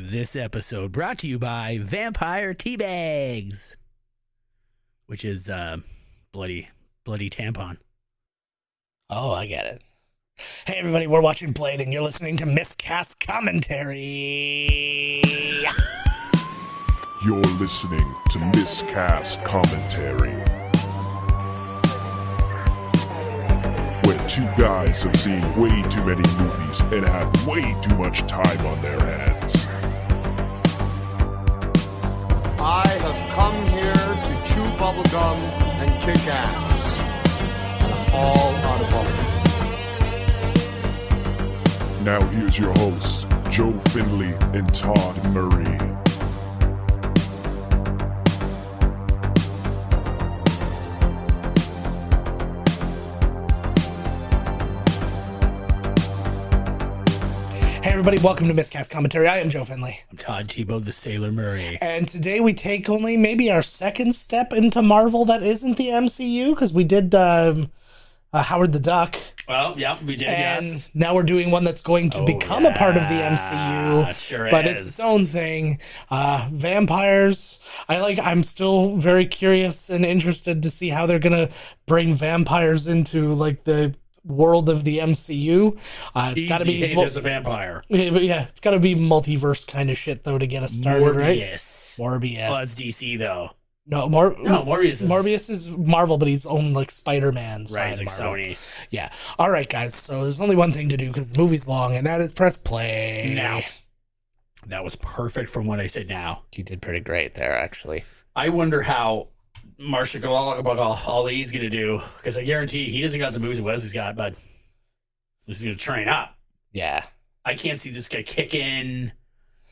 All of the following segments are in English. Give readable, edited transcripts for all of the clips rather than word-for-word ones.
This episode brought to you by Vampire Teabags, which is bloody tampon. Oh, I get it. Hey, everybody, we're watching Blade, and you're listening to Miscast Commentary. You're listening to Miscast Commentary, where two guys have seen way too many movies and have way too much time on their hands. I have come here to chew bubblegum and kick ass. And I'm all out of bubblegum. Now here's your hosts, Joe Finley and Todd Murray. Hey, everybody, welcome to Miscast Commentary. I am Joe Finley. I'm Todd Tebow, the Sailor Murray. And today we take only maybe our second step into Marvel that isn't the MCU, because we did Howard the Duck. Well, yeah, we did, and yes. now we're doing one that's going to become a part of the MCU. Sure but is. It's its own thing. Vampires. I'm still very curious and interested to see how they're going to bring vampires into like the world of the MCU. It's got to be hey, there's a vampire. Yeah, it's got to be multiverse kind of shit though to get us started, right? Morbius. Well, it's DC though. No, Morbius is Marvel, but he's own like Spider-Man. Right, he's like Marvel. Sony. Yeah. All right, guys. So there's only one thing to do because the movie's long, and that is press play. Now, that was perfect from what I said. Now You did pretty great there, actually. I wonder how Mahershala Ali's gonna do, because I guarantee he doesn't got the moves that Wesley's got, but he's gonna train up. Yeah. I can't see this guy kicking.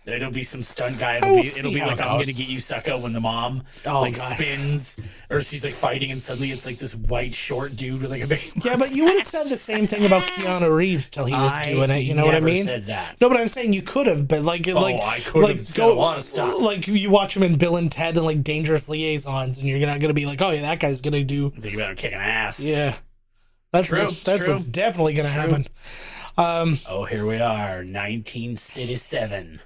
It'll be some stunt guy. We'll It'll be how like, it I'm goes. gonna get you, sucker, when the mom God. spins, or she's like fighting, and suddenly it's like this white short dude with like a big Yeah, but you would have said the same thing about Keanu Reeves till he was doing it. You know what I mean? Said that. No, but I'm saying you could have, but I could have said a lot of stuff. Like you watch him in Bill and Ted and like Dangerous Liaisons, and you're not gonna be like, oh yeah, that guy's gonna do. Think about him kicking ass. Yeah, that's true. What's definitely gonna happen. Here we are, 1967.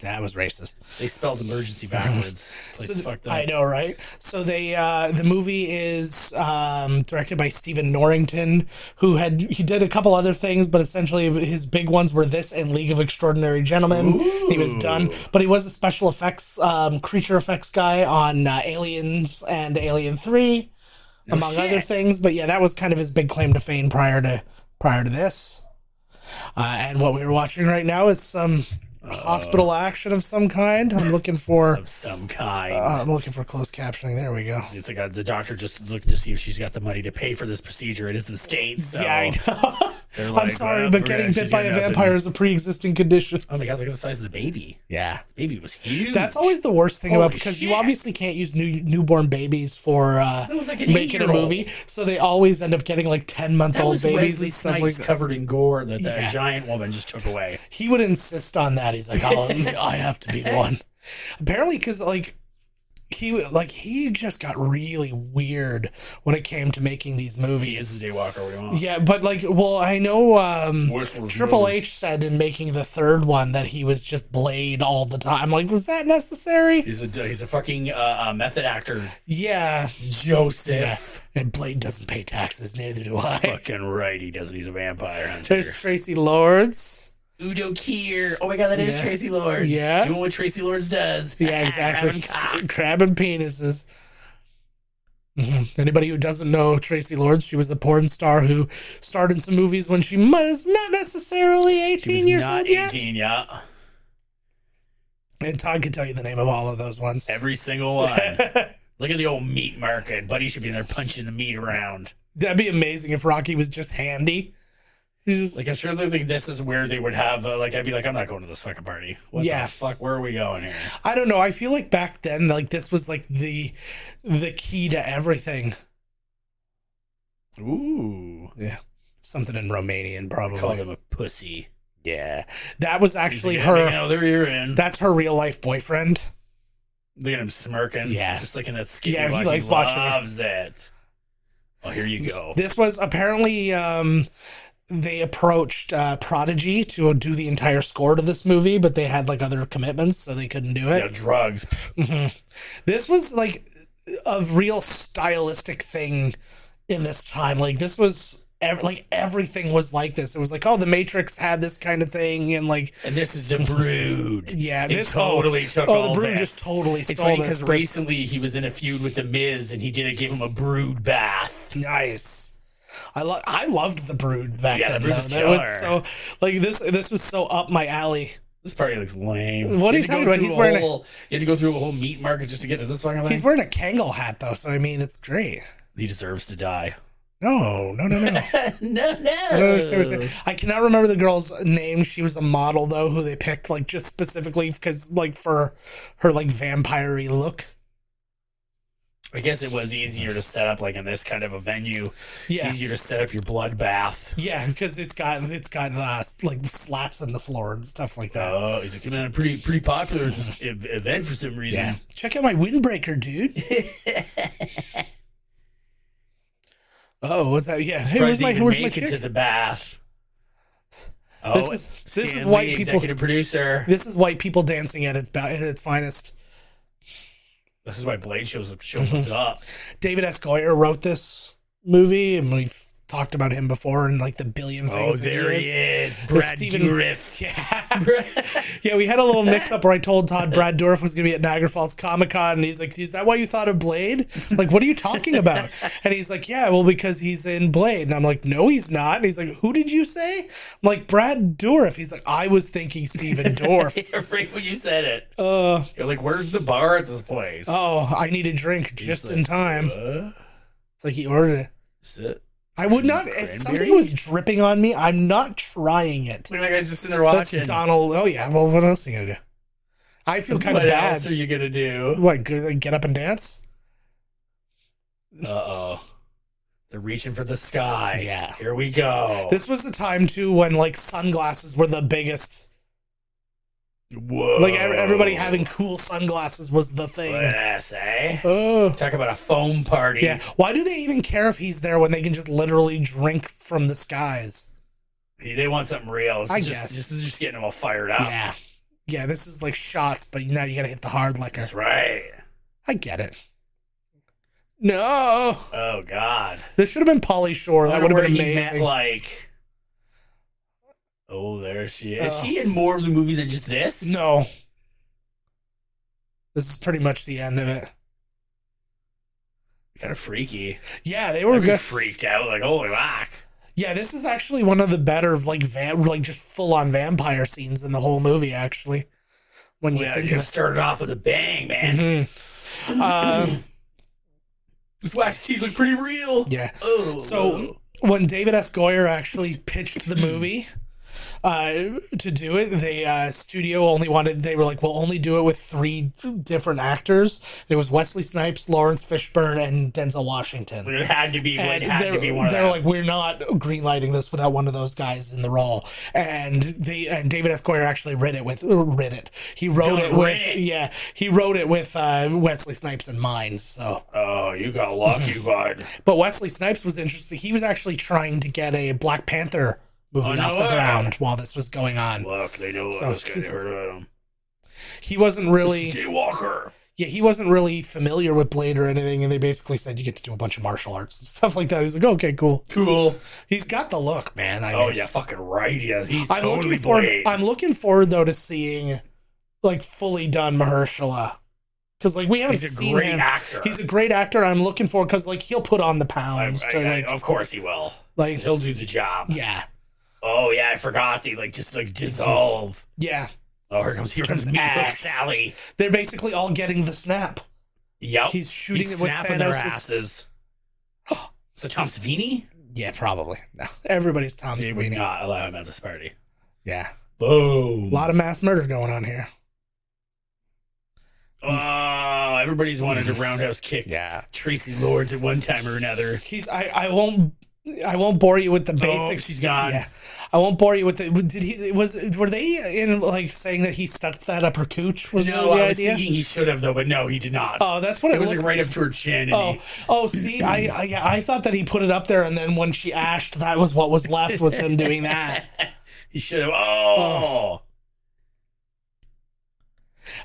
That was racist. They spelled emergency backwards. Place fucked up. I know, right? So the movie is directed by Stephen Norrington, he did a couple other things, but essentially his big ones were this and League of Extraordinary Gentlemen. Ooh. He was done, but he was a special effects, creature effects guy on Aliens and Alien 3, among other things. But yeah, that was kind of his big claim to fame prior to this. And what we were watching right now is some hospital action of some kind. I'm looking for some kind. I'm looking for closed captioning. There we go. It's like the doctor just looked to see if she's got the money to pay for this procedure. It is the States. So yeah, I know. Like, I'm sorry, but getting bit by a vampire is a pre-existing condition. Oh my god, look at the size of the baby. Yeah. The baby was huge. That's always the worst thing Holy about, because shit. you obviously can't use newborn babies for was like an making a 8-year-old. movie, so they always end up getting like 10-month-old babies Wesley and stuff like Snipes that. covered in gore that Yeah. giant woman just took away. He would insist on that. He's like, oh, I have to be one. Apparently, because he just got really weird when it came to making these movies. He is a daywalker. What do you want? Yeah, but I know Triple H said in making the third one that he was just Blade all the time. Like, was that necessary? He's a fucking method actor. Yeah. Joseph. Yeah. And Blade doesn't pay taxes, neither do I. Fucking right, he doesn't. He's a vampire hunter. There's Tracy Lords. Udo Kier. Oh my god, that is Tracy Lords. Yeah. Doing what Tracy Lords does. Yeah, exactly. Grabbing cock. Grabbing penises. Anybody who doesn't know Tracy Lords, she was a porn star who starred in some movies when she was not necessarily 18 years old yet. 18, yeah. And Todd can tell you the name of all of those ones. Every single one. Look at the old meat market. Buddy should be in there punching the meat around. That'd be amazing if Rocky was just handy. Like, I'm sure they think this is where they would have, I'd be like, I'm not going to this fucking party. What the fuck? Where are we going here? I don't know. I feel like back then, like, this was, like, the key to everything. Ooh. Yeah. Something in Romanian, probably. Call him a pussy. Yeah. That was actually like, her. They're ear in. That's her real-life boyfriend. Look at him smirking. Yeah. Just like in that skinny Yeah, he watch. likes watching it. Loves it. Oh, here you go. This was apparently they approached Prodigy to do the entire score to this movie, but they had like other commitments, so they couldn't do it. Yeah, drugs. This was like a real stylistic thing in this time. Like this was like everything was like this. It was like, oh, the Matrix had this kind of thing, and like, and this is the Brood. Yeah, It this totally took all the Brood this. just totally It's stole funny this. because recently he was in a feud with the Miz, and he didn't give him a Brood bath. Nice. I loved the Brood back then. The Brood was That killer. was so like this was so up my alley. This party looks lame. What are you talking about? You had to go through a whole meat market just to get to this fucking thing. He's wearing a Kangol hat though, so I mean it's great. He deserves to die. No. No. I cannot remember the girl's name. She was a model though, who they picked like just specifically because like for her like vampire-y look. I guess it was easier to set up like in this kind of a venue. Yeah. It's easier to set up your bloodbath. Yeah, because it's got like slats in the floor and stuff like that. Oh, he's like, man, pretty popular at this event for some reason. Yeah, check out my windbreaker, dude. Oh, what's that? Yeah, hey, where's my chick? To the bath. Oh, this is white people. Executive producer. This is white people dancing at its finest. This is why Blade shows what's up. David S. Goyer wrote this movie, and we've talked about him before and like the billion things. Oh, there he is. With Brad Stephen Dourif. Yeah. Yeah, we had a little mix up where I told Todd Brad Dourif was going to be at Niagara Falls Comic Con, and he's like, is that why you thought of Blade? Like, what are you talking about? And he's like, yeah, well, because he's in Blade. And I'm like, no, he's not. And he's like, who did you say? I'm like, Brad Dourif. He's like, I was thinking Stephen Dorff. Right when you said it. You're like, where's the bar at this place? Oh, I need a drink just in time. It's like he ordered it. Sit. I would not. If something was dripping on me, I'm not trying it. Look, that guy's just in there watching. That's Donald. Oh yeah. Well, what else are you gonna do? I feel kind of bad. What else are you gonna do? What? Get up and dance? They're reaching for the sky. Yeah. Here we go. This was the time too when like sunglasses were the biggest. Whoa. Like everybody having cool sunglasses was the thing. Yes, eh? Oh. Talk about a foam party. Yeah. Why do they even care if he's there when they can just literally drink from the skies? They want something real. I guess. This is just getting them all fired up. Yeah. Yeah, this is like shots, but now you gotta hit the hard liquor. That's right. I get it. No. Oh, God. This should have been Pauly Shore. That would have been amazing. Like... Oh, there she is. Is she in more of the movie than just this? No. This is pretty much the end of it. Kind of freaky. Yeah, they were good. Freaked out, like, holy fuck. Yeah, this is actually one of the better, like just full-on vampire scenes in the whole movie, actually. When you think it started off with a bang, man. Mm-hmm. These wax teeth look pretty real. Yeah. When David S. Goyer actually pitched the movie to do it, the studio they were like, we'll only do it with 3 different actors. It was Wesley Snipes, Lawrence Fishburne, and Denzel Washington. It had to be one of them. They were like, we're not greenlighting this without one of those guys in the role. And David S. Goyer actually He wrote it with Wesley Snipes in mind. So. Oh, you got lucky, bud. But Wesley Snipes was interesting. He was actually trying to get a Black Panther movie off the ground while this was going on. Look, they know this guy. They heard about him. He wasn't really Daywalker. Yeah, he wasn't really familiar with Blade or anything, and they basically said you get to do a bunch of martial arts and stuff like that. He's like, okay, cool. He's got the look, man. Yeah, fucking right. Yes, he's totally Blade. I'm looking forward though to seeing like fully done Mahershala. Because like we haven't seen him. He's a great actor. He's a great actor. I'm looking for because like he'll put on the pounds. Of course he will. Like he'll do the job. Yeah. Oh yeah, I forgot. They just dissolve. Yeah. Oh, here comes Meathook Sally. They're basically all getting the snap. Yep. He's shooting it with snapping their asses. Is it Tom Savini? Yeah, probably. No, everybody's Tom Savini. Would not allow him at this party. Yeah. Boom. A lot of mass murder going on here. Oh, everybody's wanted to roundhouse kick Tracy Lords at one time or another. I won't I won't bore you with the basics. She's gone. Yeah. I won't bore you with it. Were they in like saying that he stuck that up her cooch? Was No, the I was idea? thinking he should have though, but no, he did not. Oh, that's what it was like right up to her chin. And see, I thought that he put it up there, and then when she ashed, that was what was left was him doing that. He should have. Oh.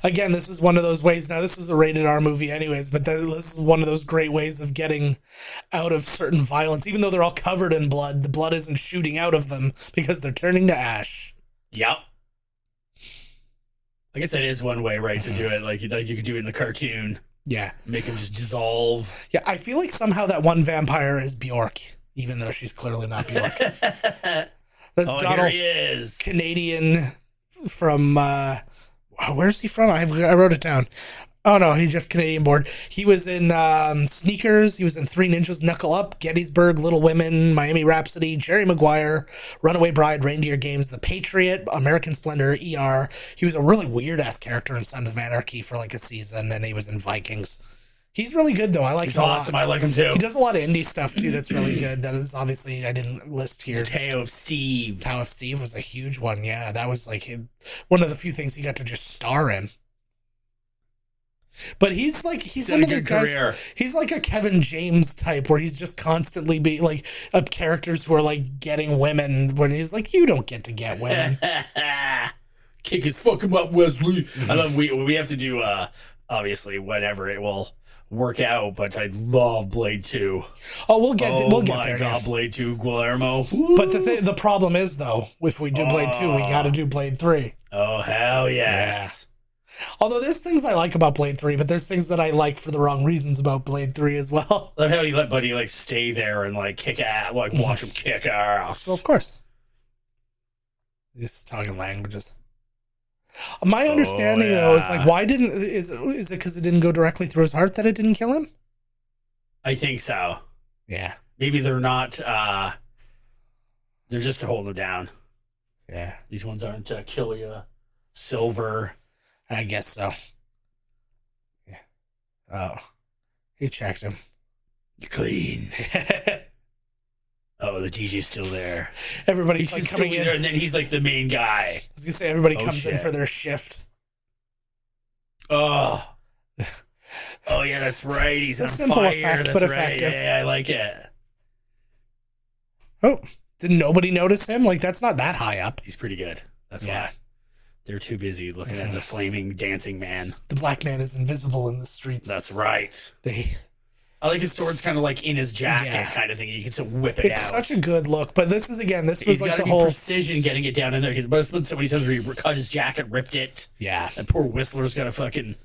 Again, this is one of those ways. Now, this is a rated R movie, anyways, but this is one of those great ways of getting out of certain violence. Even though they're all covered in blood, the blood isn't shooting out of them because they're turning to ash. Yep. I guess that is one way, right, to do it. Like you could do it in the cartoon. Yeah. Make him just dissolve. Yeah, I feel like somehow that one vampire is Bjork, even though she's clearly not Bjork. That's Donald, here he is. Canadian from... where's he from? I wrote it down. Oh, no, he's just Canadian born. He was in Sneakers. He was in Three Ninjas, Knuckle Up, Gettysburg, Little Women, Miami Rhapsody, Jerry Maguire, Runaway Bride, Reindeer Games, The Patriot, American Splendor, ER. He was a really weird-ass character in Sons of Anarchy for like a season, and he was in Vikings. He's really good, though. I like him awesome. a lot. I like him, too. He does a lot of indie stuff, too, that's really good. That is obviously, I didn't list here. Tale of Steve. Tale of Steve was a huge one, yeah. That was like one of the few things he got to just star in. But he's one of those guys. He's like a Kevin James type where he's just constantly being like characters who are like getting women when he's like, you don't get to get women. Kick his fucking butt, Wesley. I love we have to do obviously whenever it will work out, but I love Blade 2. Oh, we'll get there. Oh my god, Blade 2, Guillermo. Woo. But the problem is though, if we do Blade 2, we got to do Blade 3. Oh hell yes. Yeah. Although there's things I like about Blade 3, but there's things that I like for the wrong reasons about Blade 3 as well. I love how you let Buddy like stay there and like kick ass, like watch him kick ass. Well, of course. Just talking languages. My understanding though is like, why didn't is it because it didn't go directly through his heart that it didn't kill him? I think so. Yeah. Maybe they're not. They're just to hold him down. Yeah. These ones aren't Killia, Silver. I guess so. Yeah. Oh. He checked him. You're clean. Oh, the DJ's still there. Everybody's like coming in there, and then he's like the main guy. I was gonna say everybody comes in for their shift. Oh. Oh yeah, that's right. He's a on simple fire. effect, That's but right. effective. Yeah, I like it. Oh, did nobody notice him? Like that's not that high up. He's pretty good. That's why. They're too busy looking at the flaming dancing man. The black man is invisible in the streets. That's right. I like his sword's kind of like in his jacket kind of thing. You can still whip it out. It's such a good look. But this was He's like got the to whole precision getting it down in there. Because there's been so many times where he cut his jacket, ripped it. Yeah. And poor Whistler's got to fucking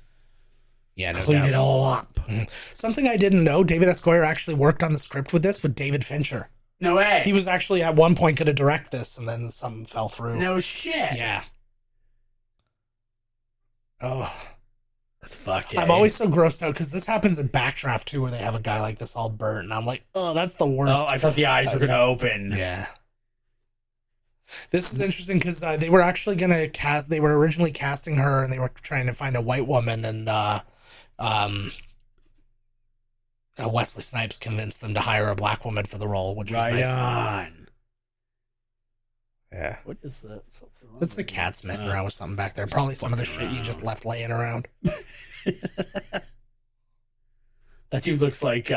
no clean doubt. it all up. Mm-hmm. Something I didn't know, David S. Goyer actually worked on the script with this with David Fincher. No way. He was actually at one point going to direct this, and then something fell through. No shit. Yeah. Oh. That's fucked. I'm always so grossed out because this happens in Backdraft too, where they have a guy like this all burnt, and I'm like, oh, that's the worst. Oh, I thought the eyes were going to open. Yeah. This is interesting because they were actually going to cast. They were originally casting her, and they were trying to find a white woman, and Wesley Snipes convinced them to hire a black woman for the role, which was nice. On. Yeah. What is that? That's the cat's messing around with something back there. Probably some of the shit you just left laying around. That dude looks like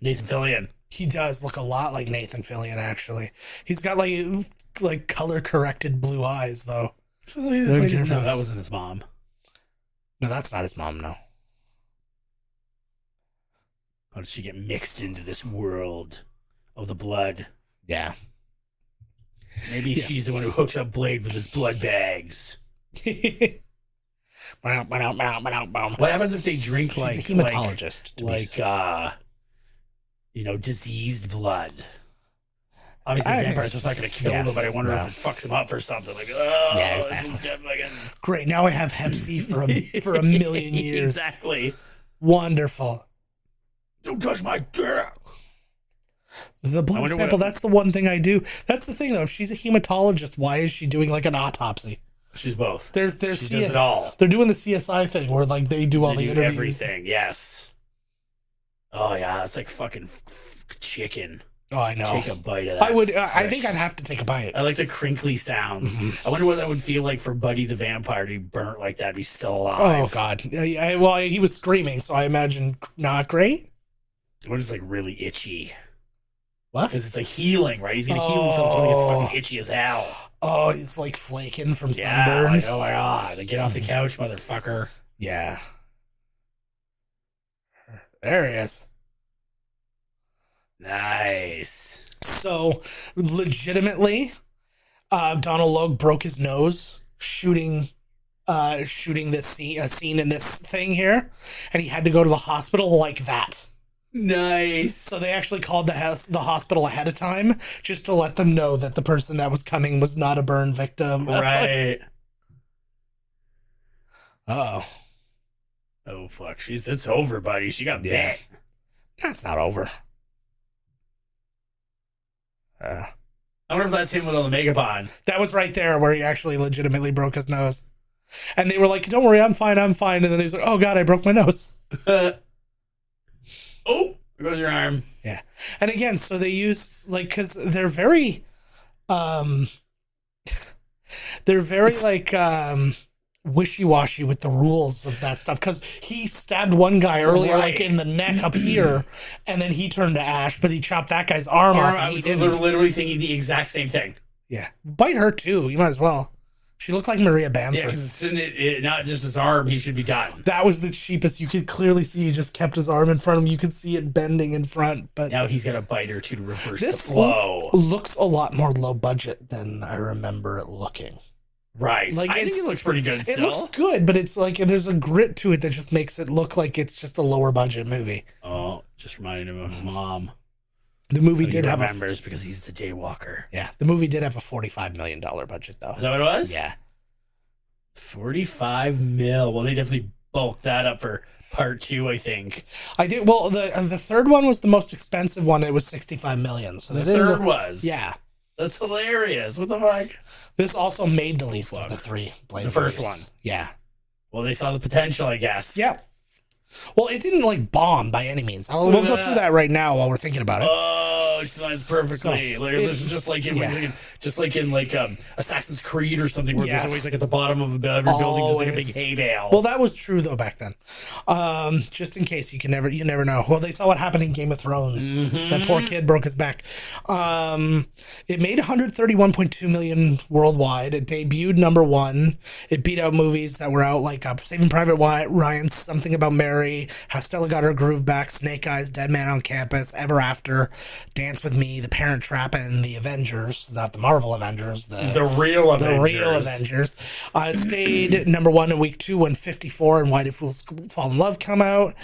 Nathan Fillion. He does look a lot like Nathan Fillion, actually. He's got like color corrected blue eyes, though. No, that wasn't his mom. No, that's not his mom. No. How did she get mixed into this world of the blood? Yeah. Maybe she's the one who hooks up Blade with his blood bags. What happens if they drink she's a hematologist, diseased blood? Obviously, vampires just not going to kill them, but I wonder if it fucks them up for something. Like, exactly. This one's got fucking... Great, now I have Hep C for a million years. Exactly. Wonderful. Don't touch my dick. The blood sample, that's the one thing I do. That's the thing, though. If she's a hematologist, why is she doing like an autopsy? She's both. She does it all. They're doing the CSI thing where like they do all the interviews. Everything, yes. Oh, yeah. It's like fucking chicken. Oh, I know. Take a bite of that. I would. I think I'd have to take a bite. I like the crinkly sounds. I wonder what that would feel like for Buddy the vampire to be burnt like that, be still alive. Oh God. Well, he was screaming, so I imagine not great. What is like really itchy? What? Because it's like healing, right? He's gonna heal himself so he gets fucking itchy as hell. Oh, he's like flaking from Yeah, sunburn. like, oh my God. Like, get off the couch, motherfucker. Yeah. There he is. Nice. So, legitimately, Donald Logue broke his nose shooting this scene in this thing here, and he had to go to the hospital like that. Nice. So they actually called the hospital ahead of time just to let them know that the person that was coming was not a burn victim. Right. Oh, Fuck. It's over, buddy. She got bit. that's not over. I wonder if that's him with all the makeup on. That was right there where he actually legitimately broke his nose. And they were like, don't worry, I'm fine. And then he was like, oh God, I broke my nose. Oh, there goes your arm. Yeah. And again, so they use, like, because they're very, wishy-washy with the rules of that stuff, because he stabbed one guy earlier, like in the neck up here, and then he turned to ash, but he chopped that guy's arm off. I And was he didn't. literally thinking the exact same thing. Yeah. Bite her too. You might as well. She looked like Maria Bamford. Yeah, because it's not just his arm, he should be done. That was the cheapest. You could clearly see he just kept his arm in front of him. You could see it bending in front. But Now he's got a bite or two to reverse this the flow. looks a lot more low budget than I remember it looking. Right. Like, I think it looks pretty good It still. looks good, but it's like there's a grit to it that just makes it look like it's just a lower budget movie. Oh, just reminded him of his mom. The movie He did have remembers because he's the jaywalker. the movie did have a $45 million budget though. Is that what it was? Yeah. 45 mil. Well, they definitely bulked that up for part 2, I think. I did. Well, the third one was the most expensive one. It was $65 million. So The they didn't third go- was. Yeah. That's hilarious. What the fuck? This also made the least of the three Blade The first movies. one. Yeah. Well, they saw the potential, I guess. Yeah. Well, it didn't like bomb by any means. We'll go through that right now while we're thinking about it. Oh, it's nice perfectly. So, like, this is just like in Assassin's Creed or something, where there's Yes. always like at the bottom of every building just like a big Always. hay bale. Well, that was true though back then. Just in case you never know. Well, they saw what happened in Game of Thrones. That poor kid broke his back. It made 131.2 million worldwide. It debuted number 1. It beat out movies that were out like Saving Private Ryan, Something About Mary, How Stella Got Her Groove Back, Snake Eyes, Dead Man on Campus, Ever After, Dance with Me, The Parent Trap, and The Avengers. Not the Marvel Avengers. the real Avengers. The real Avengers. It stayed number 1 in week 2 when 54 and Why Do Fools Fall in Love come out.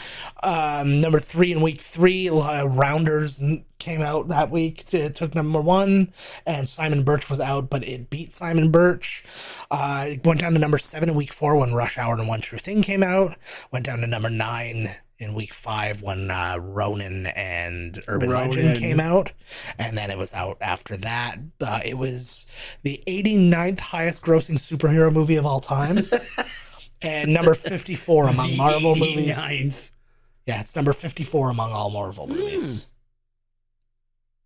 Number 3 in week 3, Rounders came out that week. It took number 1, and Simon Birch was out, but it beat Simon Birch. It went down to number 7 in week 4 when Rush Hour and One True Thing came out. Went down to number 9 in week 5 when Ronin and Urban Legend came out, and then it was out after that. It was the 89th highest grossing superhero movie of all time, and number 54 among Marvel movies. 89th. Yeah, it's number 54 among all Marvel movies.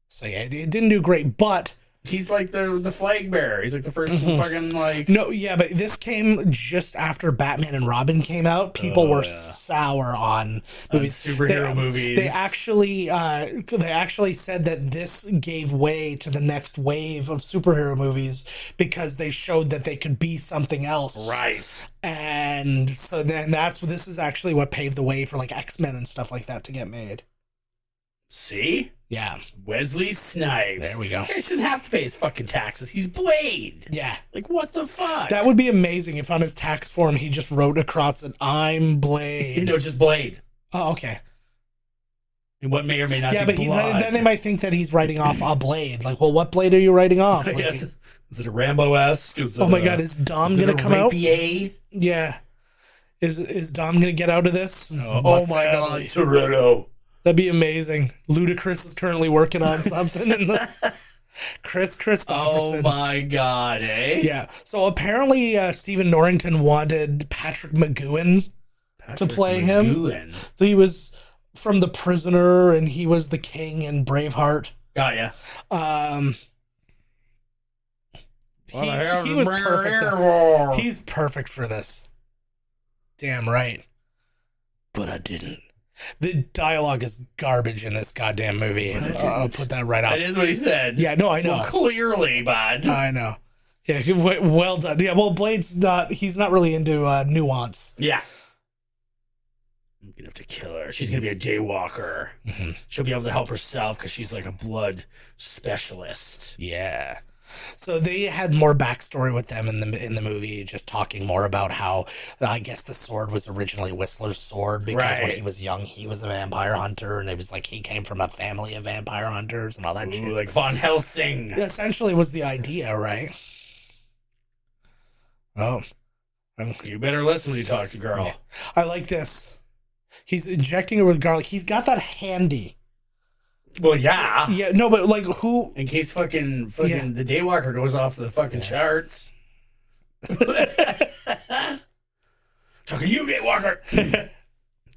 So yeah, it didn't do great, but He's like the flag bearer. He's like the first fucking like. no, yeah, but this came just after Batman and Robin came out. People were sour on movies, superhero movies. They actually said that this gave way to the next wave of superhero movies because they showed that they could be something else, Right. And so then this is actually what paved the way for like X-Men and stuff like that to get made. See? Yeah, Wesley Snipes. There we go. He shouldn't have to pay his fucking taxes. He's Blade. yeah. Like, what the fuck? That would be amazing if on his tax form he just wrote across it, "I'm Blade." No, just Blade. Oh, okay. And what may or may not Yeah, be but blood. then they might think that he's writing off a blade. Like, well, what blade are you writing off? Like, Yes. Is it a Rambo-esque? oh my God, is Dom gonna come out? Rapier? Yeah. Is Dom gonna get out of this? Oh my God, Toretto. That'd be amazing. Ludacris is currently working on something in the Kris Kristofferson. Oh my God, eh? Yeah. So apparently Stephen Norrington wanted Patrick McGowan to play him. McGowan. He was from The Prisoner and he was the king in Braveheart. Got ya. He was perfect. He's perfect for this. Damn right. But I didn't. The dialogue is garbage in this goddamn movie. I'll put that right off. That is what he said. Yeah, no, I know. Well, clearly, bud. I know. Yeah, well done. Yeah, well, Blade's not. He's not really into nuance. Yeah. I'm gonna have to kill her. She's gonna be a daywalker. Mm-hmm. She'll be able to help herself because she's like a blood specialist. Yeah. So they had more backstory with them in the movie, just talking more about how I guess the sword was originally Whistler's sword because when he was young he was a vampire hunter, and it was like he came from a family of vampire hunters and all that shit. Like Von Helsing. Essentially was the idea, right? Oh, you better listen when you talk to girl. Yeah. I like this. He's injecting her with garlic. He's got that handy. Well, yeah. Yeah, no, but like who? In case fucking the Daywalker goes off the fucking charts. Talking you, Daywalker.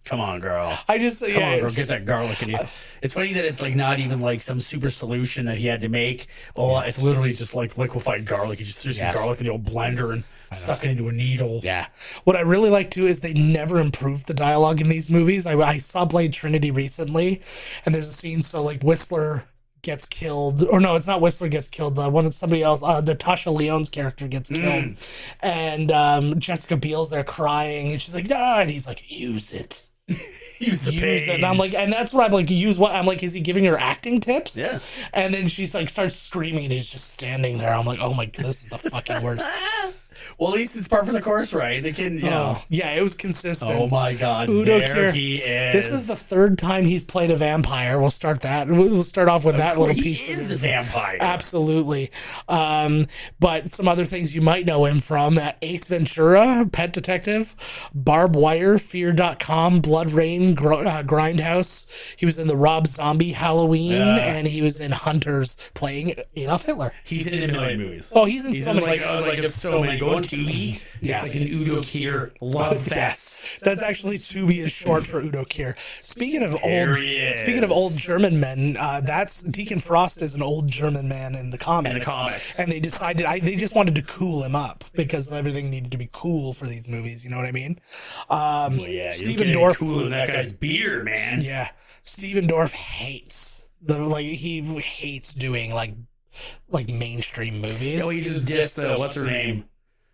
Come on, girl. Come on, girl, get that garlic in you. It's funny that it's like not even like some super solution that he had to make. Well, it's literally just like liquefied garlic. He just threw some garlic in the old blender and stuck it into a needle. Yeah. What I really like too is they never improved the dialogue in these movies. I saw Blade Trinity recently, and there's a scene so like Whistler gets killed, or no, it's not Whistler gets killed. One of somebody else, Natasha Lyonne's character gets killed, and Jessica Biel's there crying, and she's like, "Ah," and he's like, "Use it." Use it. And I'm like, and that's what I'm like, use what? I'm like, is he giving her acting tips? Yeah. And then she's like, starts screaming, and he's just standing there. I'm like, oh my god, this is the fucking worst. Well, at least it's par for the course, right? They can, you know. Yeah, it was consistent. Oh my god, Udo there Kier, he is. This is the third time he's played a vampire. We'll start that. We'll start off with that little piece. He is a vampire. Absolutely. But some other things you might know him from: Ace Ventura, Pet Detective, Barb Wire, Fear.com, Blood Rain, Grindhouse. He was in the Rob Zombie Halloween, and he was in Hunters playing Adolf Hitler. He's in a million movies. Oh, he's in so many. Like so many. Go on Tubi. It's like an Udo Kier love fest. That's actually Tubi is short for Udo Kier. Speaking of old German men, that's Deacon Frost is an old German man in the comics. And they decided they just wanted to cool him up because everything needed to be cool for these movies. You know what I mean? Well, yeah, Stephen Dorff, cooler that guy's beard, man. Yeah, Stephen Dorff hates he hates doing like mainstream movies. Oh, he just dissed what's her name?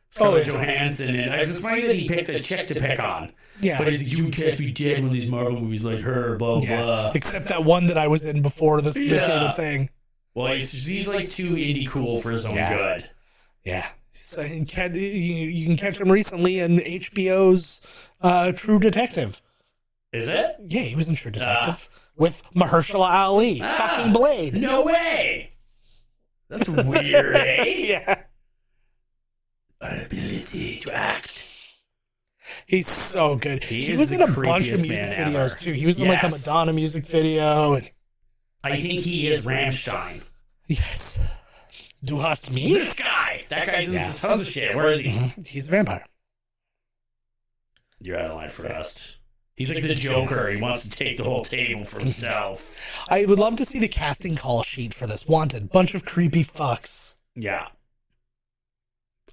Scarlett Johansson, and it's funny that he picked a chick to pick on. Yeah, but he's like, you catch me dead when these Marvel movies like her, blah blah. Except that one that I was in before this became a thing. Well, he's like too indie cool for his own good. Yeah, so you can catch him recently in HBO's True Detective. Is it? Yeah, he was in True Detective with Mahershala Ali, fucking Blade. No way. That's weird, eh? Yeah. Ability to act. He's so good. He was in a bunch of music videos too. He was in like a Madonna music video. And I think he is Rammstein. Yes. Du hast me? This guy. That guy's into tons of shit. Where is he? He's a vampire. You're out of line for us. He's like the Joker. He wants to take the whole table for himself. I would love to see the casting call sheet for this. Wanted. Bunch of creepy fucks. Yeah.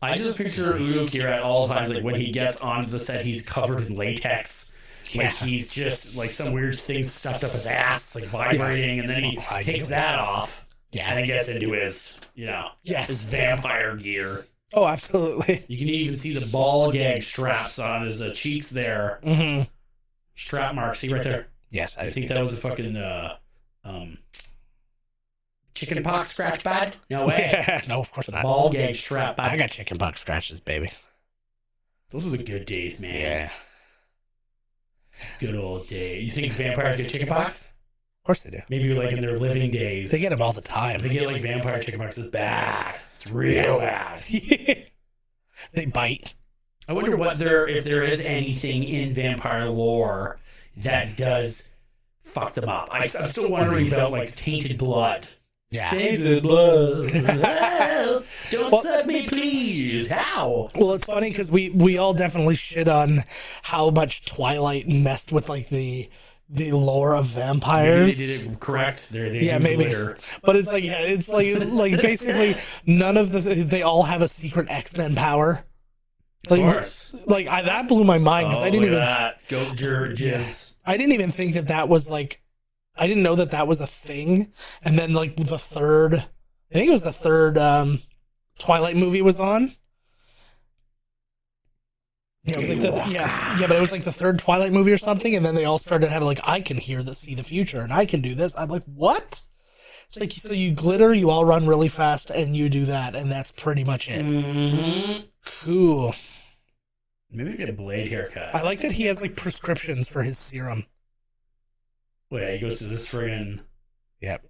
I just picture Udo Kier at all times, like when he gets onto the set, he's covered in latex. Like he's just like some weird thing stuffed up his ass, like vibrating, and then he takes that off. Yeah. And then gets into his, his vampire gear. Oh, absolutely. You can even see the ball gag straps on his cheeks there. Mm-hmm. Strap marks, see right there? Yes, I think that was a fucking chicken pox scratch pad? No way. Yeah, no, of course not. Ball gag strap pad. I got chicken pox scratches, baby. Those were the good days, man. Yeah. Good old days. You think vampires get chicken pox? Of course they do. Maybe like in their living days. They get them all the time. If they get like vampire chicken pox, it's bad. It's real bad. They bite. I wonder if there is anything in vampire lore that does fuck them up. I'm still wondering about like tainted blood. Yeah. Tainted blood. Don't suck me, please. How? Well, it's funny because we all definitely shit on how much Twilight messed with like the the lore of Maybe vampires. they did it correct. They Yeah, do maybe. glitter. But it's like basically none of they all have a secret X-Men power. Of course. That blew my mind because I didn't look even at that. Goat jizz. I didn't even think that was like, I didn't know that was a thing. And then like I think it was the third Twilight movie was on. Yeah, it was like but it was like the third Twilight movie or something, and then they all started having like, I can see the future, and I can do this. I'm like, what? It's like, so you glitter, you all run really fast, and you do that, and that's pretty much it. Mm-hmm. Cool. Maybe get a Blade haircut. I like that he has like prescriptions for his serum. Wait, he goes to this friggin'... Yep.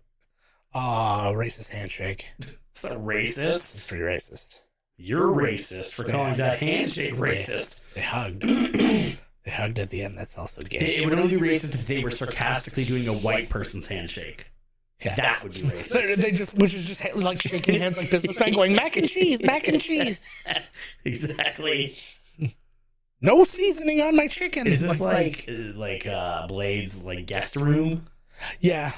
Racist handshake. It's not racist. It's pretty racist. You're racist for calling that handshake racist. They hugged. They hugged at the end. That's also gay. It would only be racist if they were sarcastically doing a white person's handshake. Yeah. That would be racist. Which is just like shaking hands like businessmen going, mac and cheese, mac and cheese. Exactly. No seasoning on my chicken. Is this like Blade's like guest room? Yeah.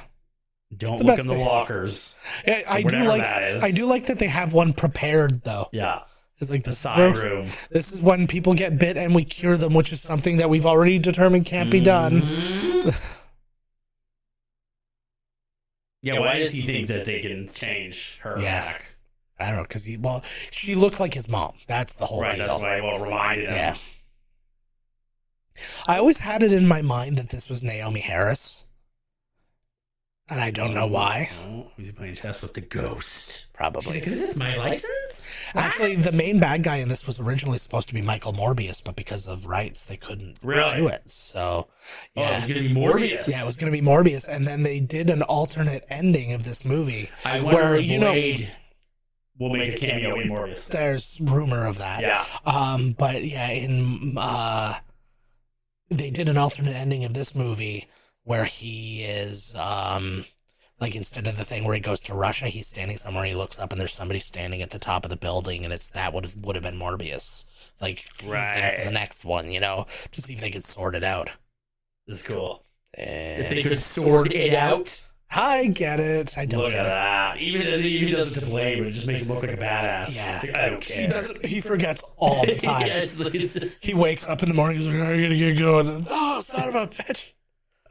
Don't look in the lockers. I do like that they have one prepared though. Yeah. It's like the side room. This is when people get bit and we cure them, which is something that we've already determined can't be done. Yeah, why does he think that they can change her back? I don't know, because she looked like his mom. That's the whole deal. That's why it reminded him. Yeah. I always had it in my mind that this was Naomi Harris. And I don't know why. Oh, he's playing chess with the ghost. Probably. She's like, is this my license? Actually, the main bad guy in this was originally supposed to be Michael Morbius, but because of rights, they couldn't do it. So, yeah. It was going to be Morbius. Yeah, it was going to be Morbius. And then they did an alternate ending of this movie. I wonder if Blade will make a cameo in Morbius. There's rumor of that. Yeah. But yeah, they did an alternate ending of this movie where he is, like, instead of the thing where he goes to Russia, he's standing somewhere, he looks up, and there's somebody standing at the top of the building, and that would have been Morbius. Like, teasing for the next one, to see if they could sort it out. That's cool. If they could sort it out. I get it. I don't look get at that. Even if he does it to Blade, but it just makes him look like a badass. Yeah. Like, I don't care. He forgets all the time. He wakes up in the morning, he's like, I gotta get going. Oh, son of a bitch.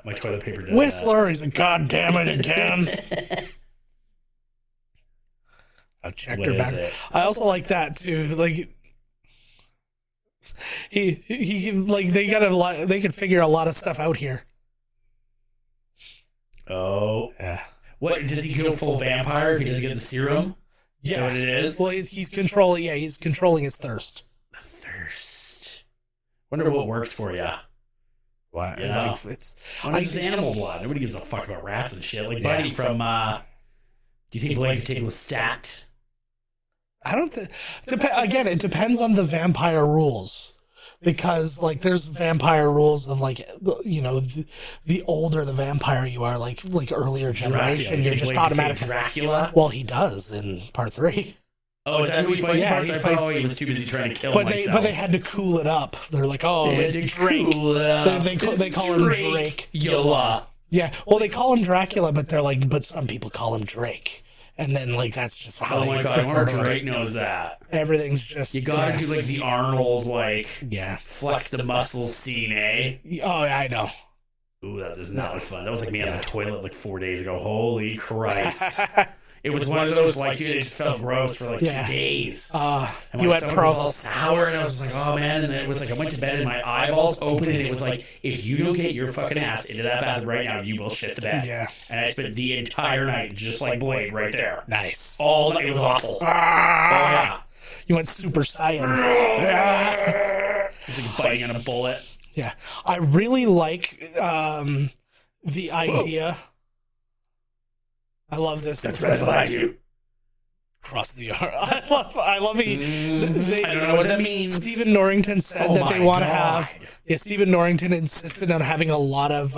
My toilet paper does Whistler, he's like, God damn it again. I checked her back. I also like that too. Like he like they got a lot. They could figure a lot of stuff out here. Oh yeah. What does he go full vampire if he doesn't get the serum? Yeah, is that what it is. Well, he's controlling. Yeah, he's controlling his thirst. The thirst. Wonder what works for you. What? Yeah. Like, it's just animal blood. Nobody gives a fuck about rats and shit. Like Buddy from. Do you think Blade could take Lestat? I don't think. Again, it depends on the vampire rules, because like there's vampire rules of like the older the vampire you are, like earlier generation, you're just automatically Dracula. Well, he does in part 3. Oh, is that who he fights? Yeah, he was too busy trying to kill himself. But they had to cool it up. They're like, oh, it's Drake. They call him Drake. Yola. Yeah, well, they call him Dracula, but they're like, but some people call him Drake. And then, like, that's just how they refer to it. Oh my God, Drake knows that. Everything's just... You gotta do, like, the Arnold, like... Yeah. Flex the muscles scene, eh? Oh, yeah, I know. Ooh, that does not look fun. That was like me on the toilet, like, 4 days ago. Holy Christ. It was one of those, like, dude, it just felt gross for, like, 2 days. And my stomach was all sour, and I was just like, oh, man. And then it was like, I went to bed, and my eyeballs opened, and it was like, if you don't get your fucking ass into that bathroom right now, you will shit the bed. Yeah. And I spent the entire night just like Blade right there. Nice. All night. It was awful. Oh, yeah. You went Super Saiyan. It's like biting on a bullet. Yeah. I really like the idea... Whoa. I love this. That's right behind you. Cross the yard. I love it. I don't know what that means. Stephen Norrington said that they want to have. Yeah, Stephen Norrington insisted on having a lot of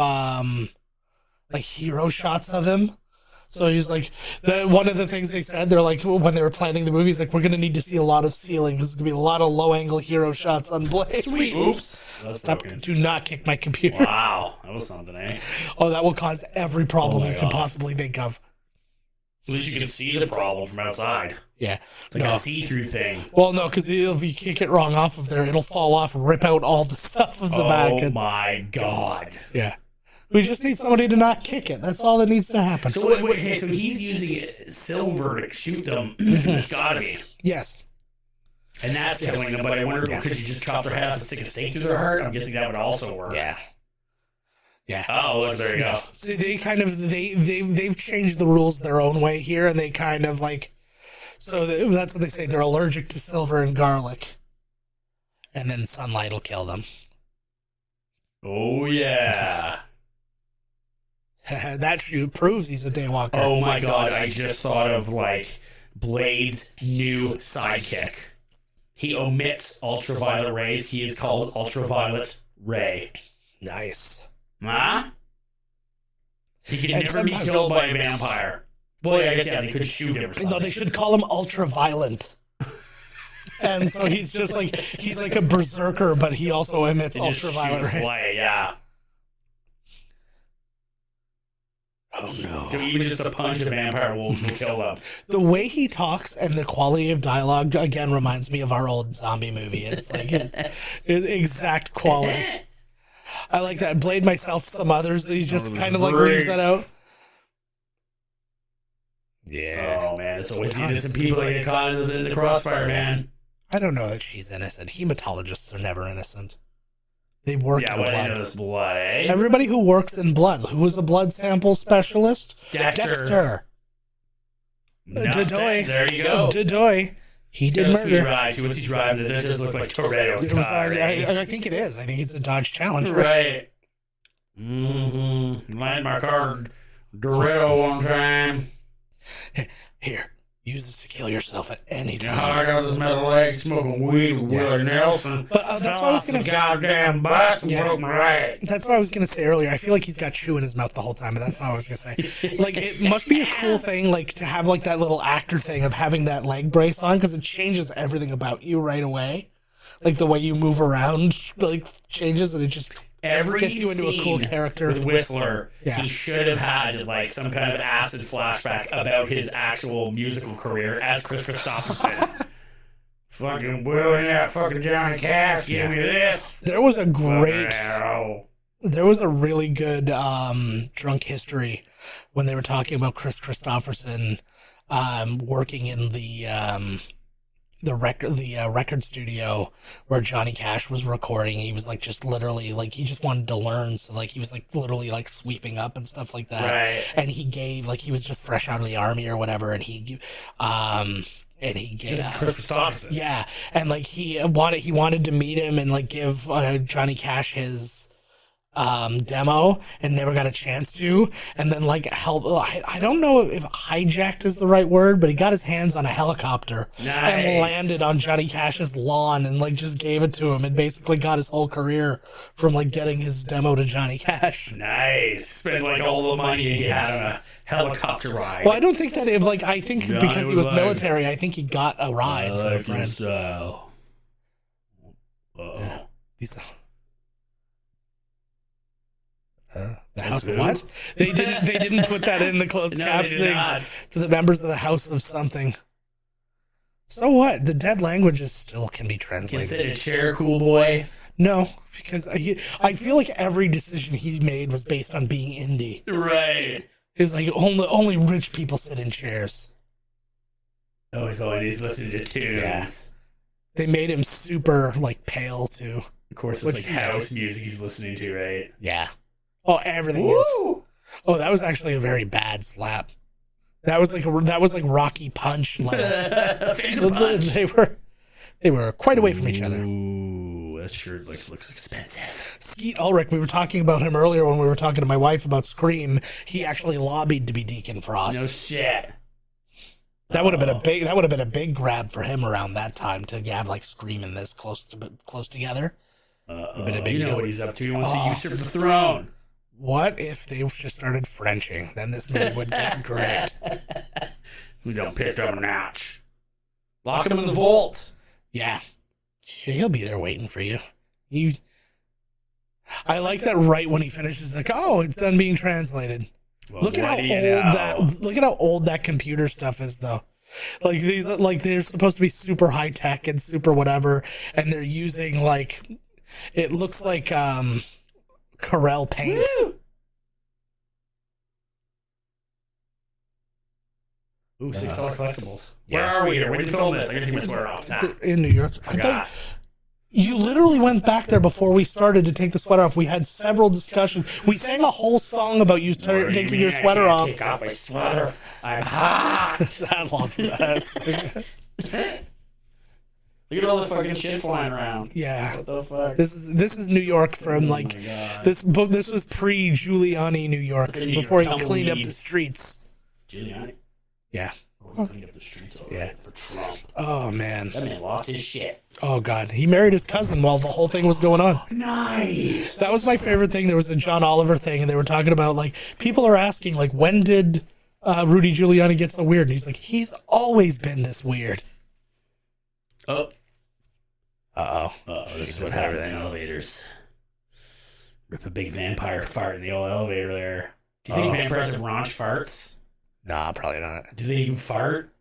like hero shots of him. So he's like, one of the things they said, they're like, when they were planning the movies, like, we're gonna need to see a lot of ceiling. There's gonna be a lot of low angle hero shots on Blade. Sweet. Oops. Do not kick my computer. Wow, that was something, eh? Oh, that will cause every problem you could possibly think of. At least you can see the problem from outside. Yeah. It's like a see-through thing. Well, no, because if you kick it wrong off of there, it'll fall off, rip out all the stuff of the back. Oh, my God. Yeah. We just need somebody to not kick it. That's all that needs to happen. So, okay, so he's using silver to shoot them. It's gotta be. Yes. And that's killing them, but I wonder, could you just chop their head off and stick a stake through their heart? I'm guessing that would also work. Yeah. Yeah. Oh, look, there you go. So they kind of they've changed the rules their own way here, and they kind of like, so that's what they say. They're allergic to silver and garlic, and then sunlight will kill them. Oh yeah. That proves he's a daywalker. Oh my God! I just thought of like Blade's new sidekick. He omits ultraviolet rays. He is called Ultraviolet Ray. Nice. Huh? He could never be killed by a vampire. Well, yeah, I guess, they could shoot him or something. No, they should call him ultra-violent. And so he's just like, he's like a berserker, but he also emits ultraviolet rays. Away, yeah. Oh, no. So even just a punch a vampire will kill them. The way he talks and the quality of dialogue, again, reminds me of our old zombie movie. It's like exact quality. I like that. Blade myself, some others. He just kind of like leaves that out. Yeah. Oh man, it's always the innocent people that get caught in the crossfire, man. I don't know that she's innocent. Hematologists are never innocent. They work in blood. Eh? Everybody who works in blood. Who was a blood sample specialist? Dexter. Dadoy. There you go. Dadoy. He did murder. What's he driving? That does look like Toretto's car. I think it is. I think it's a Dodge Challenger. Right. Mm-hmm. Landed my car Toretto one time. Here. Use this to kill yourself at any time. I got this metal leg smoking weed with Willie Nelson. But that's what I was going to... goddamn bus and broke my leg. That's what I was going to say earlier. I feel like he's got chew in his mouth the whole time, but that's not what I was going to say. Like, it must be a cool thing, like, to have, like, that little actor thing of having that leg brace on, because it changes everything about you right away. Like, the way you move around, like, changes, and it just... gets you into a cool character. With Whistler, he should have had like some kind of acid flashback about his actual musical career as Kris Kristofferson. Fucking Willie, that fucking Johnny Cash, give me this. There was a really good drunk history when they were talking about Kris Kristofferson working in the record studio where Johnny Cash was recording. He was like just literally like he just wanted to learn, so like he was like literally like sweeping up and stuff like that. Right. And he gave like he was just fresh out of the army or whatever, and he gave This is Kris Kristofferson. Yeah, and like he wanted to meet him and like give Johnny Cash his demo and never got a chance to, and then like I don't know if hijacked is the right word, but he got his hands on a helicopter and landed on Johnny Cash's lawn and like just gave it to him and basically got his whole career from like getting his demo to Johnny Cash. Nice. Spent like all the money he had on a helicopter ride. Well, I don't think that I think because he was military, I think he got a ride from a friend. Uh-oh. The House of what? They didn't put that in the closed captioning to the members of the House of something. So what? The dead languages still can be translated. Is it a chair, cool boy? No, because I feel like every decision he made was based on being indie. Right. It was like only rich people sit in chairs. Oh, he's listening to tunes. Yeah. They made him super like pale too. Of course, it's like house music he's listening to, right? Yeah. Oh, everything is. Oh, that was actually a very bad slap. That was like Rocky Punch level. Punch. They were quite away from each other. Ooh, that shirt looks expensive. Skeet Ulrich, we were talking about him earlier when we were talking to my wife about Scream. He actually lobbied to be Deacon Frost. No shit. That would have been a big grab for him around that time to have like Scream and this close together. Been a big deal. What he's up to. He wants to usurp the throne. What if they just started Frenching? Then this movie would get great. We don't pick up a notch. Lock him in the vault. Yeah. He'll be there waiting for you. I like that right when he finishes, like, oh, it's done being translated. Well, Look at how old that computer stuff is, though. Like these, like they're supposed to be super high tech and super whatever, and they're using like, it looks like Corel paint. Woo! Ooh, $6 collectibles. Yeah. Where are we here? Where did you film this? I gotta take my sweater off. In New York. I thought you literally went back there before we started to take the sweater off. We had several discussions. We sang a whole song about you taking your sweater off. Take off my sweater. I'm hot. I love that. Look at all the fucking shit flying around. Yeah. What the fuck? This is New York from like this was pre Giuliani New York before he cleaned up the streets. Giuliani? Yeah. Cleaned up the streets for Trump. Oh man. That man lost his shit. Oh god. He married his cousin while the whole thing was going on. Nice. That was my favorite thing. There was a John Oliver thing and they were talking about like people are asking like when did Rudy Giuliani get so weird? And he's like, he's always been this weird. Oh. Uh-oh. This is what happens in elevators. Rip a big vampire fart in the old elevator there. Do you think vampires have raunch farts? Nah, probably not. Do they even fart?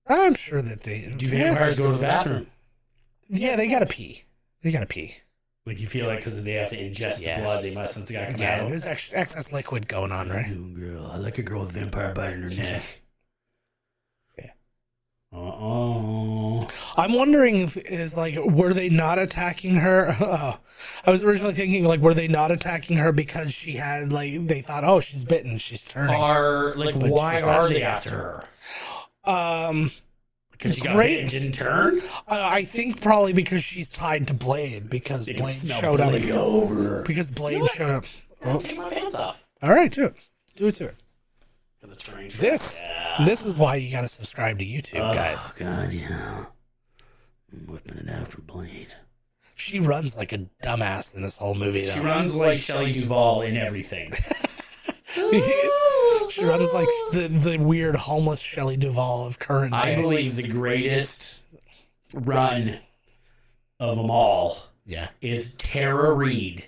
I'm sure that they Do vampires go to the bathroom? Yeah, they gotta pee. Like you feel like because they have to ingest the blood, they must have got to come out. There's excess liquid going on, right? Ooh, girl, I like a girl with a vampire bite in her neck. Yeah. I'm wondering if is like, were they not attacking her? I was originally thinking like, were they not attacking her because she had like they thought, oh, she's bitten, she's turning. Why are they after her? Because she got bit and didn't turn? I think probably because she's tied to Blade because Blade showed up. Because Blade showed up. Oh. Take my pants off. All right, do it to it. This is why you got to subscribe to YouTube, guys. Oh God, yeah. I'm whipping it out for Blade. She runs like a dumbass in this whole movie, though. She runs like Shelley Duvall in everything. She runs like the weird homeless Shelley Duvall of current day. I believe the greatest run of them all is Tara Reid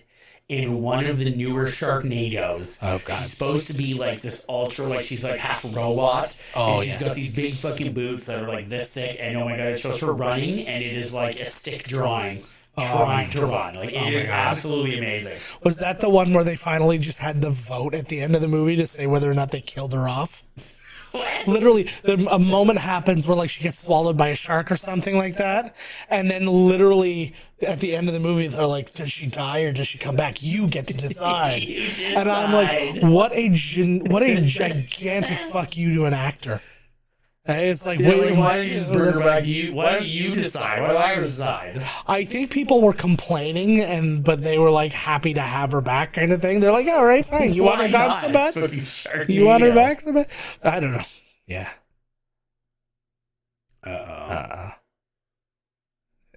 in one of the newer Sharknadoes. Oh, God. She's supposed to be like this ultra, like she's like half robot. And she's got these big fucking boots that are like this thick. And oh my God, it shows her running and it is like a stick drawing. Trying to run. Like, it is absolutely amazing. Was that the one where they finally just had the vote at the end of the movie to say whether or not they killed her off? What? Literally, a moment happens where like she gets swallowed by a shark or something like that, and then literally at the end of the movie they're like, does she die or does she come back? You get to decide. And I'm like, what a gigantic fuck you to an actor. It's like, why don't you just bring her back? Why don't you decide? Why do I decide? I think people were complaining, but they were like happy to have her back, kind of thing. They're like, all right, fine. You want her back so bad? You want her back so bad? I don't know. Yeah.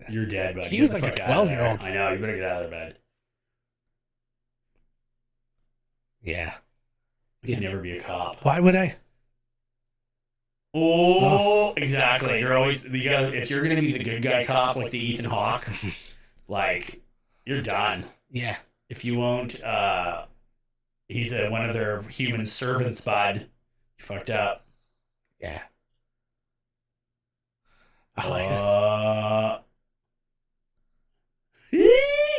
You're dead, buddy. He was like a 12-year-old. I know. You better get out of their bed. Yeah. You can never be a cop. Why would I? Oh, exactly. You're always if you're gonna be the good guy cop like the Ethan Hawke, like you're done. Yeah. If you won't, he's one of their human servants, bud. You fucked up. Yeah. I like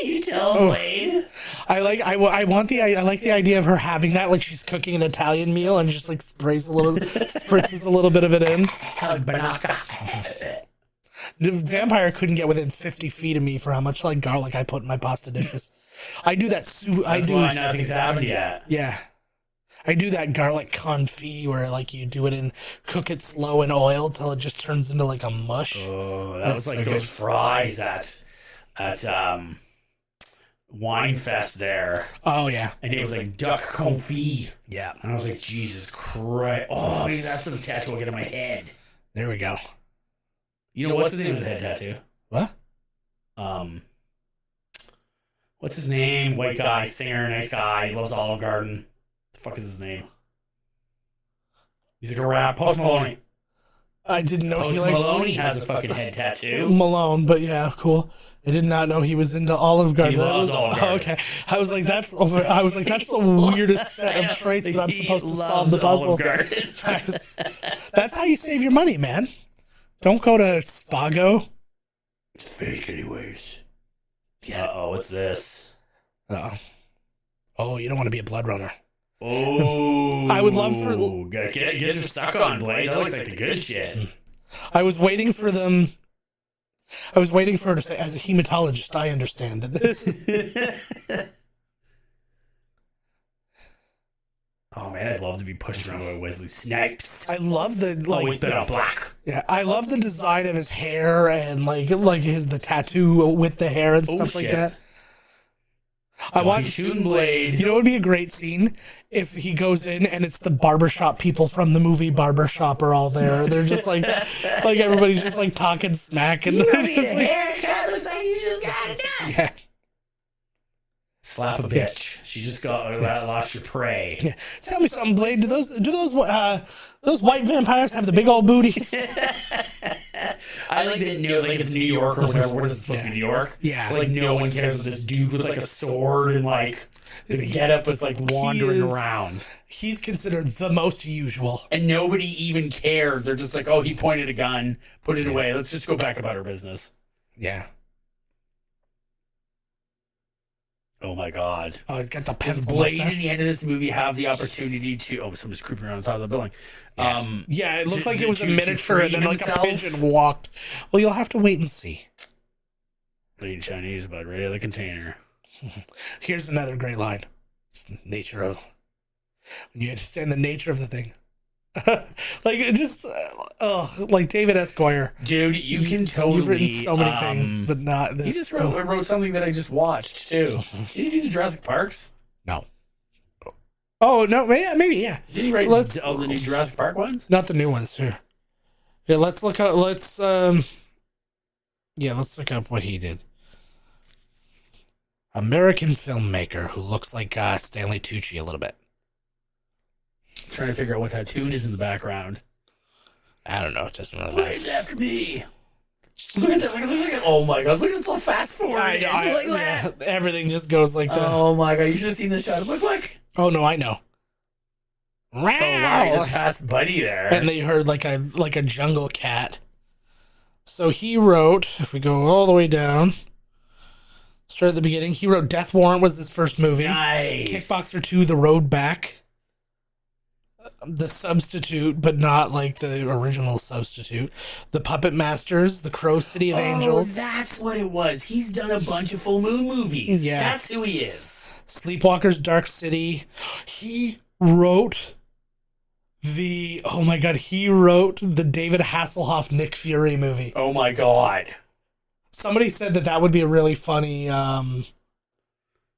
you tell Blade. I like the idea of her having that, like she's cooking an Italian meal and just like spritzes a little bit of it in. The vampire couldn't get within 50 feet of me for how much like garlic I put in my pasta dishes. I do that. That's why nothing's happened yet. Yeah. I do that garlic confit where like you do it and cook it slow in oil till it just turns into like a mush. Oh, that was like those fries at Wine Fest there. Oh yeah. And it was like duck confit. Yeah. And I was like, Jesus Christ. Oh, maybe that's the tattoo I'll get on my head. There we go. You know what's his name with a head tattoo? What? What's his name? White guy, singer, nice guy. He loves Olive Garden. The fuck is his name? He's like a rap. Post Maloney. I didn't know Post Maloney has a fucking head tattoo. Malone, but yeah, cool. I did not know he was into Olive Garden. He loves Olive Garden. Okay, I was like, that's the weirdest set of traits that I'm supposed to solve the puzzle. That's how you save your money, man. Don't go to Spago. It's fake, anyways. Yeah. Uh-oh, what's this? Oh, you don't want to be a blood runner. Oh, I would love for get your suck on, Blade. That looks like the good shit. I was waiting for them. I was waiting for her to say, as a hematologist, I understand that this. Oh man, I'd love to be pushed around by Wesley Snipes. I love the Always been on black. Yeah, I love the design of his hair and the tattoo with the hair and stuff like that. I want shooting Blade. You know, it would be a great scene if he goes in and it's the barbershop people from the movie Barbershop are all there. They're just like everybody's just like talking smack and you they're need just a like, haircut. Looks like you just got it done. yeah. Slap a bitch. She just got lost your prey. Yeah. Tell me something, Blade. Do those white vampires have the big old booties? I like that it's New York or whatever. What is it supposed to be, New York? Yeah. So no one cares if this dude with like a sword and like the getup was like wandering around. He's considered the most usual. And nobody even cared. They're just like, oh, he pointed a gun, put it away. Let's just go back about our business. Yeah. Oh my God. Oh, he's got the Does pencil Blade mustache. in the end of this movie have the opportunity to... Oh, somebody's creeping around the top of the building. Yeah, it looked like it was a to miniature and then free like himself? a pigeon walked. Well, you'll have to wait and see. Bleeding Chinese, but right out of the container. Here's another great line. It's the nature of... When you understand the nature of the thing. Like, it just... like David S. Goyer. Dude, you can totally... You've written so many things, but not this. He just wrote something that I just watched, too. Did he do the Jurassic Parks? No. Oh, no, maybe, yeah. Did he write all the new Jurassic Park ones? Not the new ones, here. Yeah, let's look up, let's look up what he did. American filmmaker who looks like Stanley Tucci a little bit. I'm trying to figure out what that tune is in the background. I don't know. It doesn't really matter. Wait after me. Look at that. Look at that. Oh my God. Look at it so fast forward. Yeah, everything just goes like that. Oh my God. You should have seen this shot. Look. Oh, no, I know. Oh, wow. He just passed Buddy there. And they heard like a jungle cat. So he wrote, if we go all the way down, start at the beginning, he wrote Death Warrant was his first movie. Nice. Kickboxer 2, The Road Back. The Substitute, but not like the original Substitute. The Puppet Masters, The Crow City of Angels. That's what it was. He's done a bunch of full moon movies. Yeah. That's who he is. Sleepwalkers, Dark City. He wrote he wrote the David Hasselhoff Nick Fury movie. Oh my God. Somebody said that would be a really funny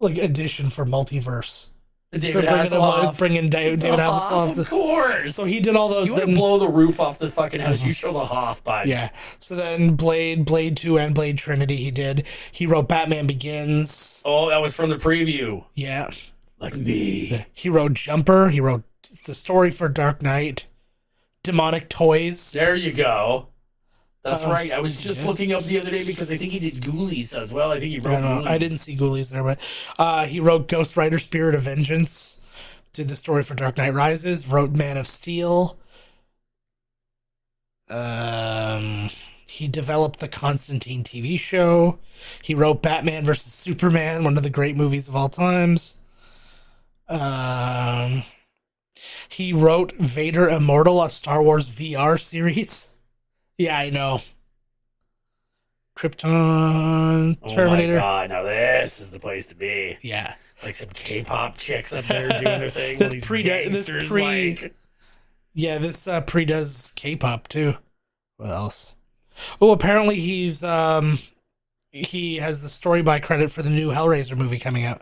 addition for multiverse. David Hasselhoff. Bringing David Hasselhoff. Of course. So he did all those. You want to blow the roof off the fucking house. You show the Hoff, bud. Yeah. So then Blade 2, and Blade Trinity he did. He wrote Batman Begins. Oh, that was from the preview. Yeah. Like me. He wrote Jumper. He wrote the story for Dark Knight. Demonic Toys. There you go. That's right. I was just looking up the other day because I think he did Ghoulies as well. I think he wrote Ghoulies. I didn't see Ghoulies there, but he wrote Ghost Rider Spirit of Vengeance. Did the story for Dark Knight Rises. Wrote Man of Steel. He developed the Constantine TV show. He wrote Batman vs. Superman, one of the great movies of all times. He wrote Vader Immortal, a Star Wars VR series. Yeah, I know. Krypton, Terminator. Oh my God, now this is the place to be. Yeah. Like some K-pop chicks up there doing their thing. This predoes K-pop too. What else? Oh, apparently he has the story by credit for the new Hellraiser movie coming out.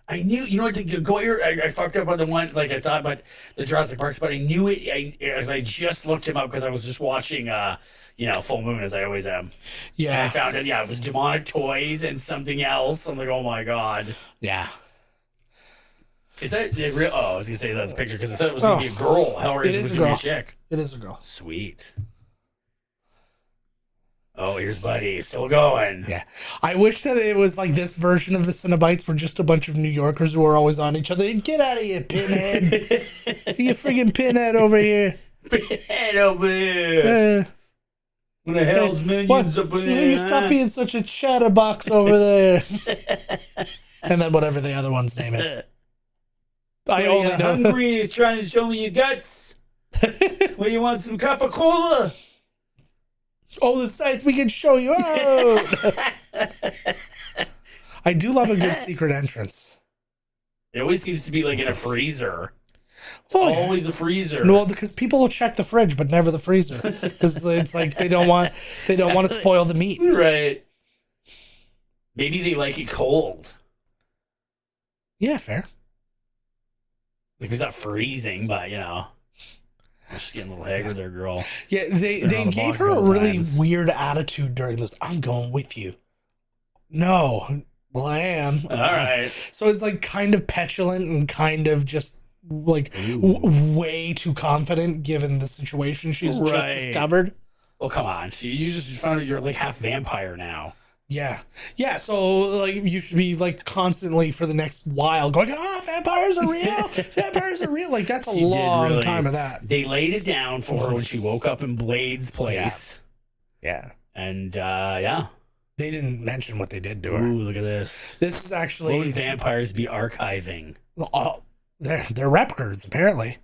I knew, you know what, the Goyer, I fucked up on the one, like I thought about the Jurassic Parks, but I knew it as I just looked him up because I was just watching, Full Moon as I always am. Yeah. And I found it, it was Demonic Toys and something else. I'm like, oh my God. Yeah. Is that it real? Oh, I was going to say that's a picture because I thought it was going to be a girl. Hellraiser was going to be a chick. It is a girl. Sweet. Oh, here's Buddy, still going. Yeah. I wish that it was like this version of the Cenobites were just a bunch of New Yorkers who were always on each other. Get out of here, Pinhead. You friggin' Pinhead over here. Pinhead over here. When the hell's minions up in there? You stop being such a chatterbox over there. And then whatever the other one's name is. I only know. Hungry is trying to show me your guts. Well, you want some Coca-Cola? Oh, the sights we can show you out. I do love a good secret entrance. It always seems to be like in a freezer. Oh, Always a freezer. well, because people will check the fridge, but never the freezer, because it's like they don't want to spoil the meat. Right. Maybe they like it cold. Yeah, fair. Like it's not freezing, but you know. I'm just getting a little haggard there, girl. Yeah, they gave her a really weird attitude during this. I'm going with you. No, well, I am. All right. So it's like kind of petulant and kind of just like way too confident given the situation she's just discovered. Well, come on. See, you just found out you're like half vampire now. Yeah. Yeah, so like you should be like constantly for the next while going, vampires are real. Vampires are real. Like that's a long time of that. They laid it down for her when she woke up in Blade's place. Yeah. And yeah. They didn't mention what they did to her. Ooh, look at this. This is actually What would vampires be archiving? They're records, apparently.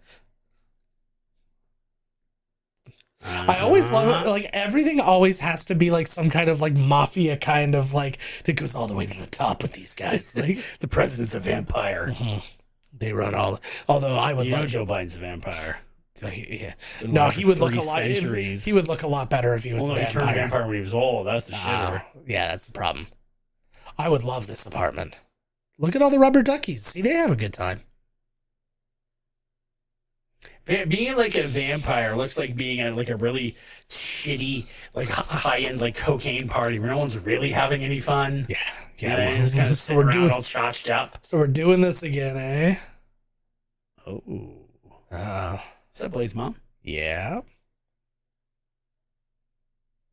I always love it. Like everything always has to be like some kind of like mafia kind of like that goes all the way to the top with these guys. Like the president's a vampire. They run all. Although I would love Joe Biden's a vampire. Yeah. No, he would look a lot. He would look a lot better if he was a vampire. He turned vampire when he was old. That's the shitter. Yeah, that's the problem. I would love this apartment. Look at all the rubber duckies. See, they have a good time. Being like a vampire looks like being at like a really shitty, like high-end like cocaine party where no one's really having any fun. Yeah. And just kind of sitting around all chotched up. So we're doing this again, eh? Oh. Is that Blade's mom? Yeah.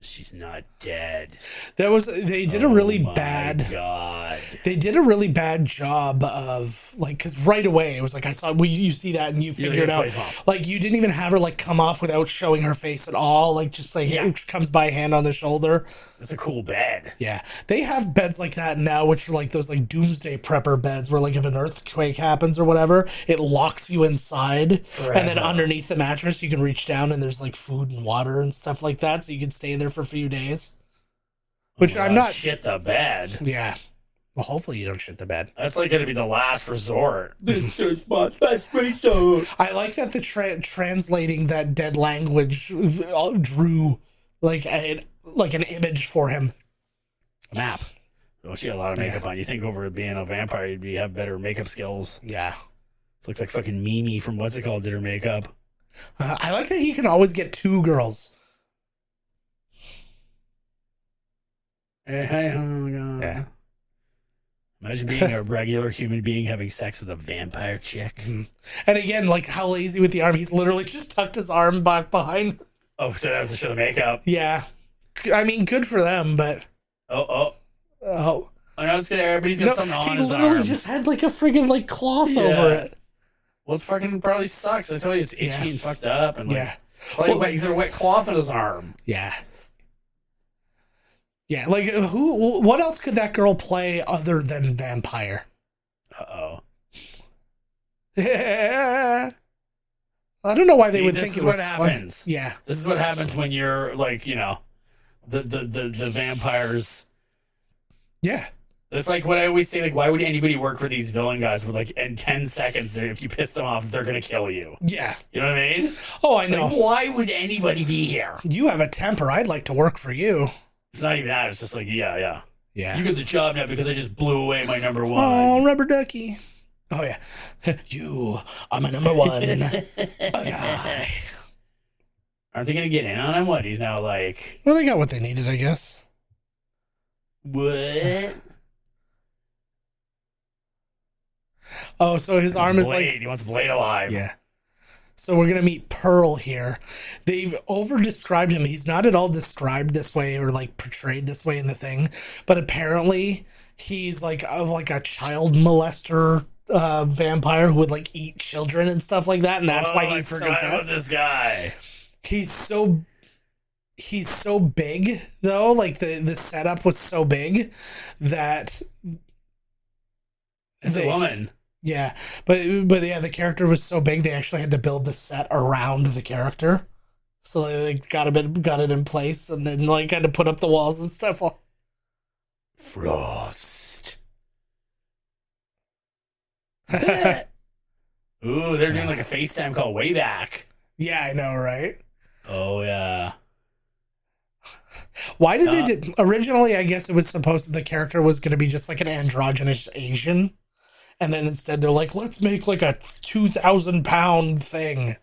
She's not dead. They did a really bad. God. They did a really bad job of like, because right away it was like you see that and you figure it out. Like you didn't even have her like come off without showing her face at all. Like just like it comes by hand on the shoulder. That's a cool bed. Yeah, they have beds like that now, which are like those like doomsday prepper beds where like if an earthquake happens or whatever, it locks you inside, and then underneath the mattress you can reach down and there's like food and water and stuff like that, so you can stay there for a few days. Which I'm not shit the bed. Yeah. Well, hopefully you don't shit the bed. That's like going to be the last resort. This is my best resort. I like that the translating that dead language drew like an image for him. A map. Oh, she had a lot of makeup on. You think over being a vampire, you'd have better makeup skills. Yeah. It looks like fucking Mimi from what's it called did her makeup. I like that he can always get two girls. Hey, oh my God. Yeah. Imagine being a regular human being having sex with a vampire chick. Mm-hmm. And again, like how lazy with the arm. He's literally just tucked his arm back behind. Oh, so they have to show the makeup. Yeah. I mean, good for them, but... Oh. I know it's good, everybody's got something on his arm. He literally just had like a friggin' like cloth over it. Well, it's fucking probably sucks. I tell you, it's itchy and fucked up. And like, he's got a wet cloth on his arm. Yeah. Yeah, like what else could that girl play other than vampire? Uh-oh. I don't know why they would think it was what happens. Fun. Yeah. This is what happens when you're like, you know, the vampires. Yeah. It's like what I always say, like, why would anybody work for these villain guys with like in 10 seconds if you piss them off, they're gonna kill you. Yeah. You know what I mean? Oh, I know. Like, why would anybody be here? You have a temper. I'd like to work for you. It's not even that. It's just like, yeah. Yeah. You get the job now because I just blew away my number one. Oh, rubber ducky. Oh, yeah. You are my number one guy. Aren't they going to get in on him? What? He's now like... Well, they got what they needed, I guess. What? Oh, so his arm is Blade. like... He wants Blade alive. Yeah. So we're gonna meet Pearl here. They've over-described him. He's not at all described this way or like portrayed this way in the thing, but apparently he's like a child molester vampire who would like eat children and stuff like that, and that's why he's so fat. About this guy. He's so big though. Like the setup was so big that it's a woman. Yeah, but yeah, the character was so big they actually had to build the set around the character. So they like, got it in place and then like had to put up the walls and stuff. Frost. Ooh, they're doing like a FaceTime call way back. Yeah, I know, right? Oh yeah. Why did they do originally? I guess it was supposed the character was going to be just like an androgynous Asian, and then instead they're like, let's make like a 2,000-pound thing.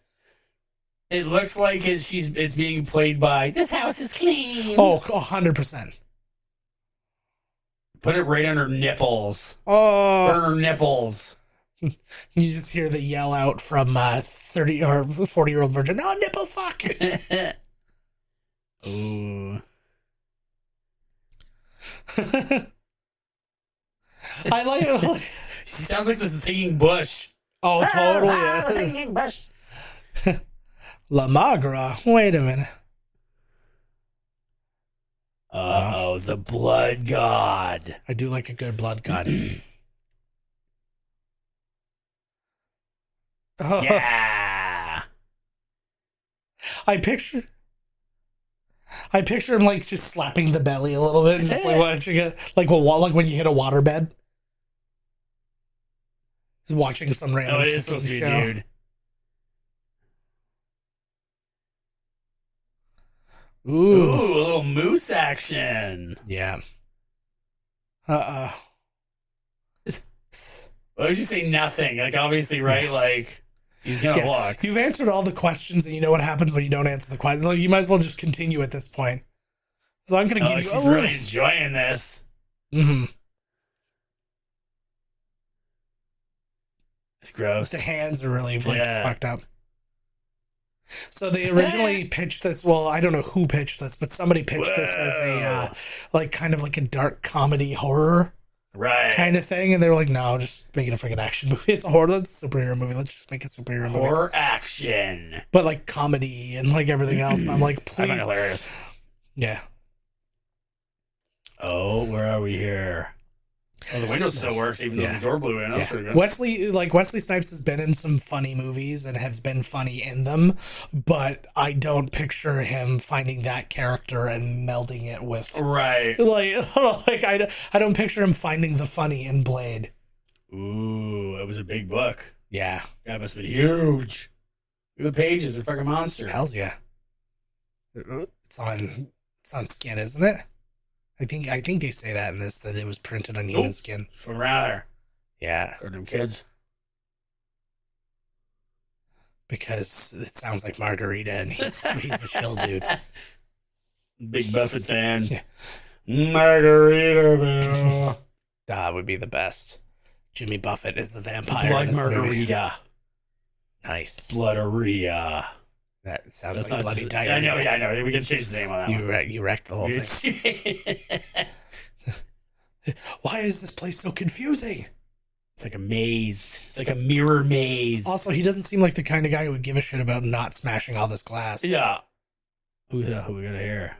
It looks like it's being played by This House is Clean. Oh, 100%. Put it right on her nipples. Oh, Burn her nipples. You just hear the yell out from 30 or 40-year-old virgin. Oh, nipple fuck. Ooh. I like it. She sounds like the singing bush. Oh, totally. The singing bush. La Magra. Wait a minute. Uh-oh, the blood god. I do like a good blood god. Yeah. I picture him like just slapping the belly a little bit and just like watching it, like when you hit a waterbed. Just watching some random. Oh, it is supposed to be show. a dude. Ooh, a little moose action. yeah. Why would you say nothing? Like, obviously, right? Like, he's gonna look. You've answered all the questions, and you know what happens when you don't answer the question. Like, you might as well just continue at this point. So I'm gonna give you. She's really enjoying this. Mm-hmm. It's gross. The hands are really fucked up. So they originally pitched this. Well, I don't know who pitched this, but somebody pitched this as a kind of like a dark comedy horror, right? Kind of thing. And they were like, "No, just make it a freaking action movie. It's a horror. It's a superhero movie. Let's just make a superhero movie. Horror action, but like comedy and like everything else." I'm like, please, I find it hilarious. Yeah. Oh, where are we here? Oh, the window still works, even though the door blew in. That's pretty good. Wesley Snipes has been in some funny movies and has been funny in them, but I don't picture him finding that character and melding it with right. Like I don't picture him finding the funny in Blade. Ooh, it was a big book. Yeah, that must have been huge. Look at the pages, they're fucking monster. Hells yeah. It's on skin, isn't it? I think they say that in this, that it was printed on human skin. From around there. Yeah. Or them kids. Because it sounds like Margarita and he's a chill dude. Big Buffett fan. Yeah. Margaritaville. That would be the best. Jimmy Buffett is the vampire. Blood Margarita. Movie. Nice. Bloodaria. That sounds like Bloody Diary. I know. We can change the name on that one. You wrecked the whole thing. Why is this place so confusing? It's like a maze. It's like a mirror maze. Also, he doesn't seem like the kind of guy who would give a shit about not smashing all this glass. Yeah. Who we got here?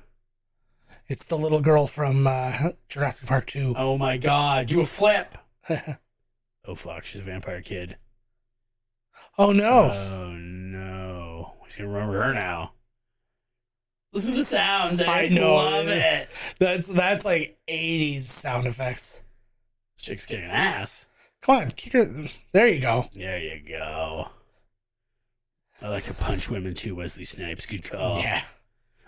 It's the little girl from Jurassic Park 2. Oh my god. Do a flip. Oh fuck. She's a vampire kid. Oh no. Oh no. He's gonna remember her now. Listen to the sounds. I know. Love it. That's like 80s sound effects. This chick's kicking ass. Come on, kick her. There you go. There you go. I like to punch women too, Wesley Snipes. Good call. Yeah.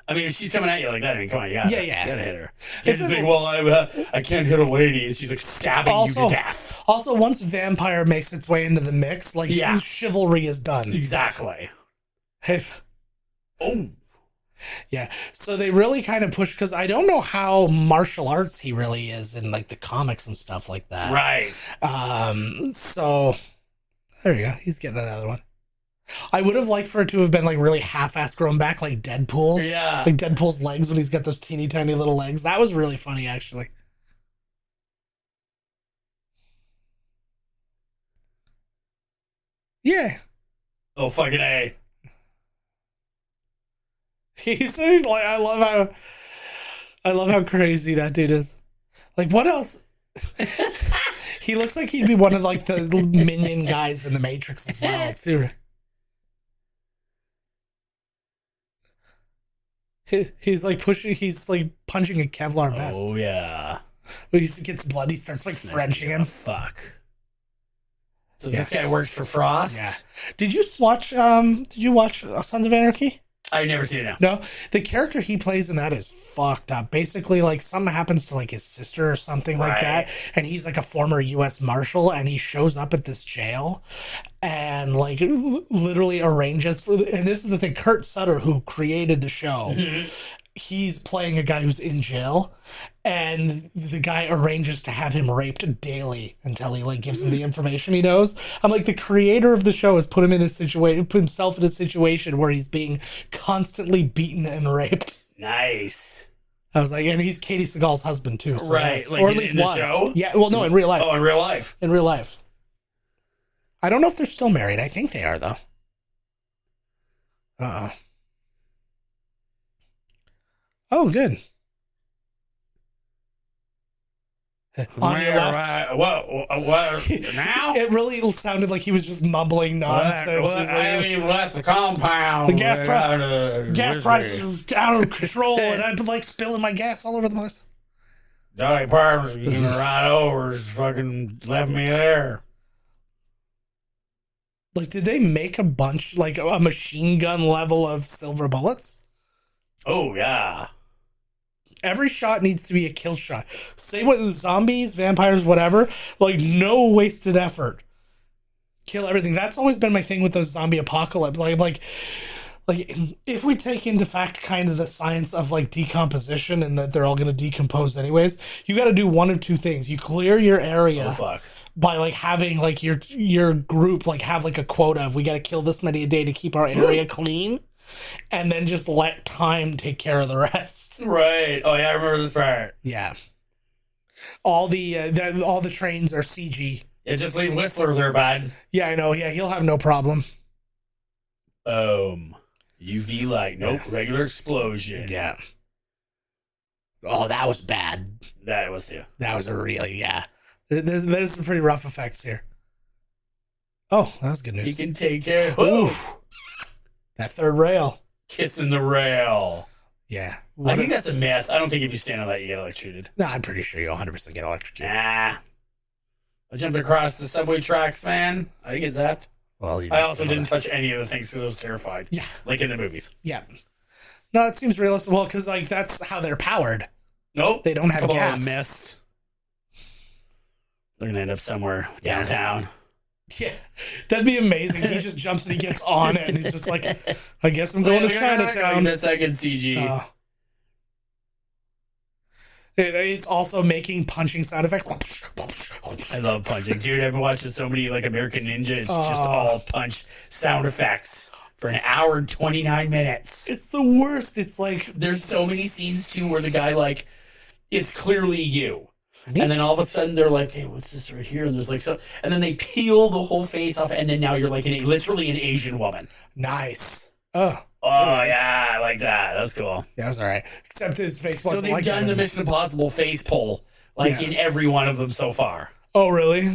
I mean, if she's coming at you like that, come on, you gotta hit her. It's just like, well, I can't hit a lady, and she's like stabbing you to death. Also, once vampire makes its way into the mix, like chivalry is done. Exactly. Oh. Yeah. So they really kind of push, because I don't know how martial arts he really is in like the comics and stuff like that. Right. So there you go. He's getting another one. I would have liked for it to have been like really half-ass grown back, like Deadpool's. Yeah. Like Deadpool's legs when he's got those teeny tiny little legs. That was really funny, actually. Yeah. Oh, fucking A. He's like, I love how crazy that dude is. Like, what else? He looks like he'd be one of like the minion guys in the Matrix as well, too. He's like punching a Kevlar vest. Oh, yeah. When he gets blood, he starts like Frenching him. Fuck. So this guy works for Frost? Yeah. Did you watch Sons of Anarchy? I've never seen it. No, the character he plays in that is fucked up. Basically, like something happens to like his sister or something like that, and he's like a former U.S. Marshal, and he shows up at this jail, and like literally arranges for. And this is the thing: Kurt Sutter, who created the show, he's playing a guy who's in jail, and the guy arranges to have him raped daily until he like gives him the information he knows. I'm like, the creator of the show has put himself in a situation where he's being constantly beaten and raped. Nice. I was like, and he's Katie Seagal's husband too, so right? yes. Like Or at least in the was. show? Yeah, well, no, in real life. Oh, in real life. In real life. I don't know if they're still married. I think they are though. Oh, good. On your left. What? Now? It really sounded like he was just mumbling nonsense. He's like, left the compound. the gas prices are out of control, and I've been like spilling my gas all over the place. Dolly Parton's giving a ride over. Fucking left me there. Like, did they make a bunch, like a machine gun level of silver bullets? Oh, yeah. Every shot needs to be a kill shot. Same with zombies, vampires, whatever. Like, no wasted effort. Kill everything. That's always been my thing with those zombie apocalypse. Like if we take into fact kind of the science of like decomposition and that they're all going to decompose anyways, you got to do one of two things. You clear your area. Oh, fuck. By like having like your group like have like a quota of we got to kill this many a day to keep our area clean. And then just let time take care of the rest. Right. Oh, yeah, I remember this part. Yeah. All the trains are CG. Yeah, just leave Whistler there, bud. Yeah, I know. Yeah, he'll have no problem. Boom. UV light. Nope. Regular explosion. Yeah. Oh, that was bad. That was too. That was a really, yeah. There's some pretty rough effects here. Oh, that was good news. He can take care. Ooh. That third rail. Kissing the rail. Yeah. I think that's a myth. I don't think if you stand on that, you get electrocuted. No, I'm pretty sure you'll 100% get electrocuted. Nah. I jumped across the subway tracks, man. I didn't get zapped. Well, I also didn't touch any of the things because I was terrified. Yeah. Like in the movies. Yeah. No, it seems realistic. Well, because like that's how they're powered. Nope. They don't have gas. Mist. They're going to end up somewhere downtown. Yeah, that'd be amazing. He just jumps and he gets on it, and he's just like, "I guess I'm going to Chinatown." That's that good CG. It's also making punching sound effects. I love punching, dude. I've been watching so many like American Ninja. It's just all punch sound effects for an hour and 29 minutes. It's the worst. It's like there's so many scenes too where the guy like it's clearly you. And then all of a sudden they're like, "Hey, what's this right here?" And there's like so, and then they peel the whole face off, and then now you're like literally an Asian woman. Nice. Oh yeah, I like that. That's cool. That was all right. Except his face wasn't. So they've done the Mission Impossible face pull in every one of them so far. Oh really?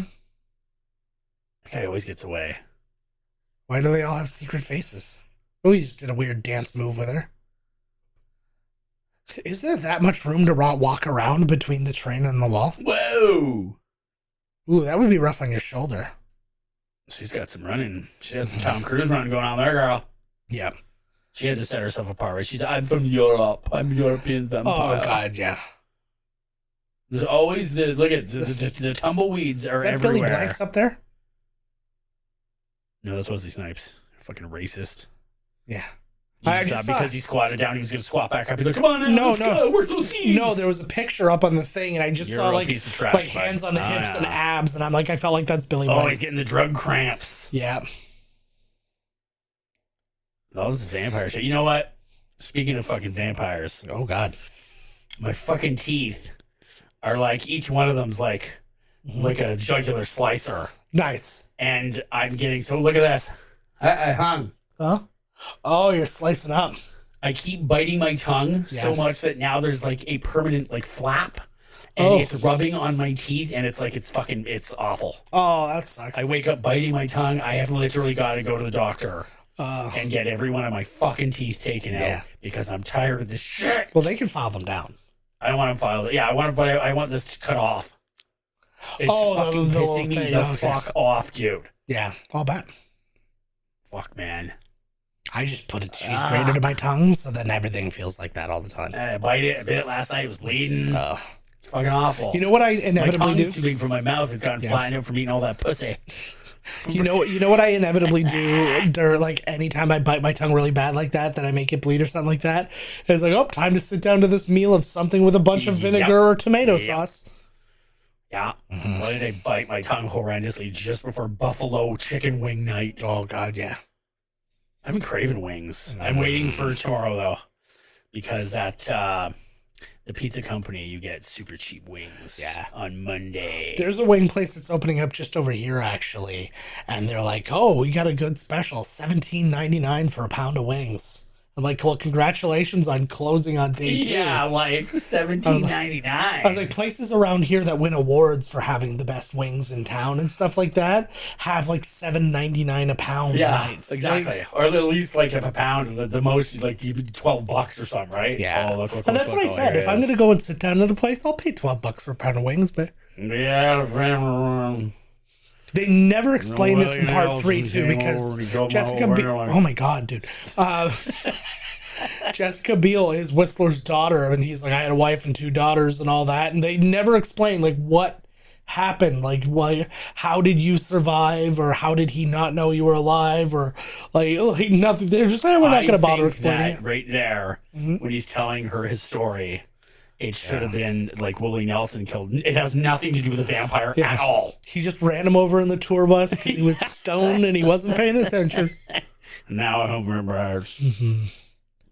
That guy always gets away. Why do they all have secret faces? Oh, he just did a weird dance move with her. Is there that much room to walk around between the train and the wall? Whoa! Ooh, that would be rough on your shoulder. She's got some running. She had some Tom Cruise running going on there, girl. Yeah. She had to set herself apart, right? She's I'm from Europe. I'm a European vampire. Oh, God, yeah. There's always the tumbleweeds are Is that everywhere. Billy Blanks up there? No, that's Wesley Snipes. Fucking racist. Yeah. I just thought because he squatted down, he was going to squat back up. He's like, "Come on, let's go. Work those thieves." No, there was a picture up on the thing, and I just saw like piece of trash, like hands on the hips and abs, and I'm like, I felt like that's Billy. Oh, he's getting the drug cramps. Yeah. All this vampire shit. You know what? Speaking of fucking vampires, Oh God. my fucking teeth are like, each one of them's like a jugular slicer. Nice. And I'm getting, so look at this. I hung. Huh? Oh, you're slicing up. I keep biting my tongue so much that now there's like a permanent like flap. And it's rubbing on my teeth, and it's awful. Oh, that sucks. I wake up biting my tongue. I have literally got to go to the doctor and get every one of my fucking teeth taken out because I'm tired of this shit. Well, they can file them down. I don't want them filed. Yeah, I want this cut off. It's fucking the pissing me the fuck off, dude. Yeah, I'll bet. Fuck, man. I just put a cheese grater to my tongue, so then everything feels like that all the time. I bit it last night. It was bleeding. It's fucking awful. You know what I inevitably my do? tongue's too big for my mouth. It's gotten flattened out from eating all that pussy. You know what I inevitably do, like anytime I bite my tongue really bad like that I make it bleed or something like that. It's like, oh, time to sit down to this meal of something with a bunch of vinegar or tomato sauce. Yeah. Why did I bite my tongue horrendously just before buffalo chicken wing night? Oh God, yeah. I've been craving wings. I'm waiting for tomorrow though, because at the pizza company you get super cheap wings. Yeah. On Monday. There's a wing place that's opening up just over here actually, and they're like, "Oh, we got a good special, $17.99 for a pound of wings." I'm like, well, congratulations on closing on day 2. Yeah, like $17.99. I was like, places around here that win awards for having the best wings in town and stuff like that have like $7.99 a pound. Yeah, nights. exactly. Like, or at least like if a pound, the most like you $12 or something, right? Yeah. Oh, look, and that's what I said. If I'm going to go and sit down at a place, I'll pay $12 for a pound of wings. But yeah, they never explain this in part 3 too, because Jessica oh my God, dude. Jessica Biel is Whistler's daughter, and he's like, I had a wife and 2 daughters and all that, and they never explain like what happened, like why, how did you survive, or how did he not know you were alive, or like nothing. They're just we're not going to bother explaining it. Right there, when he's telling her his story. It should have been like Willie Nelson killed. It has nothing to do with a vampire at all. He just ran him over in the tour bus because he was stoned and he wasn't paying attention. Now I hope remembers.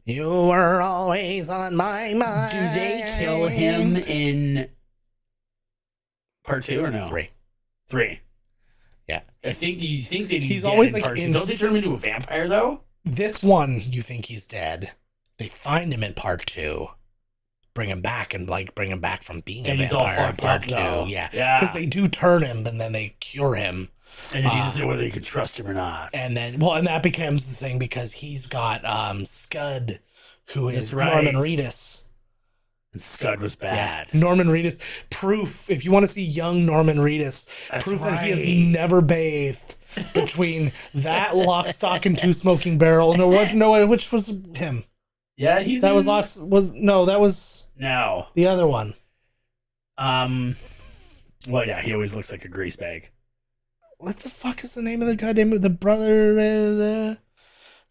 You were always on my mind. Do they kill him in part 2 or no? 3. Yeah. I think you think that he's dead always in like part 2. Don't they turn him into a vampire though? This one, you think he's dead. They find him in part 2. Bring him back from being a he's all vampire in fucked part up, 2. though. Yeah. Yeah. Because they do turn him and then they cure him. And then he doesn't know whether you can trust him or not. And then, and that becomes the thing because he's got Scud, who is That's right. Norman Reedus. And Scud was bad. Yeah. Norman Reedus. Proof, if you want to see young Norman Reedus, That's proof that he has right. never bathed between that Lock, Stock, and Two Smoking Barrel. No, which was him? Yeah, that was No. the other one. Well, yeah, he always looks like a grease bag. What the fuck is the name of the goddamn the brother?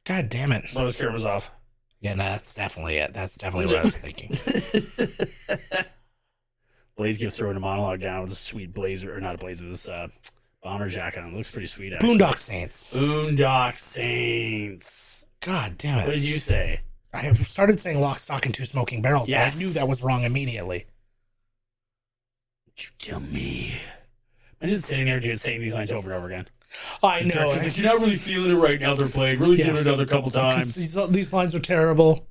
God damn it! Blow his cameras off. Yeah, no, that's definitely it. That's definitely what I was thinking. Blaze gets throwing a monologue down with a sweet blazer, or not a blazer, this bomber jacket on. It looks pretty sweet, actually. Boondock Saints. Boondock Saints. God damn it! What did you say? I have started saying Lock, Stock, and Two Smoking Barrels, Yes. but I knew that was wrong immediately. Did you tell me? I'm just sitting there saying these lines over and over again. I know. Because like, you're not really feeling it right now. They're playing. Really give it another couple times. These lines are terrible.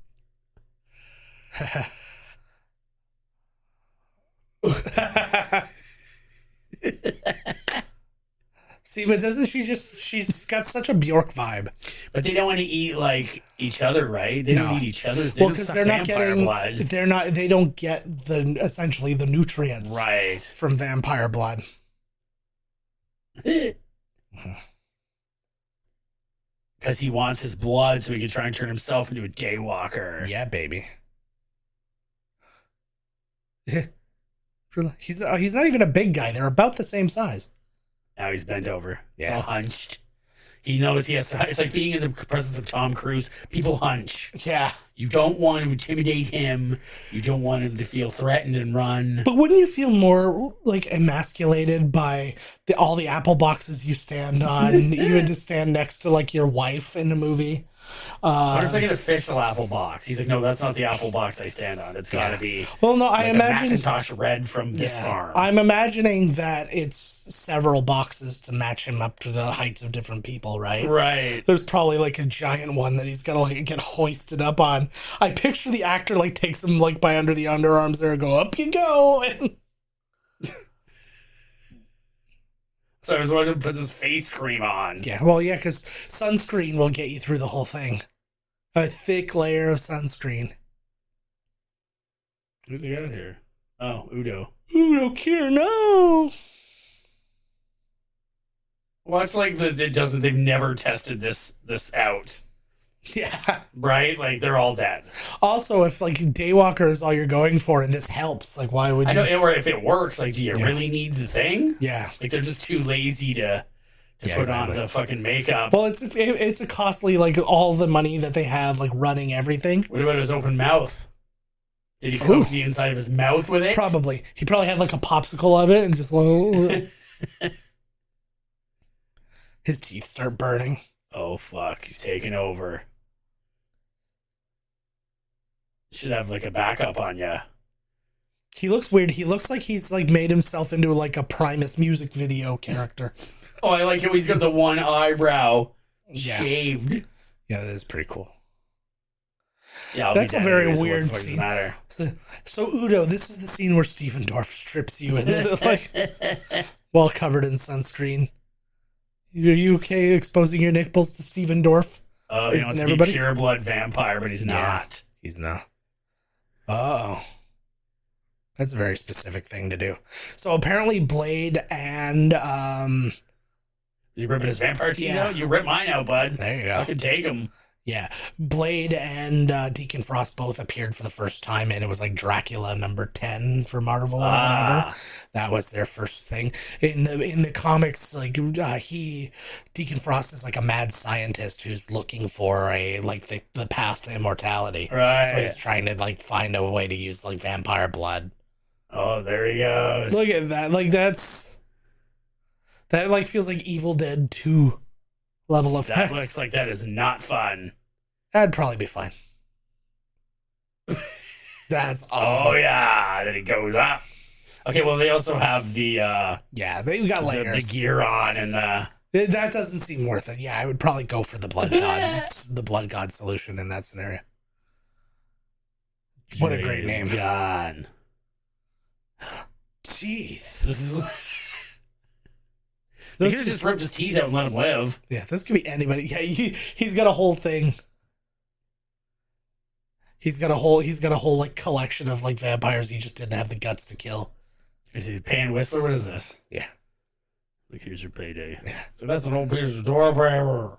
See, but doesn't she's got such a Bjork vibe. But they don't want to eat like each other, right? They don't eat each other's. They Well, don't because suck they're not vampire getting blood. they don't get essentially the nutrients Right. from vampire blood. Because he wants his blood so he can try and turn himself into a daywalker. Yeah, baby. He's not even a big guy. They're about the same size. Now he's bent over. Yeah. He's all hunched. He knows he has to. It's like being in the presence of Tom Cruise. People hunch. Yeah. You don't want to intimidate him. You don't want him to feel threatened and run. But wouldn't you feel more like emasculated by all the apple boxes you stand on, even to stand next to like your wife in the movie? But it's like an official Apple box. He's like, no, that's not the Apple box I stand on. It's got to be Well, no, like I imagine a Macintosh Red from this farm. I'm imagining that it's several boxes to match him up to the heights of different people, right? Right. There's probably like a giant one that he's gotta like get hoisted up on. I picture the actor like takes him like by under the underarms there and go, up you go. And So I was wanting to put this face cream on. yeah, well, yeah, because sunscreen will get you through the whole thing. A thick layer of sunscreen. Who they got here? Oh, Udo. Udo Kier, no. Well, it's like they've never tested this out. Yeah. Right? Like, they're all dead. Also, if like Daywalker is all you're going for and this helps, like why would you? I know, or if it works, like, do you really need the thing? Yeah. Like, they're just too lazy to put on the fucking makeup. Well, it's a costly, like, all the money that they have, like, running everything. What about his open mouth? Did he coat the inside of his mouth with it? Probably. He probably had, like, a popsicle of it and just, his teeth start burning. Oh, fuck. He's taking over. Should have, like, a backup on ya. He looks weird. He looks like he's, like, made himself into, like, a Primus music video character. Oh, I like how he's got the one eyebrow shaved. Yeah, that is pretty cool. Yeah, that's a very weird scene. Matter. So Udo, this is the scene where Stephen Dorff strips you and like while covered in sunscreen. Are you okay exposing your nipples to Stephen Dorff? Oh, he wants to be pure blood vampire, but he's not. He's not. Oh. That's a very specific thing to do. So apparently Blade and Is he ripping his vampire teeth out? You rip mine out, bud. There you go. I could take him. Yeah. Blade and Deacon Frost both appeared for the first time, and it was like Dracula number 10 for Marvel or whatever. That was their first thing. In the comics, like Deacon Frost is like a mad scientist who's looking for the path to immortality. Right. So he's trying to like find a way to use like vampire blood. Oh, there he goes. Look at that. Like that like feels like Evil Dead 2 level effects. That looks like that is not fun. That'd probably be fine. That's awful. Oh yeah, then he goes up. Okay, well they also have the they've got layers. The gear on and the that doesn't seem worth it. Yeah, I would probably go for the blood god. It's the blood god solution in that scenario. What a great name. God. Teeth. This is They could have just ripped his teeth out and let him live. Yeah, this could be anybody. Yeah, he's got a whole thing. He's got a whole like collection of like vampires he just didn't have the guts to kill. Is he Pan Whistler? What is this? Yeah. Like, here's your payday. Yeah. So that's an old piece of door.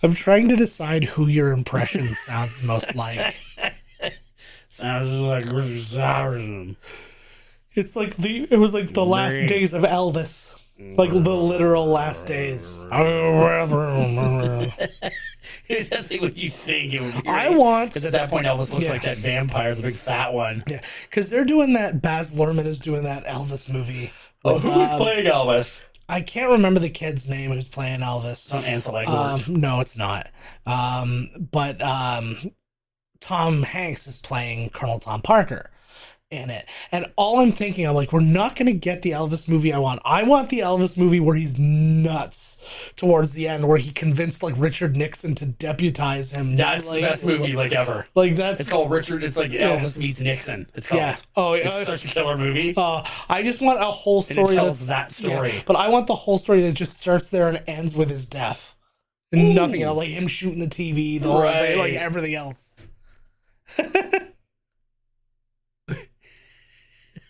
I'm trying to decide who your impression sounds most like. Sounds just like Kris Kristofferson. It was like the last days of Elvis. Like the literal last days. That's like what you think it would be. Right? Because at that point Elvis looked like that vampire, the big fat one. Yeah, because they're doing that. Baz Luhrmann is doing that Elvis movie. Oh, who's playing Elvis? I can't remember the kid's name who's playing Elvis. It's not Ansel Elgort. No, it's not. But Tom Hanks is playing Colonel Tom Parker in it. And all I'm thinking, I'm like, we're not going to get the Elvis movie I want. I want the Elvis movie where he's nuts towards the end, where he convinced like Richard Nixon to deputize him. That's like, the best movie like ever. Like that's it's called Richard. It's like Elvis meets Nixon. It's called. Yeah. Oh, yeah. It's such a killer movie. I just want a whole story and it tells that story. Yeah, but I want the whole story that just starts there and ends with his death. And nothing else, like him shooting the TV, the whole thing, like everything else.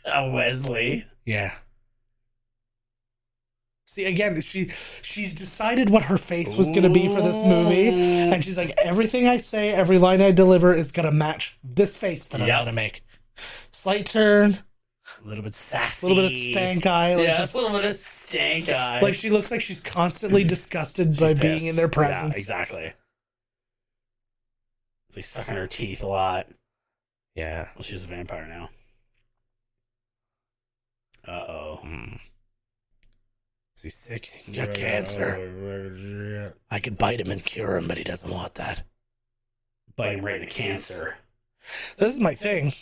Wesley. Yeah. See, again, she's decided what her face was going to be for this movie, and she's like, everything I say, every line I deliver is going to match this face that I'm going to make. Slight turn. A little bit sassy. A little bit of stank eye. Like just a little bit of stank eye. Like she looks like she's constantly disgusted by being in their presence. Yeah, exactly. Like sucking her teeth a lot. Yeah. Well, she's a vampire now. Uh-oh. Is he sick? He got cancer. I could bite him and cure him, but he doesn't want that. Bite him right in the cancer. This is my thing.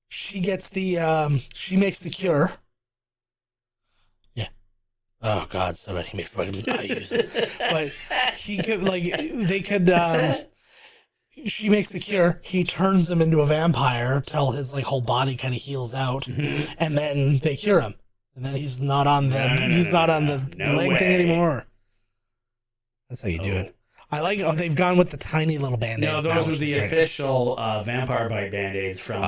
She gets she makes the cure. Yeah. Oh God, so bad. He makes the use it. But he could, she makes the cure. He turns him into a vampire till his whole body kind of heals out, and then they cure him. And then he's not on the leg thing anymore. That's how you do it. I like they've gone with the tiny little band-aids. No, those were the official vampire bite band-aids from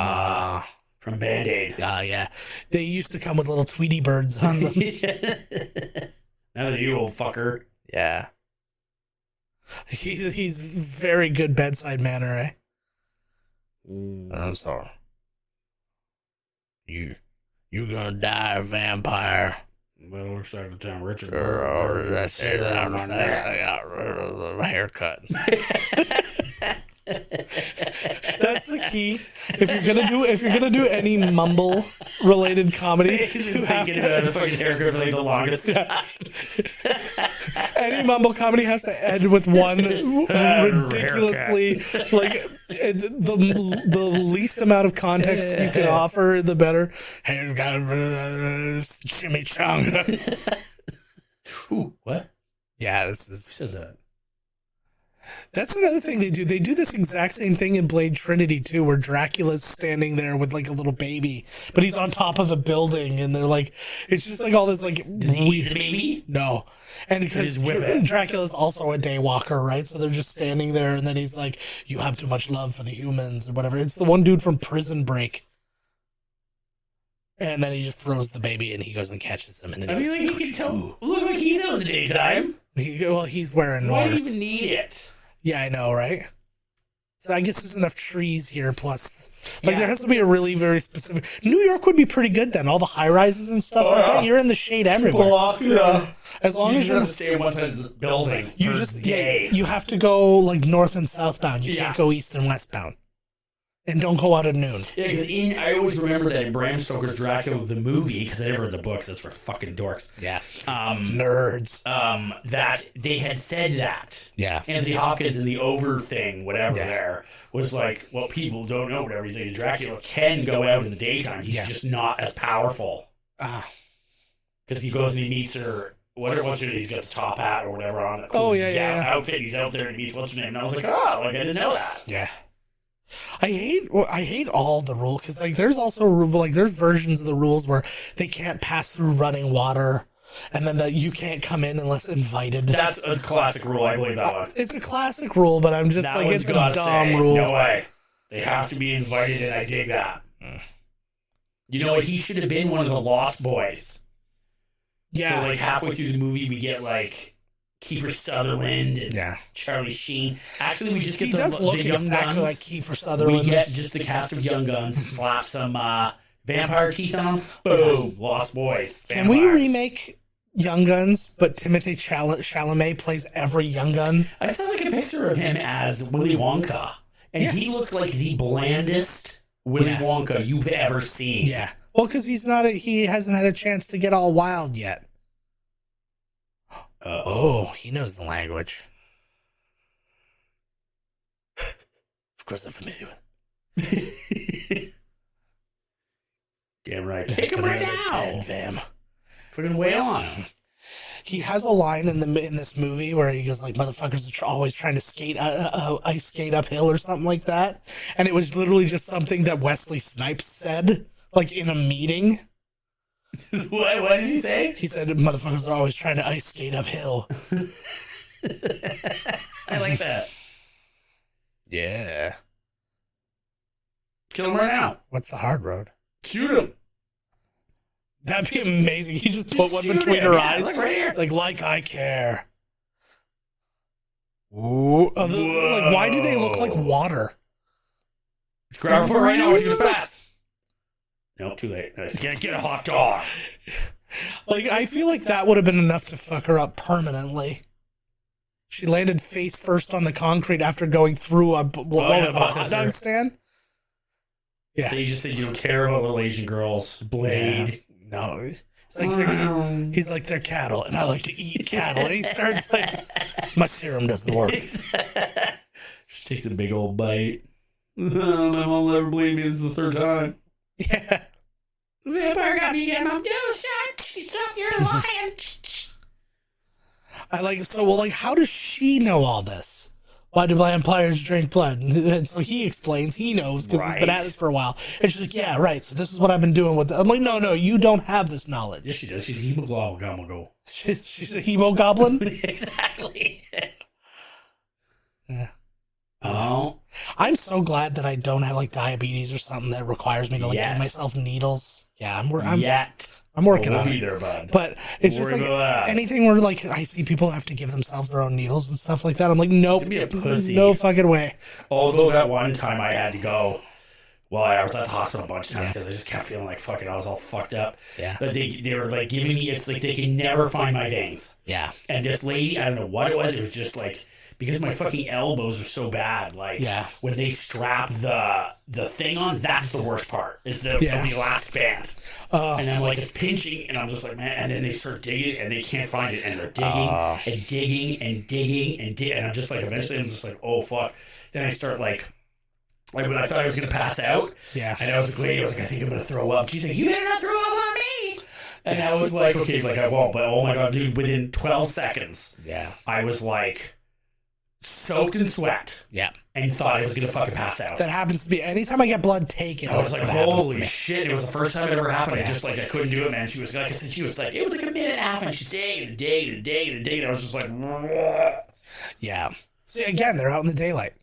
Band-Aid. Yeah. They used to come with little Tweety birds on them. Now that you old fucker. Yeah. He's very good bedside manner, eh? I'm sorry. You're gonna die a vampire. Well, it looks like the time Richard. I say that on my neck. I got rid of the haircut. That's the key. If you're gonna do any mumble related comedy, you have to have a fucking haircut for the longest time. Any mumble comedy has to end with one ridiculously the least amount of context you can offer, the better. Hey, got chimichanga. Ooh, what? Yeah, this is. Who said that? That's another thing they do. They do this exact same thing in Blade Trinity too, where Dracula's standing there with a little baby, but he's on top of a building, and they're it's just all this Does he eat the baby? No, and because Dracula's also a daywalker, right? So they're just standing there, and then he's like, "You have too much love for the humans," or whatever. It's the one dude from Prison Break. And then he just throws the baby, and he goes and catches him. And then I feel like he can tell. Look like he's out in the daytime. He's wearing Why Norse. do you even need it? Yeah, I know, right? So I guess there's enough trees here, plus... there has to be a really very specific... New York would be pretty good then. All the high-rises and stuff like that. You're in the shade everywhere. As long as you have to stay in one side of the building you have to go north and southbound. You can't go east and westbound. And don't go out at noon. Yeah, because I always remember that in Bram Stoker's Dracula, the movie, because I never read the books, that's for fucking dorks. Yeah. Nerds. That they had said that. Yeah. Anthony Hopkins in the over thing, whatever there, was well, people don't know, whatever. He's like, Dracula can go out in the daytime. He's just not as powerful. Because he goes and he meets her. He's got the top hat or whatever on. The cool outfit. He's out there and he meets what's her name. And I was like, I didn't know that. Yeah. I hate all the rules because there's also there's versions of the rules where they can't pass through running water, and then you can't come in unless invited. That's a classic rule. I believe that one. It's a classic rule, but I'm just it's a dumb rule. No way. They have to be invited, and I dig that. You know what? He should have been one of the Lost Boys. Yeah. So halfway through the movie, we get Kiefer Sutherland and Charlie Sheen. Actually, we just get the Young exactly Guns. Like Kiefer Sutherland. We get just the cast of Young Guns, slap some vampire teeth on them. Boom, Lost Boys. Vampires. Can we remake Young Guns, but Timothée Chalamet plays every Young Gun? I saw a picture of him as Willy Wonka, and he looked like the blandest Willy Wonka you've ever seen. Yeah. Well, because he hasn't had a chance to get all wild yet. He knows the language. Of course I'm familiar with. Damn right. Kick him right now. Fam. Fucking way on. He has a line in this movie where he goes motherfuckers are always trying to ice skate uphill or something like that. And it was literally just something that Wesley Snipes said, in a meeting. What did he say? He said, motherfuckers are always trying to ice skate uphill. I like that. Yeah. Kill him right now. What's the hard road? Shoot him. That'd be amazing. You just put one between her eyes. Right here. It's like I care. Ooh. Why do they look like water? Grab her foot right now. She goes fast. Nope, too late. Get a hot dog. I feel like that would have been enough to fuck her up permanently. She landed face first on the concrete after going through a hot dog stand. Yeah. So you just said you don't care about little Asian girls. Blade. Yeah. No. He's like, they're cattle, and I like to eat cattle. And he starts like, my serum doesn't work. Just takes a big old bite. My mom will never believe me. This is the third time. Yeah. The vampire got me again. Mom, stop, you're lying. I like, so, well, like, how does she know all this? Why do vampires drink blood? And so he explains, he knows, because he's been at this for a while. And she's like, yeah, right, so this is what I've been doing with it. I'm like, no, you don't have this knowledge. Yes, she does. She's a hemoglobin. She's a hemogoblin? Exactly. Yeah. Oh. I'm so glad that I don't have, like, diabetes or something that requires me to, like, give myself needles. Yeah, I'm working on it. There, bud. But it's just like anything where like I see people have to give themselves their own needles and stuff like that. I'm like, nope, be a pussy. No fucking way. Although that one time I had to go, well, I was at the hospital a bunch of times because I just kept feeling like fucking, I was all fucked up. Yeah. But they were like giving me, it's like they can never find my veins. Yeah. And this lady, I don't know what it was just like, because my fucking elbows are so bad, like when they strap the thing on, that's the worst part. Is the elastic band. And I'm like, it's pinching, and I'm just like, man. And then they start digging, and they can't find it, and they're digging and digging and digging and digging, and I'm just like, eventually, I'm just like, oh fuck. Then I start like when I thought I was gonna pass out, and I was like, lady, I was like, I think I'm gonna throw up. She's like, you better not throw up on me. And I was like, okay, like I won't, but oh my god, dude, within 12 seconds, I was like soaked in sweat. Yeah. And thought I was going to fucking pass out. That happens to me anytime I get blood taken. I was like, holy shit. It was the first time it ever happened. I just like, I couldn't do it, man. She was, like I said, she was like, it was like a minute and a half, and she's digging and digging and digging and digging. I was just like, yeah. See, again, they're out in the daylight.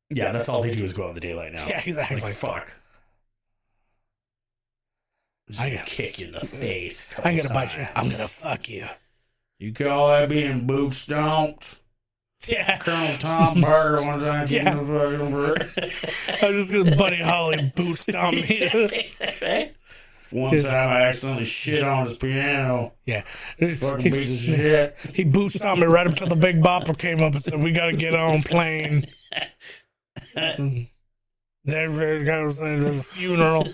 Yeah, that's all they do is go out in the daylight now. Yeah, exactly. Like, fuck. I'm just going to kick you in the face. I'm going to bite you. I'm going to fuck you. You call that being boot stomped? Yeah. Colonel Tom Parker one time. Yeah. I was just going to Buddy Holly boot stomp me. One time I accidentally shit on his piano. Yeah. Fucking piece of shit. He boot stomped me right up till the Big Bopper came up and said, we got to get on plane. There goes the funeral.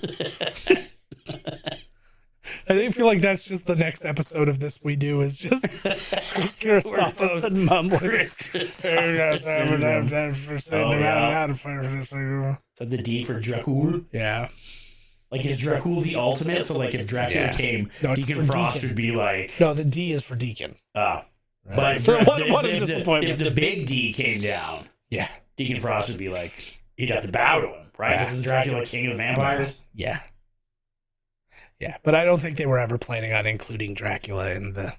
I feel like that's just the next episode of this we do is just Kris Kristofferson mumbling. Kris Kristofferson. Is that the D for Dracul? Yeah. Like, is Dracul the ultimate? So, like, if Dracula came, Deacon Frost would be like... No, the D is for Deacon. Oh. Right. But if the big D came down, Deacon Frost would be like, he'd have to bow to him, right? This is Dracula, king of the vampires? Yeah. Yeah, but I don't think they were ever planning on including Dracula in the...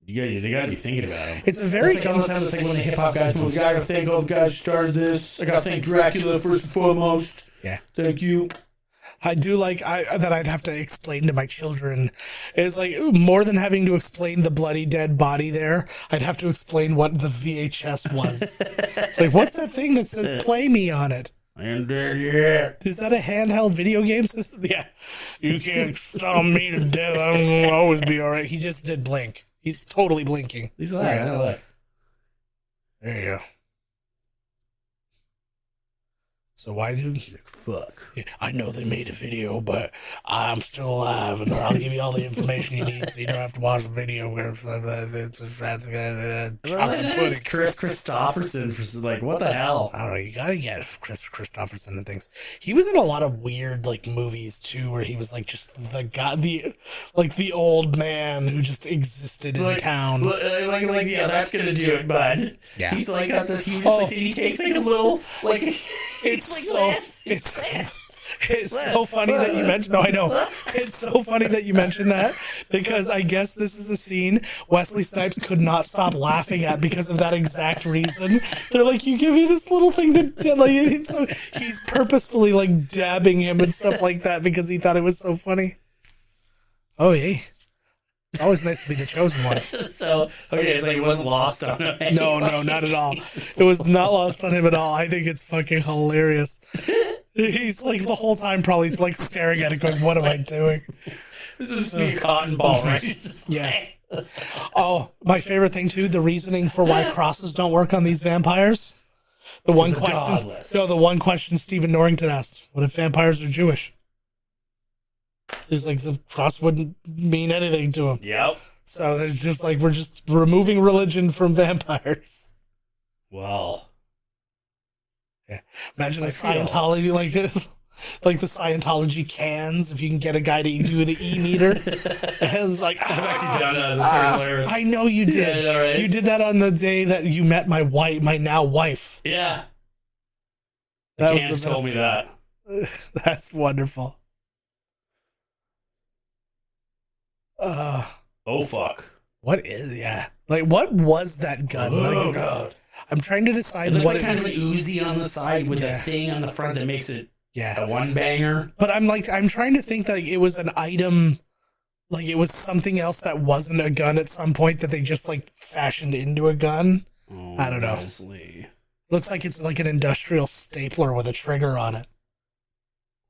They gotta be thinking about him. It's a very... It's like all the time, it's like when the hip-hop guys come, I gotta thank all the guys who started this. I gotta thank Dracula first and foremost. Yeah. Thank you. I do like that I'd have to explain to my children. It's like, more than having to explain the bloody dead body there, I'd have to explain what the VHS was. Like, what's that thing that says play me on it? I am dead yet. Is that a handheld video game system? Yeah. You can't stomp me to death. I'm going to always be all right. He just did blink. He's totally blinking. He's like, there you go. So why do... Fuck. I know they made a video, but I'm still alive, and I'll give you all the information you need so you don't have to watch the video where it's chocolate pudding. Kris Kristofferson for, like, what the hell? I don't know, you gotta get Kris Kristofferson and things. He was in a lot of weird, like, movies, too, where he was, like, just the guy, the old man who just existed in town. Yeah, that's gonna do it, bud. Yeah. He's, like, got this, he just, like, he takes, like, a little, like... It's so funny that you mentioned. No, I know. It's so funny that you mentioned that because I guess this is a scene Wesley Snipes could not stop laughing at because of that exact reason. They're like, you give me this little thing to like. So he's purposefully like dabbing him and stuff like that because he thought it was so funny. Oh, yeah. It's always nice to be the chosen one. So, okay, it's like it wasn't lost on him. No, not at all. It was not lost on him at all. I think it's fucking hilarious. He's like the whole time probably like staring at it going, what am I doing? This is just a cotton ball, right? Yeah. Oh, my favorite thing too, the reasoning for why crosses don't work on these vampires. The one they're question. godless. No, the one question Stephen Norrington asked: what if vampires are Jewish? He's like, the cross wouldn't mean anything to him. Yep. So they're just like, we're just removing religion from vampires. Well. Yeah. Imagine like Scientology, like the Scientology cans. If you can get a guy to do the e-meter, it's like I've actually done that. That's very hilarious. I know you did. Yeah, right. You did that on the day that you met my now wife. Yeah. The That was cans the told me that. That's wonderful. Oh, fuck. What is like what was that gun? Oh, Like, God. I'm trying to decide It looks what like kind of an Uzi on the side with a thing on the front that makes it a one banger. But I'm trying to think that it was an item, like it was something else that wasn't a gun at some point that they just like fashioned into a gun. Oh, I don't know. Wesley. Looks like it's like an industrial stapler with a trigger on it.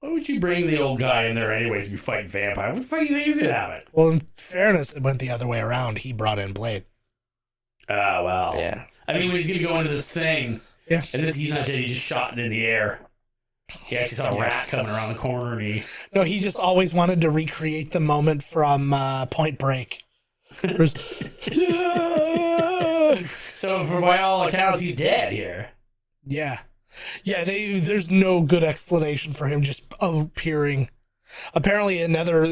Why would you bring the old guy in there anyways if you fight vampire? What the fuck do you think he's gonna have it? Well, in fairness, it went the other way around. He brought in Blade. Oh, well. Yeah. I mean, when he's gonna go into this thing, Yeah. and he's not dead, he just shot it in the air. He actually saw a rat coming around the corner, and he... No, he just always wanted to recreate the moment from Point Break. So, for by all accounts, he's dead here. Yeah. Yeah, there's no good explanation for him just appearing. Apparently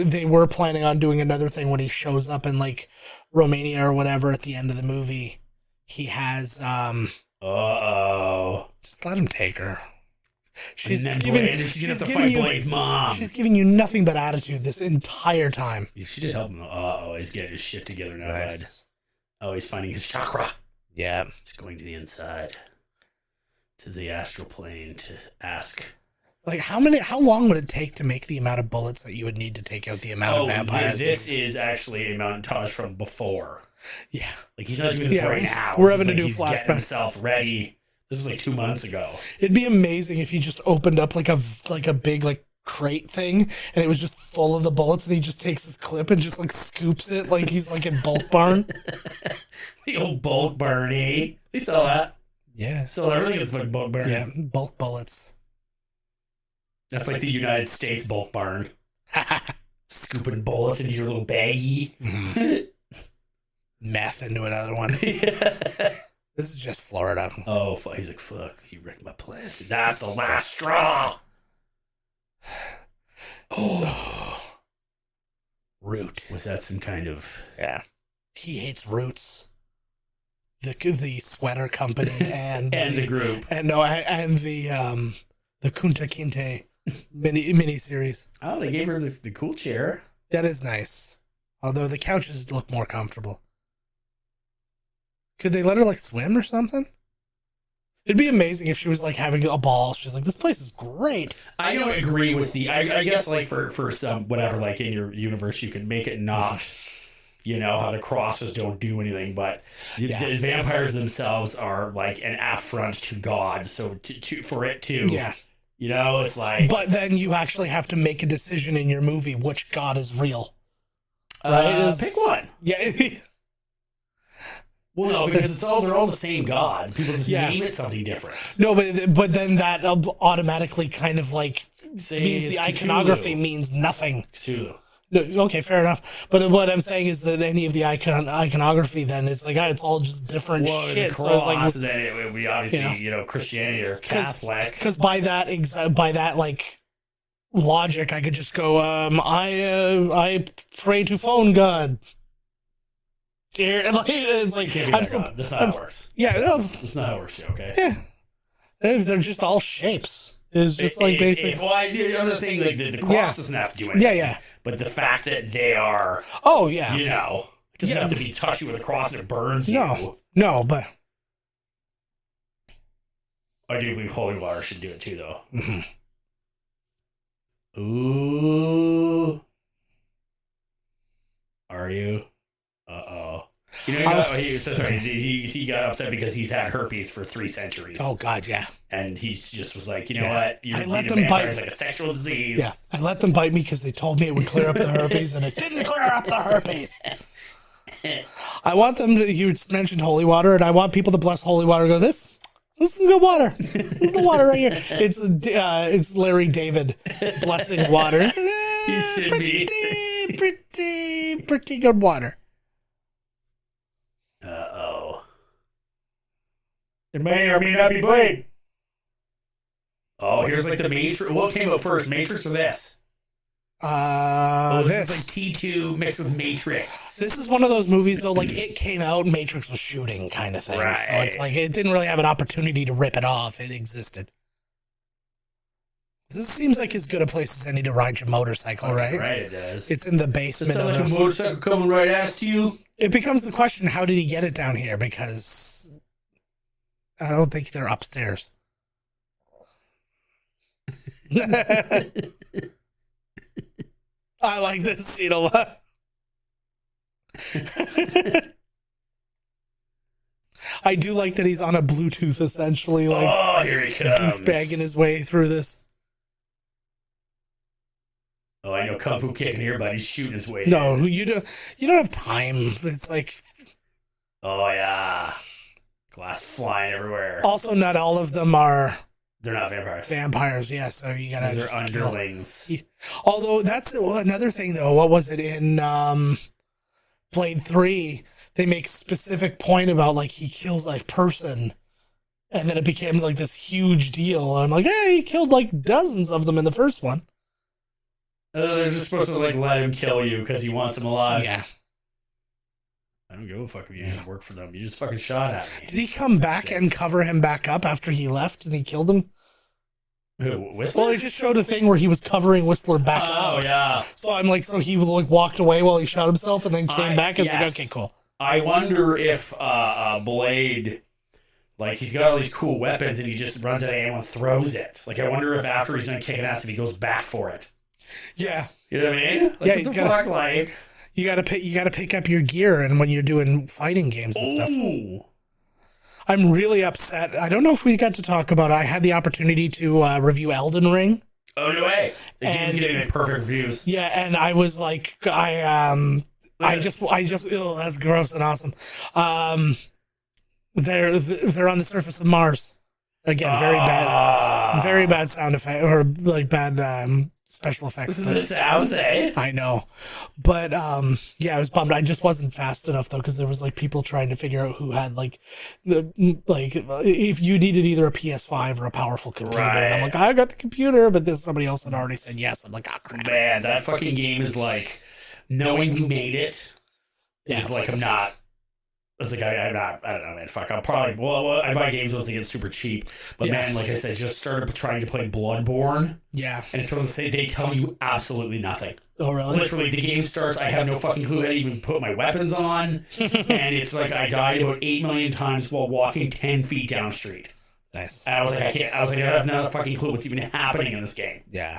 they were planning on doing another thing when he shows up in like Romania or whatever at the end of the movie. He has Uh-oh. just let him take her. She's gonna have to fight Blade's mom. She's giving you nothing but attitude this entire time. She did help him. Uh-oh, he's getting his shit together now, bud. Oh, he's finding his chakra. Yeah. He's going to the inside. To the astral plane to ask. Like how long would it take to make the amount of bullets that you would need to take out the amount of vampires? This is actually a montage from before. Yeah. Like he's not doing this right now. We're having to do he's flashbacks. getting himself ready. This is like 2 months ago. It'd be amazing if he just opened up like a big like crate thing and it was just full of the bullets and he just takes his clip and just like scoops it like he's like in Bulk Barn. The old Bulk Barn, eh? They sell that. Yeah. Sell everything at the fucking Bulk Barn. Yeah, bulk bullets. That's like the United States Bulk Barn. Scooping bullets into your little baggie. Mm-hmm. Meth into another one. Yeah. This is just Florida. Oh, fuck. He's like, fuck, you wrecked my plans. That's the last straw. Oh. Root. Was that some kind of... Yeah. He hates Roots. The sweater company and the group. And the Kunta Kinte mini series. Oh, they gave her the cool chair. That is nice. Although the couches look more comfortable. Could they let her like swim or something? It'd be amazing if she was like having a ball. She's like, this place is great. I don't agree with I guess like for some whatever, like in your universe you could make it not, you know, how the crosses don't do anything, but the vampires themselves are like an affront to God. So for it to, you know, it's like. But then you actually have to make a decision in your movie which God is real. Right? Pick one. Yeah. Well, no, because they're all the same God. People just name it something different. No, but then that automatically kind of like means the iconography means nothing. Cthulhu. No, okay, fair enough. But what I'm saying is that any of the iconography then is like it's all just different shit. The cross, so it's and then it would be obviously you know Christianity or Catholic. Because by that like logic, I could just go I pray to phone God. It's like that's not how it works. Yeah, no, that's not how it works. Okay. Yeah, they're just all shapes. It's just like basic. Well, I'm not saying like the cross doesn't have to do anything. Yeah. But the fact that they are. Oh yeah. You know, it doesn't have to be touchy with a cross and it burns you. No, but. I do believe holy water should do it too, though. Mm-hmm. Ooh. Are you? Uh-oh. You know, he got upset because he's had herpes for 3 centuries. Oh, God, yeah. And he just was like, you know what? I let them bite. It's like a sexual disease. Yeah, I let them bite me because they told me it would clear up the herpes, and it didn't clear up the herpes. I want them to, you mentioned holy water, and I want people to bless holy water and go, this This is some good water. This is the water right here. It's Larry David blessing water. It's like, He should be. pretty good water. Uh-oh. It may or may not be Blade. Oh, here's like the Matrix. What came out first, Matrix or this? This is like T2 mixed with Matrix. This is one of those movies, though, like, it came out, Matrix was shooting kind of thing. Right. So it's like, it didn't really have an opportunity to rip it off. It existed. This seems like as good a place as any to ride your motorcycle, right? Right, it does. It's in the basement It's of like a motorcycle coming right after you. It becomes the question, how did he get it down here? Because I don't think they're upstairs. I like this scene a lot. I do like that he's on a Bluetooth, essentially, like, oh, here he comes. douchebagging his way through this. Oh, I know Kung Fu kicking here, but he's shooting his way. No, in. you don't have time. It's like, oh yeah, glass flying everywhere. also not all of them are They're not vampires. vampires. Yeah, so you gotta They're just underlings. Although that's another thing, though. What was it in Blade 3? They make specific point about, like, he kills a person, and then it became like this huge deal. And I'm like, hey, he killed like dozens of them in the first one. They're just supposed to like let him kill you because he wants him alive. Yeah. I don't give a fuck if you just work for them. You just fucking shot at me. Did he come back and cover him back up after he left and he killed him? Who, Whistler? Well, he just showed a thing where he was covering Whistler back Oh up. yeah. So I'm like, so he like walked away while he shot himself and then came back and was like, okay, cool. I wonder if Blade, like, he's got all these cool weapons and he just runs out of ammo and throws it. Like, I wonder if after he's done kicking ass, if he goes back for it. Yeah. You know what I mean? Like, Yeah, what he's the got fuck, like. You gotta pick up your gear, and when you're doing fighting games and stuff. Ooh. I'm really upset. I don't know if we got to talk about it. I had the opportunity to review Elden Ring. Oh, no way. The game's And- getting like perfect reviews. Yeah, and I was like, I just, ew, that's gross and awesome. They're on the surface of Mars. Again, very bad sound effect, or like bad special effects. This is the sounds, eh? I know, but yeah, I was bummed. I just wasn't fast enough though, because there was like people trying to figure out who had if you needed either a PS5 or a powerful computer. Right. And I'm like, I got the computer, but there's somebody else that already said yes. I'm like, oh crap. Man, that fucking game is like, knowing you made it is like, I'm not. It's like, I'm not, I don't know, man. Fuck, I'll probably, well, I buy games once they get super cheap. But Yeah. man, like I said, just started trying to play Bloodborne. Yeah. And it's one of the say they tell you absolutely nothing. Oh really? Literally, the game starts, I have no fucking clue how to even put my weapons on. And it's like I died about 8 million times while walking 10 feet down the street. Nice. And I was like, I have not a fucking clue what's even happening in this game. Yeah.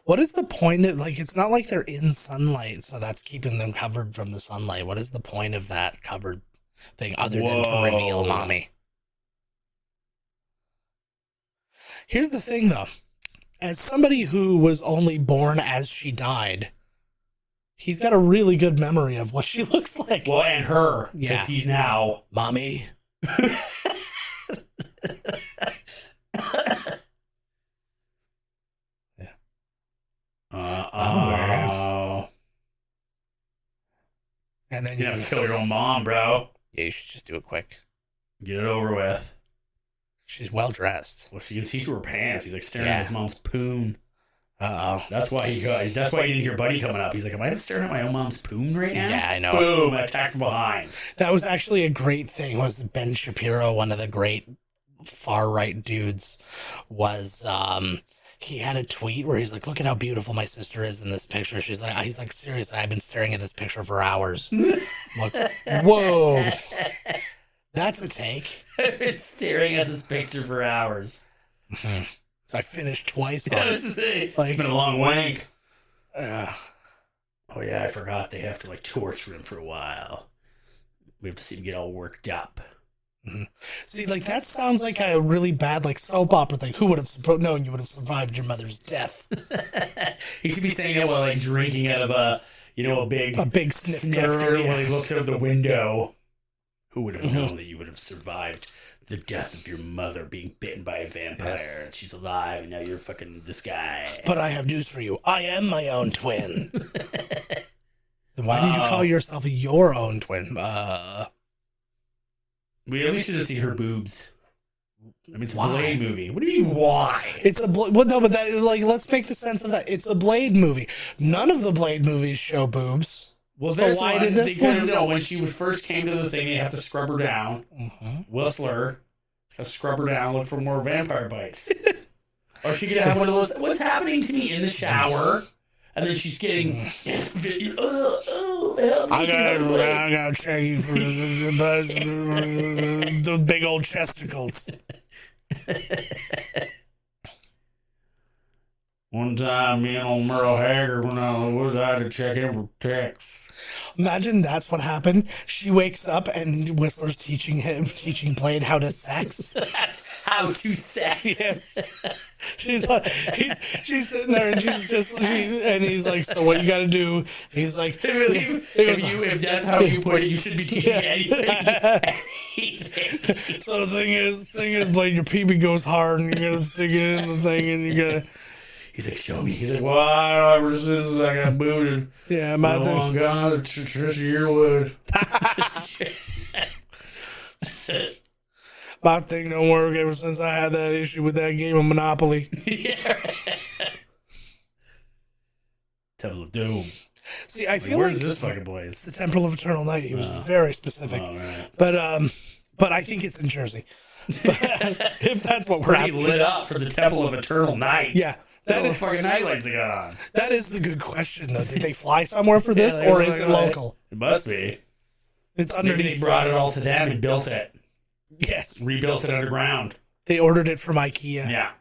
What is the point of, like, it's not like they're in sunlight, so that's keeping them covered from the sunlight. What is the point of that covered thing other than to reveal mommy? Here's the thing, though. As somebody who was only born as she died, he's got a really good memory of what she looks like. Well, and her, because Yeah. he's now... Mommy. Oh. And then You have to kill your own mom, bro. yeah, you should just do it quick. Get it over with. She's well dressed. Well, she can see through her pants. He's like staring Yeah. at his mom's poon. Uh-oh. That's why he didn't hear Buddy coming up. He's like, am I staring at my own mom's poon right now? Yeah, I know. Boom, attack from behind. That was actually a great thing. Was Ben Shapiro, one of the great far right dudes, was he had a tweet where he's like, "Look at how beautiful my sister is in this picture." He's like, seriously, I've been staring at this picture for hours. I'm like, whoa, that's a take. I've been staring at this picture for hours. So I finished twice on Yeah, it. this is it. Like- It's been a long wank. Uh, Oh yeah, I forgot they have to like torture him for a while. We have to see him get all worked up. see, like that sounds like a really bad like soap opera thing. Who would have known you would have survived your mother's death? He should be saying that while like drinking out of a big Snifter. snifter Yeah. while he looks out the window. Who would have known that you would have survived the death of your mother being bitten by a vampire. Yes. And she's alive, and now you're fucking this guy. But I have news for you. I am my own twin. Then why did you call yourself your own twin? We at least should have seen her boobs. I mean, it's a Blade movie. What do you mean, why? It's a well, no, but that let's make the sense of that. It's a Blade movie. None of the Blade movies show boobs. Well, so why did this one? No, when she first came to the thing, they have to scrub her down. Whistler, got to scrub her down, look for more vampire bites. Or she could have one of those. What's happening to me in the shower? And then she's getting. I gotta check you for the big old chesticles. One time, me and old Merle Haggard went out in the woods. I had to check in for ticks. Imagine that's what happened. She wakes up and Whistler's teaching Blade how to sex. How to sex? Yes. She's like, she's sitting there and and he's like, so what you got to do? He's like, if that's how you put it, you should be teaching anything. So the thing is, Blade, your peepee goes hard, and you gotta stick it in the thing, and you gotta. He's like, show me. He's like, well, I ever since I got booted. Yeah, my thing. Oh, God, Trisha Yearwood. My thing don't work ever since I had that issue with that game of Monopoly. Yeah. Temple of Doom. See, I feel where's like this fucking place? The Temple of Eternal Night. He was very specific. Oh, right. But I think it's in Jersey. If that's what we're pretty asking. lit up for the Temple of Eternal Night. Yeah. That is fucking nightlights they got on. That is the good question, though. Did they fly somewhere for this, or is it local? It must be. It's underneath. Maybe they brought it all to them and built it. Yes. Rebuilt it underground. They ordered it from IKEA. Yeah.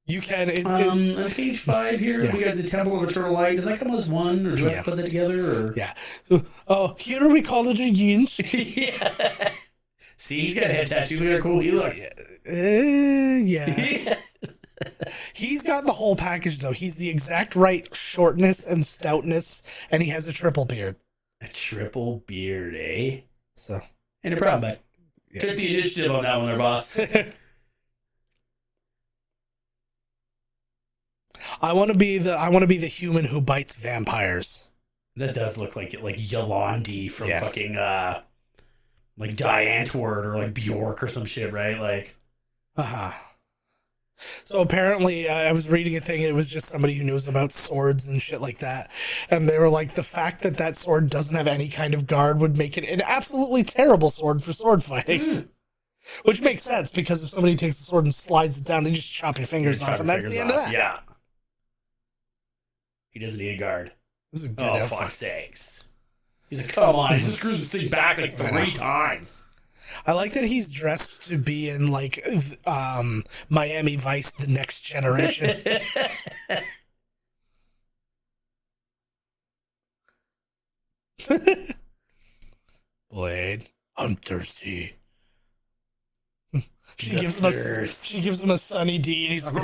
You can. On page 5 here, we got the Temple of Eternal Light. Does that come as one, or do I have to put that together? Or? Yeah. So, here we call it a jeans. Yeah. See, he's got a head tattoo. Look how cool he looks. Yeah. He's got the whole package, though. He's the exact right shortness and stoutness, and he has a triple beard. A triple beard, eh? So, ain't a problem, bud. Yeah. Took the initiative on that one there, boss. I want to be the human who bites vampires. That does look like Yolandi from fucking like Diantword or like Bjork or some shit, right? Like, So apparently, I was reading a thing. It was just somebody who knows about swords and shit like that, and they were like, the fact that sword doesn't have any kind of guard would make it an absolutely terrible sword for sword fighting. Which makes sense, because if somebody takes the sword and slides it down, they just chop your fingers off, and that's the end of that. Yeah. He doesn't need a guard. This is a good outfit. Fuck's sakes. He's like, come on, he just screwed this thing back like 3 times. I like that he's dressed to be in, like, Miami Vice, The Next Generation. Blade, I'm thirsty. She gives him a Sunny D, and he's like,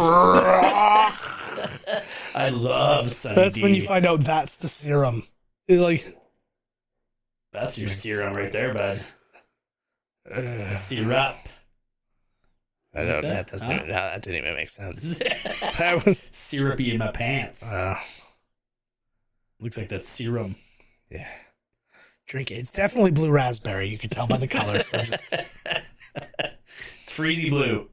I love Sunny That's D. when you find out that's the serum. You're like, that's your serum right there, bud. Syrup. I don't. That doesn't. Even, that didn't even make sense. That was syrupy in my pants. Looks like that's serum. Yeah. Drink it. It's definitely blue raspberry. You can tell by the color. So just... It's freezy blue.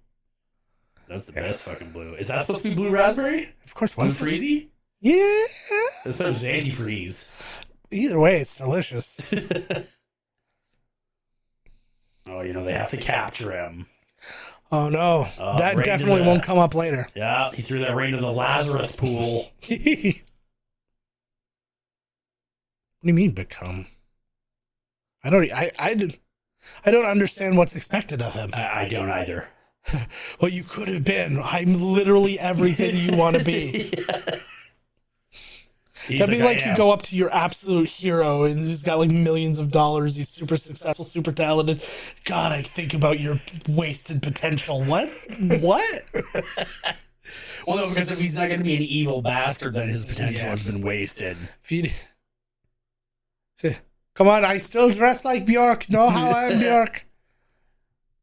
That's the best fucking blue. Is that supposed to be blue raspberry? Of course. Blue freezy? Yeah. I thought it was antifreeze. Either way, it's delicious. Oh, they have to capture him. Oh, no. That definitely won't come up later. Yeah, he threw that right into the Lazarus pool. What do you mean, become? I don't understand what's expected of him. I don't either. Well, you could have been. I'm literally everything you want to be. Yeah. That'd be like you go up to your absolute hero and he's got like millions of dollars. He's super successful, super talented. God, I think about your wasted potential. What? What? Well, no, because if he's not going to be an evil bastard, then his potential has been wasted. Come on, I still dress like Bjork. Know how I am Bjork.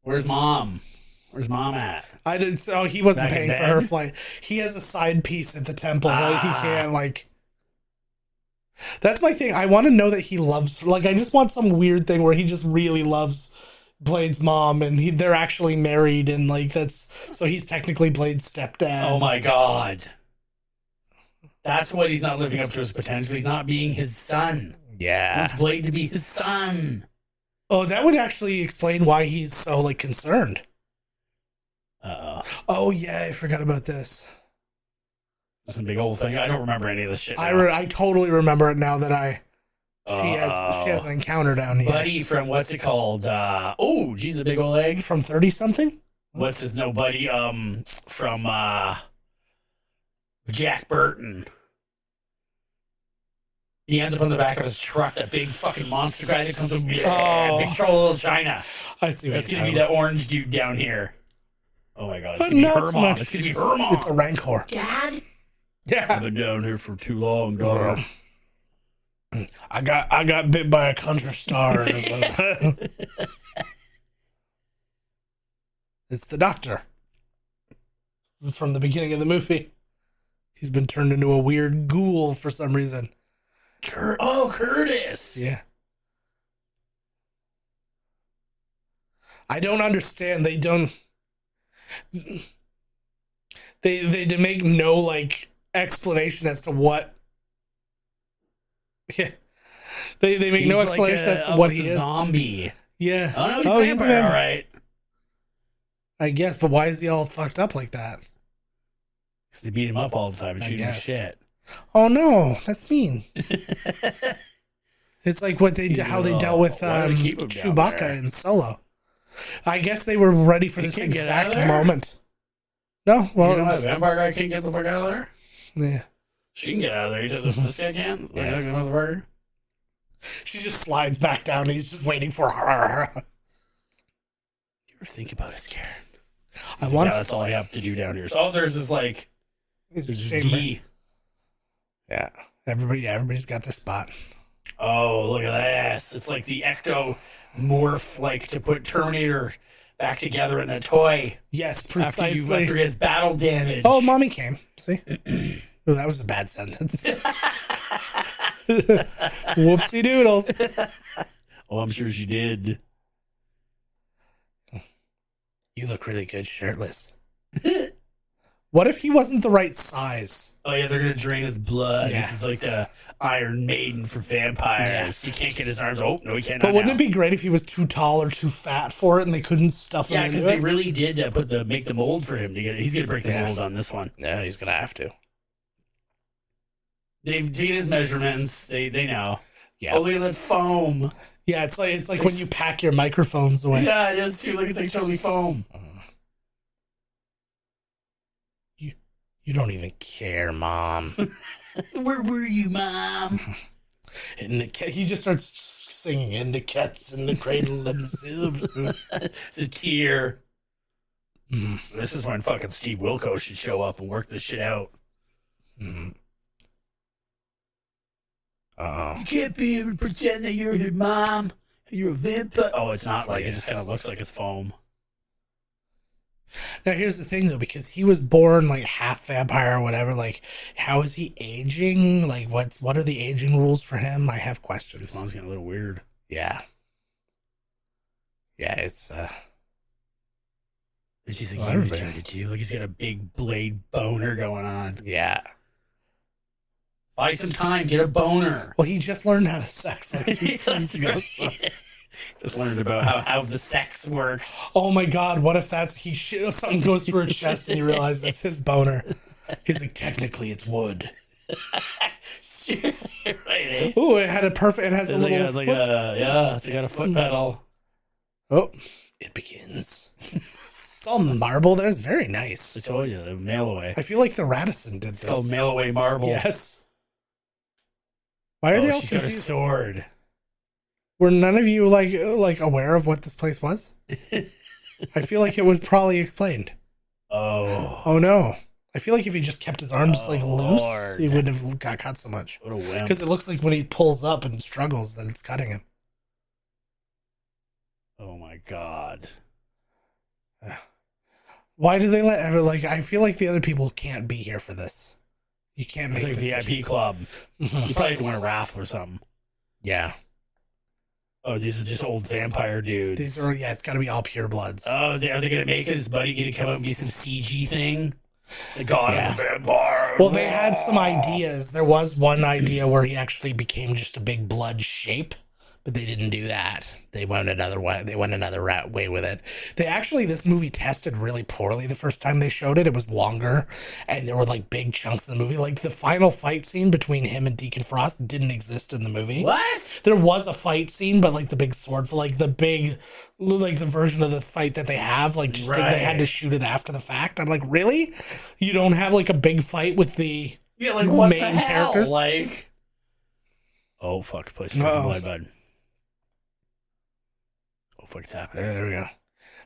Where's mom? Where's mom at? I didn't. So he wasn't Back in paying for bed? her flight. He has a side piece at the temple that he can't like. That's my thing. I want to know that he loves. Like, I just want some weird thing where he just really loves Blade's mom, and they're actually married, and like that's so he's technically Blade's stepdad. Oh my god. That's what he's not living up to his potential. He's not being his son. He Yeah. wants Blade to be his son. Oh, that would actually explain why he's so like concerned. Oh yeah, I forgot about this. This is a big old thing. I don't remember any of this shit now. I totally remember it now that she has an encounter down here. Buddy from what's it called? Oh, geez, a big old egg. From 30 something? What's his buddy? From Jack Burton. He ends up on the back of his truck. That big fucking monster guy that comes from Big Trouble in Little China. I see. That's gonna be that orange dude down here. Oh my god, it's But gonna be not her so mom. much. It's gonna be her mom. It's a rancor. Dad. Yeah. I've been down here for too long, daughter. I got bit by a country star. It's the doctor from the beginning of the movie. He's been turned into a weird ghoul for some reason. Curtis. Yeah. I don't understand. They don't. They make no like explanation as to what. Yeah. They make He's no like explanation as to what he is. Zombie. Yeah. Oh no, he's a vampire. All right. I guess, but why is he all fucked up like that? Because they beat him up all the time and I shoot him with guess. shit. Oh no, that's mean. It's like what they how they dealt with why would they keep him down Chewbacca there? in Solo. I guess they were ready for He this can't get out of exact there? moment. No, well, You know why the vampire guy can't get the fuck out of there? yeah. She can get out of there. This guy can? Yeah. Like, motherfucker? She just slides back down and he's just waiting for her. You ever think about his Karen? I want Yeah, that's all I have to do down here. So there's this like, it's there's a this chamber. D. Yeah. Everybody's got their spot. Oh, look at this. It's like the ecto morph, like to put Terminator back together in a toy. Yes, After precisely. he has battle damage. Oh, mommy came. See? Oh, that was a bad sentence. Whoopsie doodles. Oh, I'm sure she did. You look really good shirtless. What if he wasn't the right size? Oh yeah, they're gonna drain his blood. Yeah. This is like the Iron Maiden for vampires. He can't get his arms. Oh no, he can't. But wouldn't it be great if he was too tall or too fat for it and they couldn't stuff him Yeah, into because they it? really did make the mold for him to get it. He's gonna break the mold on this one. Yeah, he's gonna have to. They've seen his measurements. They know. Yeah. Oh, look at that foam. Yeah, it's like when you pack your microphones away. Yeah, it is too. Look, it's like totally foam. You don't even care, Mom. Where were you, Mom? And he just starts singing, "And the cat's in the cradle and the silver spoon." It's a tear. This is when fucking Steve Wilkos should show up and work this shit out. Oh, You can't be able to pretend that you're your mom. You're a vampire. Oh, it's not like it just kind of looks like it's foam. now here's the thing though, because he was born like half vampire or whatever. Like, how is he aging? Like, what are the aging rules for him? I have His questions. mom's getting a little weird. Yeah, it's And she's like, Well, you everybody- tried to do. Like he's got a big blade boner going on. yeah. Buy some time, get a boner. Well, he just learned how to sex like 2 seconds ago. So. Just learned about how the sex works. Oh my God! What if that's something goes through his chest and you realize that's his boner? He's like, technically, it's wood. Sure, right, eh? Oh, it had a perfect. It has a little. Like foot. it's got a foot pedal. Oh, it begins. It's all marble. There's very nice. I told you, the mail away. I feel like the Radisson did It's this. called mail away marble. Yes. Why are they all she's got a confused? sword. Were none of you like aware of what this place was? I feel like it was probably explained. Oh, Oh no! I feel like if he just kept his arms loose, Lord. he wouldn't have got cut so much. what a wimp. Because it looks like when he pulls up and struggles that it's cutting him. Oh my God. Why do they let I feel like the other people can't be here for this. You can't make it's like this VIP club. You probably want a raffle or something. Yeah. Oh, these are just old vampire dudes. These are it's got to be all pure bloods. Oh, are they gonna make his buddy gonna come up and be some CG thing? The god of the vampire. Well, they had some ideas. There was one idea where he actually became just a big blood shape, but they didn't do that. They went another way. They went another way with it. This movie tested really poorly the first time they showed it. It was longer, and there were like big chunks of the movie. Like the final fight scene between him and Deacon Frost didn't exist in the movie. What? There was a fight scene, but like the big sword, like the version of the fight that they have, like just they had to shoot it after the fact. I'm like, really? You don't have like a big fight with the what main the hell? characters? Like, oh fuck, place drinking blood, bud. Oh fuck, it's happening. There we go.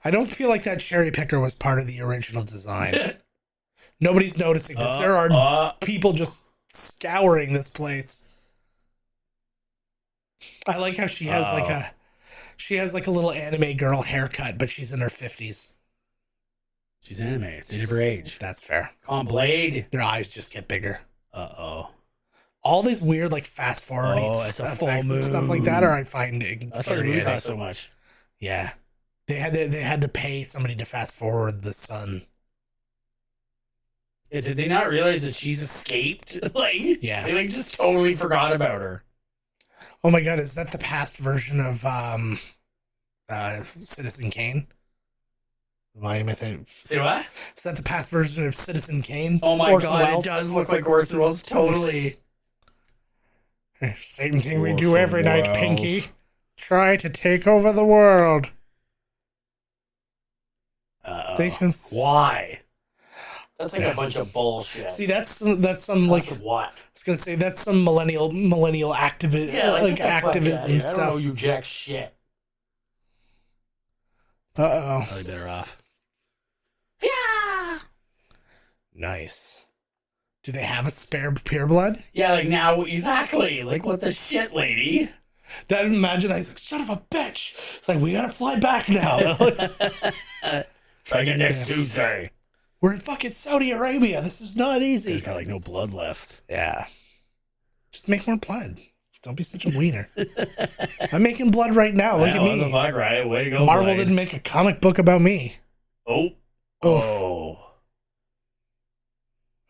I don't feel like that cherry picker was part of the original design. Nobody's noticing this. There are people just scouring this place. I like how she has like a little anime girl haircut, but she's in her 50s. She's anime. They never age. That's fair. Come on, Blade. Their eyes just get bigger. Uh-oh. All these weird like fast forwarding effects and stuff like that I find that's why the movie cost so much. Yeah. They had to pay somebody to fast forward the sun. Yeah, did they not realize that she's escaped? Yeah. They just totally forgot about her. Oh my god, is that the past version of Citizen Kane? Say what? Is that the past version of Citizen Kane? Oh my god, it does look like Orson Welles, totally. Same thing we do every night, Pinky. Try to take over the world. Why? That's like a bunch of bullshit. See, that's some like what? I was gonna say that's some millennial activism. Yeah, like activism stuff. I don't know you jack shit. Probably better off. Yeah. Nice. Do they have a spare pure blood? Yeah, like now exactly. Like what the shit, lady? That imagine I was like, son of a bitch. It's like we gotta fly back now. Try again next Tuesday. We're in fucking Saudi Arabia. This is not easy. He's got like no blood left. Yeah. Just make more blood. Don't be such a wiener. I'm making blood right now. Look at me. The fuck, right? Way to go, Marvel Blade. didn't make a comic book about me. Oh.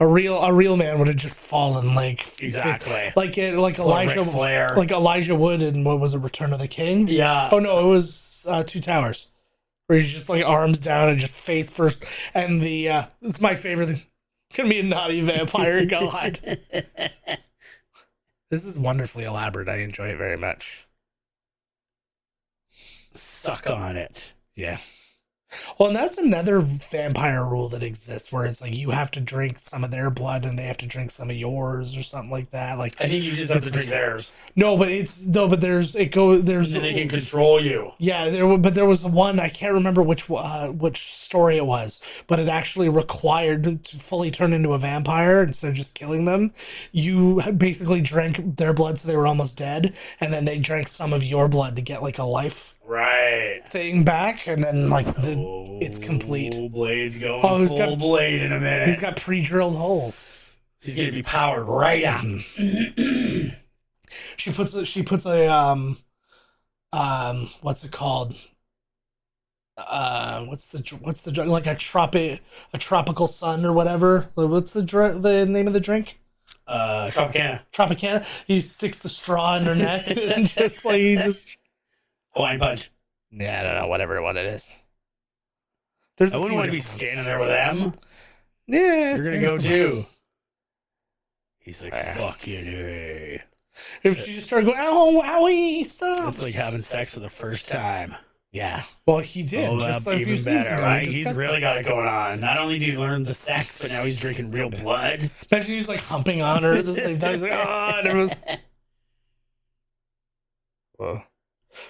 A real man would have just fallen exactly like Elijah Wood in what was it, Return of the King? Yeah. Oh no, it was Two Towers, where he's just like arms down and just face first. And it's my favorite thing. Gonna be a naughty vampire god. This is wonderfully elaborate. I enjoy it very much. Suck on it. Yeah. Well, and that's another vampire rule that exists, where it's like you have to drink some of their blood and they have to drink some of yours or something like that. Like I think you just have to drink theirs. But there's and then they can control you. Yeah, there was one, I can't remember which story it was, but it actually required to fully turn into a vampire instead of just killing them. You basically drank their blood so they were almost dead, and then they drank some of your blood to get like a life thing back, and then it's complete. Blade's going full Blade in a minute. He's got pre-drilled holes. He's gonna be powered right up. She puts a what's it called? What's the drug, like a tropical sun or whatever? What's the name of the drink? Tropicana. He sticks the straw in her neck and just Hawaiian punch. Yeah, I don't know, whatever it is. I wouldn't want to be standing there with them. Yeah, you're gonna go too. He's like, fuck you, dude. If she just started going, ow, owie, stop. It's like having sex for the first time. Yeah. Well, he did. Just like a few scenes ago. Right? He's really got it going on. Not only did he learn the sex, but now he's drinking real blood. Imagine he's like humping on her at the same time. He's like, oh, and it was. Whoa.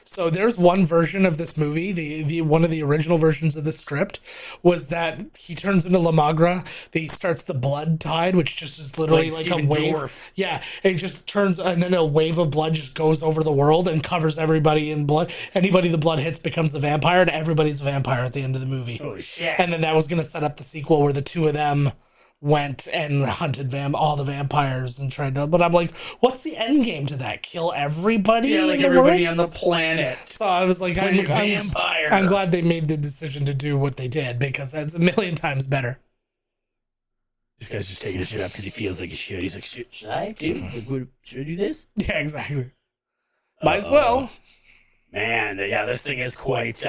So there's one version of this movie, the one of the original versions of the script was that he turns into Lamagra, he starts the blood tide, which just is literally like a wave. Dorff. Yeah, it just turns, and then a wave of blood just goes over the world and covers everybody in blood. Anybody the blood hits becomes the vampire, and everybody's a vampire at the end of the movie. Holy shit. And then that was going to set up the sequel where the two of them went and hunted all the vampires and tried to. But I'm like, what's the end game to that? Kill everybody? Yeah, like in the everybody world? on the planet. So I was like, Vampire. I'm glad they made the decision to do what they did because that's a million times better. This guy's just taking a shit up because he feels like he should. He's like, should I, dude? Should I do this? Yeah, exactly. Might as well. Man, yeah, this thing is quite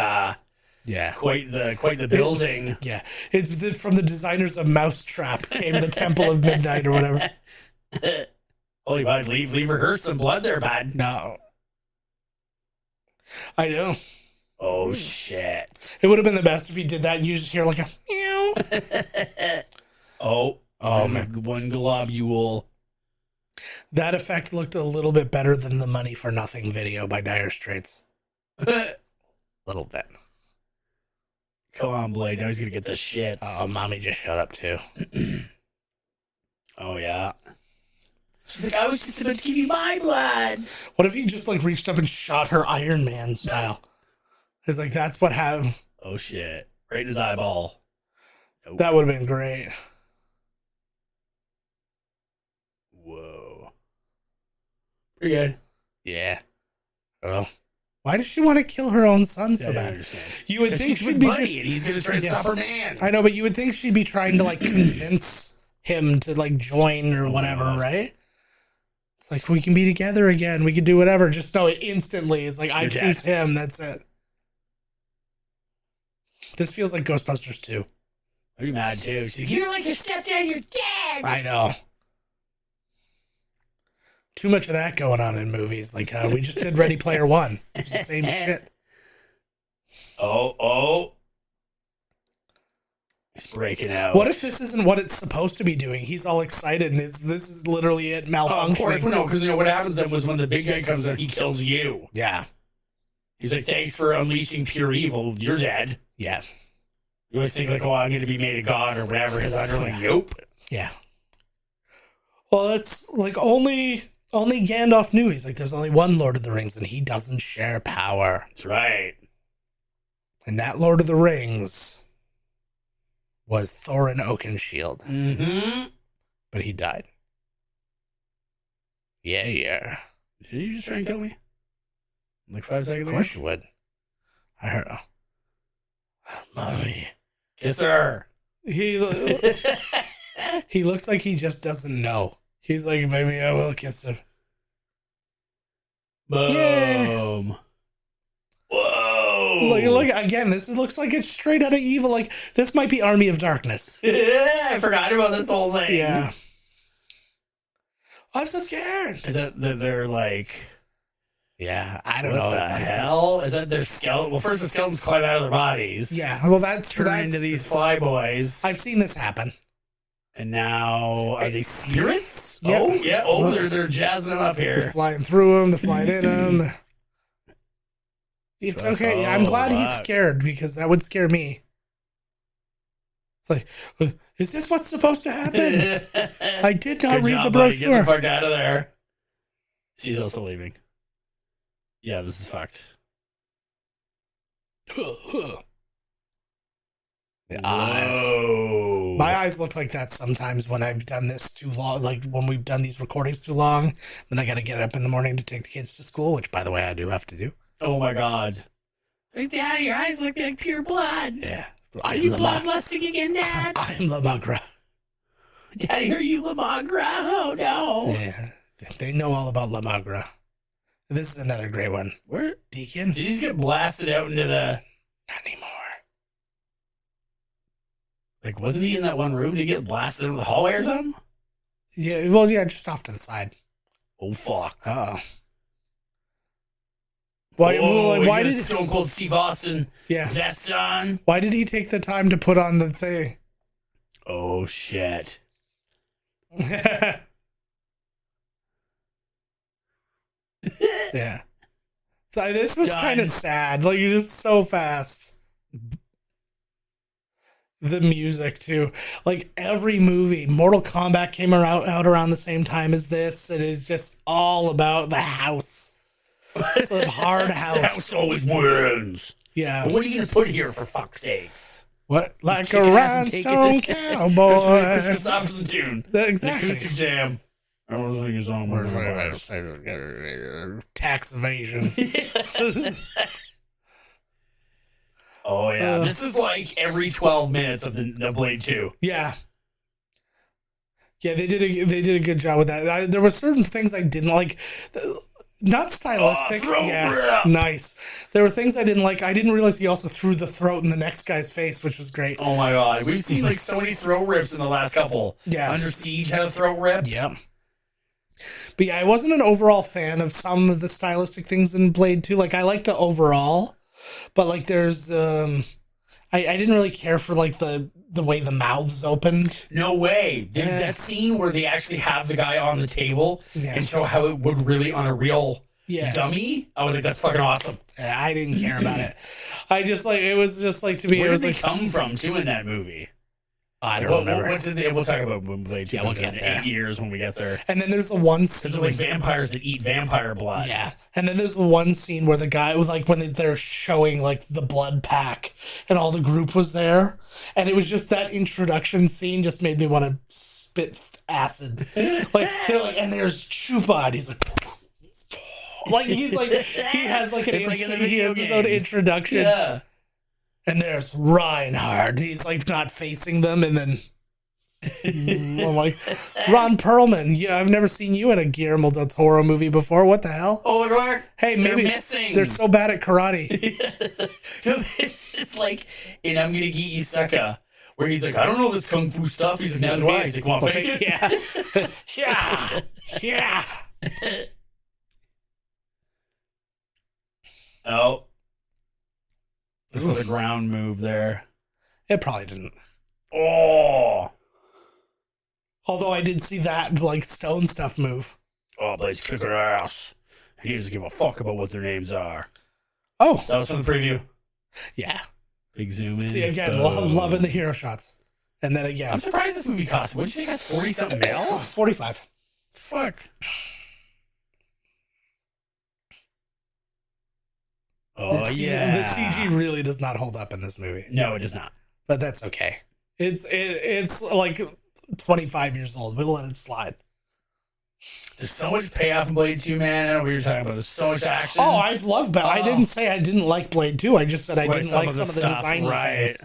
Yeah. quite the building. Yeah. It's from the designers of Mousetrap came the Temple of Midnight or whatever. Holy bud, leave her some blood there, bud. No. I know. Oh shit. It would have been the best if he did that and you just hear like a meow. Oh man. One globule. That effect looked a little bit better than the Money for Nothing video by Dire Straits. Little bit. Come on, Blade. Now he's gonna get the shits. Oh, mommy just shut up too. Oh yeah. She's like, I was just about to give you my blood. What if he just like reached up and shot her Iron Man style? It's like that's what happened. Oh shit! Right in his eyeball. Nope. That would have been great. Whoa. Pretty good. Yeah. Well, why does she want to kill her own son so I don't bad? understand. You would think She's she'd with be Buddy, just, and he's gonna try to stop her man. I know, but you would think she'd be trying to like convince him to like join or whatever, God. right? It's like we can be together again. We can do whatever. Just know it instantly. It's like I You're choose dead. him. That's it. This feels like Ghostbusters 2. I'd be mad too. She's like, you're like your stepdad. You're dead. I know. Too much of that going on in movies. Like we just did Ready Player One. It's the same shit. Oh. He's breaking out. What if this isn't what it's supposed to be doing? He's all excited, and this is literally it malfunctioning. Of course, no, because what happens then was when the big guy comes out, he kills you. Yeah, He's like, thanks for unleashing pure evil. You're dead. yeah, You always think like, oh, I'm going to be made a god or whatever. His underling, nope. yeah. Well, that's like only Gandalf knew. He's like, there's only one Lord of the Rings, and he doesn't share power. That's right. And that Lord of the Rings was Thorin Oakenshield, Mm-hmm. but he died. Yeah. Did you just try and kill me? Like 5 seconds Of ago? course you would. I heard. Mommy. Kiss her. He looks like he just doesn't know. He's like, maybe I will kiss her. Boom. Yeah. Whoa. Look again. This looks like it's straight out of Evil. Like this might be Army of Darkness. I forgot about this whole thing. Yeah. I'm so scared. Is that they're like, Yeah, I don't what know. the It's like- hell? Is that their skeleton? Well, first the skeletons climb out of their bodies. Yeah. Well, that's Turn into these flyboys. I've seen this happen. And now, are they spirits? Yeah. Oh, yeah. Oh, they're jazzing them up They're here. flying through them. They're flying in them. It's okay. I'm glad he's fuck. scared because that would scare me. It's like, is this what's supposed to happen? I did not Good read job, the buddy. Get brochure. the fuck out of there. She's also leaving. Yeah, this is fucked. Whoa. My eyes look like that sometimes when I've done this too long, like when we've done these recordings too long. Then I got to get up in the morning to take the kids to school, which, by the way, I do have to do. Oh my god. Hey, Dad, your eyes look like pure blood. Yeah. Are you bloodlusting again, Dad? I'm Lamagra. Daddy, are you Lamagra? Oh no. Yeah. They know all about Lamagra. This is another great one. Where Deacon? did he just get blasted out into the? Not anymore. Like, wasn't he in that one room to get blasted into the hallway or something? Yeah, well, yeah, just off to the side. Oh fuck. Uh-oh. Why, Whoa, why why did Stone Cold Steve Austin yeah? vest on? Why did he take the time to put on the thing? Oh shit. Yeah. So this was kind of sad. Like, it's just so fast. The music too, like every movie, Mortal Kombat came out around the same time as this. It is just all about the house. It's a hard house. The house always wins. Yeah. But what are you gonna put here for fuck's sakes? What? Like a rhinestone cowboy. That's the Kris Kristofferson tune. Exactly. The acoustic jam. I was singing a song. Tax evasion. Oh yeah, this is like every 12 minutes of the Blade 2. Yeah. Yeah, they did a good job with that. There were certain things I didn't like. Not stylistic. Throat rip. Nice. There were things I didn't like. I didn't realize he also threw the throat in the next guy's face, which was great. Oh my god, we've seen like so many throat rips in the last couple. Yeah. Under Siege had a throat rip. Yeah. But yeah, I wasn't an overall fan of some of the stylistic things in Blade 2. Like, I liked the overall, but like there's I didn't really care for like the way the mouths opened. No way. That scene where they actually have the guy on the table and show how it would really on a real dummy, I was like, that's fucking awesome. I didn't care about it. I just like, it was just like, to me, where it was did they like, come from too in that movie? I don't remember. What did they? We'll talk about Blade 2. Yeah, we'll get there. 8 years when we get there. And then there's the one scene. There's like vampires that eat vampire blood. Yeah. And then there's the one scene where the guy was like, when they're showing like the blood pack and all the group was there. And it was just that introduction scene just made me want to spit acid. Like, they're like, and there's Chupa. And he's like, he's like, he has like he has his own introduction. Yeah. And there's Reinhardt. He's like not facing them, and then I'm like, Ron Perlman. Yeah, I've never seen you in a Guillermo del Toro movie before. What the hell? Oh, Mark. Hey, maybe they're missing. They're so bad at karate. It's like in I'm Gonna Get You Sucker, where he's like, I don't know this kung fu stuff. He's like, neither do I. He's like, want to fake it? Yeah. Yeah. Oh. This is the ground move there. It probably didn't. Oh. Although I did see that like stone stuff move. Oh, Blade's kicking ass. He doesn't give a fuck about what their names are. Oh. That was from the preview. Yeah. Big zoom in. See, again, loving the hero shots. And then again. I'm surprised this movie cost. What'd you say, guys? 40-something mil? 45. Fuck. Oh, yeah. The CG really does not hold up in this movie. No, it does not. But that's okay. It's like 25 years old. We'll let it slide. There's so much payoff in Blade 2, man. I know what you're talking about. There's so much action. Oh, I've loved Blade. I didn't say I didn't like Blade 2. I just said I didn't like some of the design things.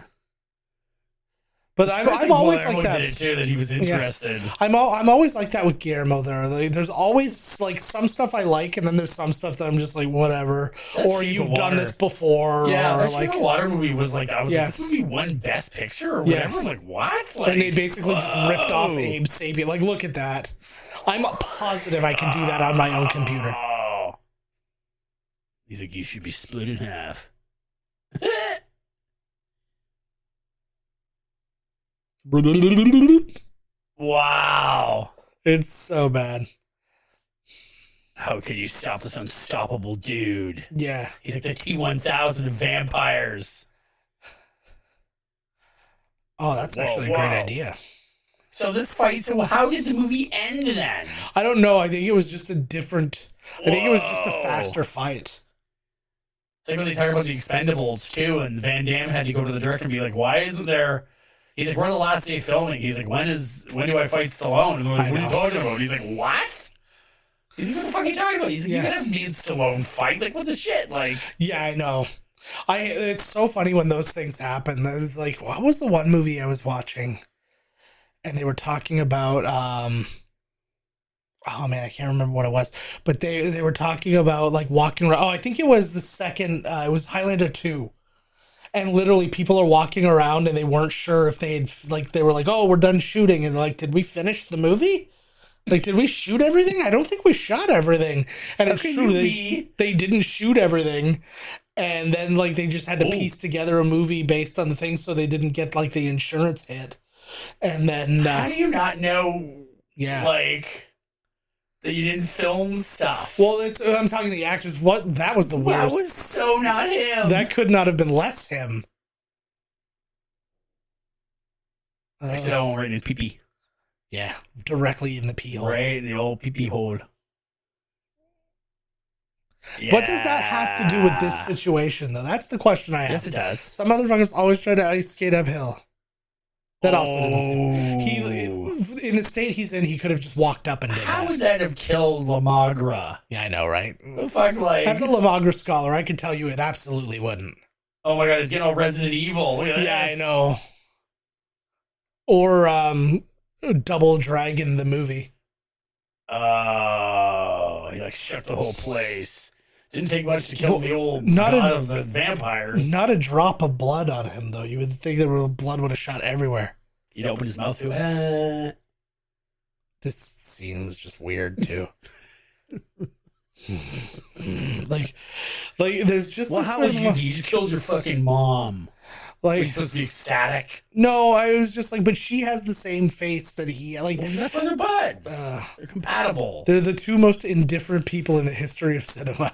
But I'm always like that. Did it too, that he was interested. Yeah. I'm always like that with Guillermo. There's always like some stuff I like, and then there's some stuff that I'm just like whatever. Or you've done this before. Yeah, or like the Water movie was like I was like, this movie won Best Picture or whatever. Yeah. I'm like, what? Like, and they basically just ripped off Abe Sapien. Like, look at that. I'm positive I can do that on my own computer. He's like, you should be split in half. Wow. It's so bad. How can you stop this unstoppable dude? Yeah. He's like the T-1000 of vampires. Oh, that's actually a great idea. So this fight, so how did the movie end then? I don't know. I think it was just a faster fight. It's like when they talk about the Expendables too, and Van Damme had to go to the director and be like, why isn't there... He's like, we're on the last day of filming. He's like, when do I fight Stallone? And we're like, what are you talking about? And he's like, what? He's like, what the fuck are you talking about? He's like, you gotta have me and Stallone fight. Like, what the shit? Like, yeah, I know. It's so funny when those things happen. It's like, what was the one movie I was watching? And they were talking about, oh man, I can't remember what it was. But they were talking about like walking around. Oh, I think it was the second, it was Highlander 2. And literally people are walking around and they weren't sure if they were like, oh, we're done shooting. And they're like, did we finish the movie? Like, did we shoot everything? I don't think we shot everything. And it's true. They didn't shoot everything. And then like they just had to piece together a movie based on the things so they didn't get like the insurance hit. And then how do you not know? Yeah. Like that you didn't film stuff. Well, I'm talking the actors. That was the weirdest. That was so not him. That could not have been less him. I said, "Oh, right in his pee-pee." Yeah, directly in the pee hole. Right in the old pee-pee hole. Yeah. What does that have to do with this situation, though? That's the question I have. Yes, it does. Some motherfuckers always try to ice skate uphill. That also didn't seem... He, in the state he's in, he could have just walked up and did How that. would that have killed Lamagra? Yeah, I know, right? The fuck, like... As a Lamagra scholar, I can tell you it absolutely wouldn't. Oh my god, it's getting all Resident Evil. Look at Yeah, this. I know. Or Double Dragon, the movie. Oh, he like shook the whole place. Didn't take much to kill the old Not god a- of the vampires. Not a drop of blood on him, though. You would think that blood would have shot everywhere. He'd open his mouth to This scene was just weird, too. like, there's just Well, this how sort would of you just killed your fucking mom? Are you like, supposed to be ecstatic? no, I was just like, but she has the same face that he, like, Well, that's why they're buds. They're compatible. they're the two most indifferent people in the history of cinema.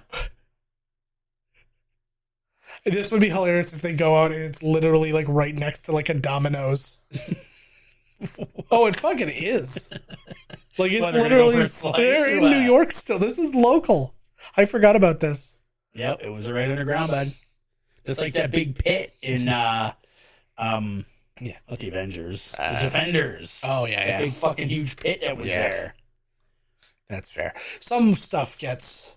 This would be hilarious if they go out and it's literally like right next to like a Domino's. Oh, it fucking is. Like it's What, they're gonna go literally for a slice they're or in what? New York still. This is local. I forgot about this. Yep, it was right underground, bud. Just like that big pit in Yeah. not the Avengers, the Defenders. Oh yeah, That big fucking huge pit that was Yeah. there. That's fair. Some stuff gets.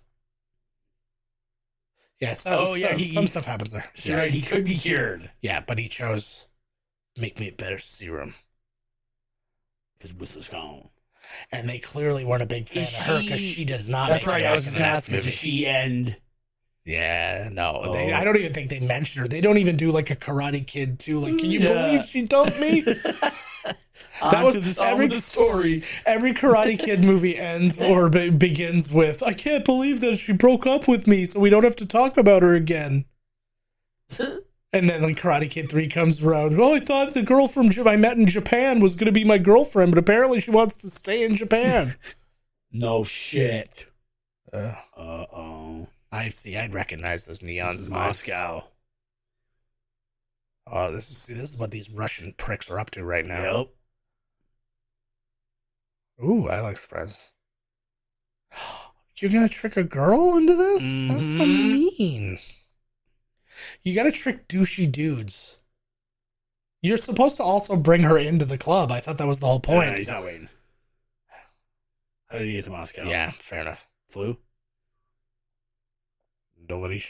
Yeah, some stuff happens there. So you're right, he could be cured. Yeah, but he chose make me a better serum. Because Wuss is gone. And they clearly weren't a big fan Is of her because she- she does not. That's make right. it I back was just in gonna the ask, movie. does she end? Yeah, no. Oh. I don't even think they mention her. They don't even do like a Karate Kid too. Like, can you Yeah. believe she dumped me? That was every the story. Every Karate Kid movie ends or begins with, "I can't believe that she broke up with me, so we don't have to talk about her again." And then like Karate Kid 3 comes around. "Oh, I thought the girl from I met in Japan was going to be my girlfriend, but apparently she wants to stay in Japan." No shit. Uh-oh. I'd recognize those neon This is signs. Moscow. Oh, this is what these Russian pricks are up to right now. Yep. Ooh, I like surprise. You're gonna trick a girl into this? That's so mean. You gotta trick douchey dudes. You're supposed to also bring her into the club. I thought that was the whole point. He's not waiting. How did he get to Moscow? Yeah, fair enough. Flew? Nobody.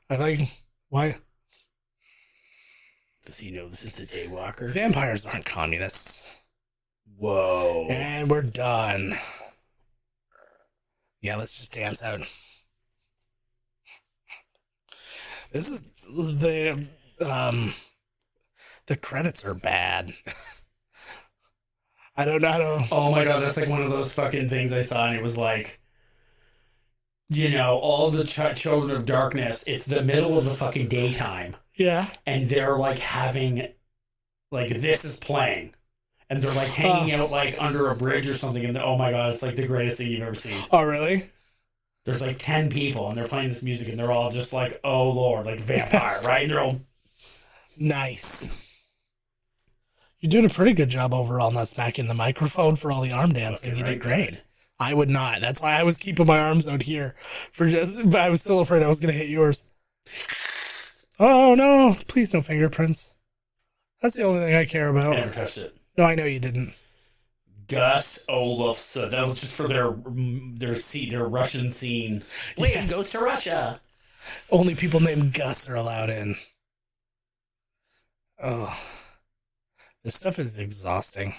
I like why Does he know this is the Daywalker? vampires aren't communists. Whoa. And we're done. Yeah, let's just dance out. This is the credits are bad. I don't know. Oh my god, that's like one of those fucking things I saw, and it was like, you know, all the children of darkness, it's the middle of the fucking daytime, Yeah. and they're like having, like, this is playing, and they're like hanging out like under a bridge or something, and oh my god, it's like the greatest thing you've ever seen. Oh, really? There's like 10 people, and they're playing this music, and they're all just like, oh lord, like vampire, right? And they're all, Nice. You're doing a pretty good job overall not smacking the microphone for all the arm dancing. You did great. I would not. That's why I was keeping my arms out here but I was still afraid I was going to hit yours. Oh, no. Please, no fingerprints. That's the only thing I care I about. never touched it. No, I know you didn't. Gus Olafsson. That was just for their Russian scene. Wait, Yes. goes to Russia. Only people named Gus are allowed in. Oh. This stuff is exhausting.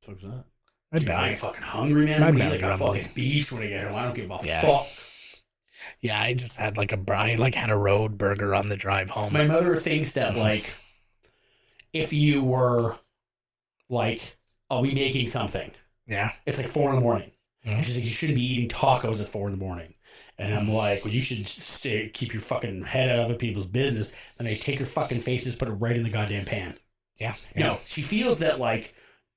What's that? My Dude, I'm belly. fucking hungry, man. My I'm belly like a rumbling. fucking beast when I get home. I don't give a Yeah. fuck. Yeah, I just had like had a road burger on the drive home. My mother thinks that, like, if you were, like, I'll be making something. Yeah. It's like 4 a.m. Mhm. She's like, you shouldn't be eating tacos at 4 a.m. And I'm like, well, you should keep your fucking head out of other people's business. And they take her fucking face and just put it right in the goddamn pan. Yeah. No, she feels that, like,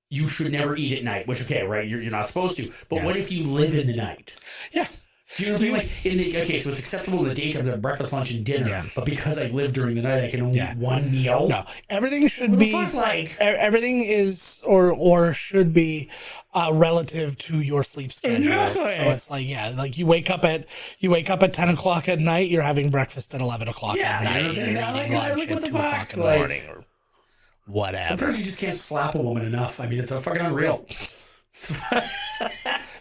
you should never eat at night, which, okay, right, you're not supposed to. But what if you live in the night? Yeah. Do you know what I'm saying? Like, so it's acceptable in the daytime to have breakfast, lunch, and dinner, but because I live during the night, I can only eat one meal? No, everything should be, everything is, or should be relative to your sleep schedule. Exactly. So it's like, like you wake up at 10 o'clock at night, you're having breakfast at 11 o'clock at night. You're eating lunch at 2 o'clock in the morning or whatever. Sometimes you just can't slap a woman enough. I mean, it's fucking unreal.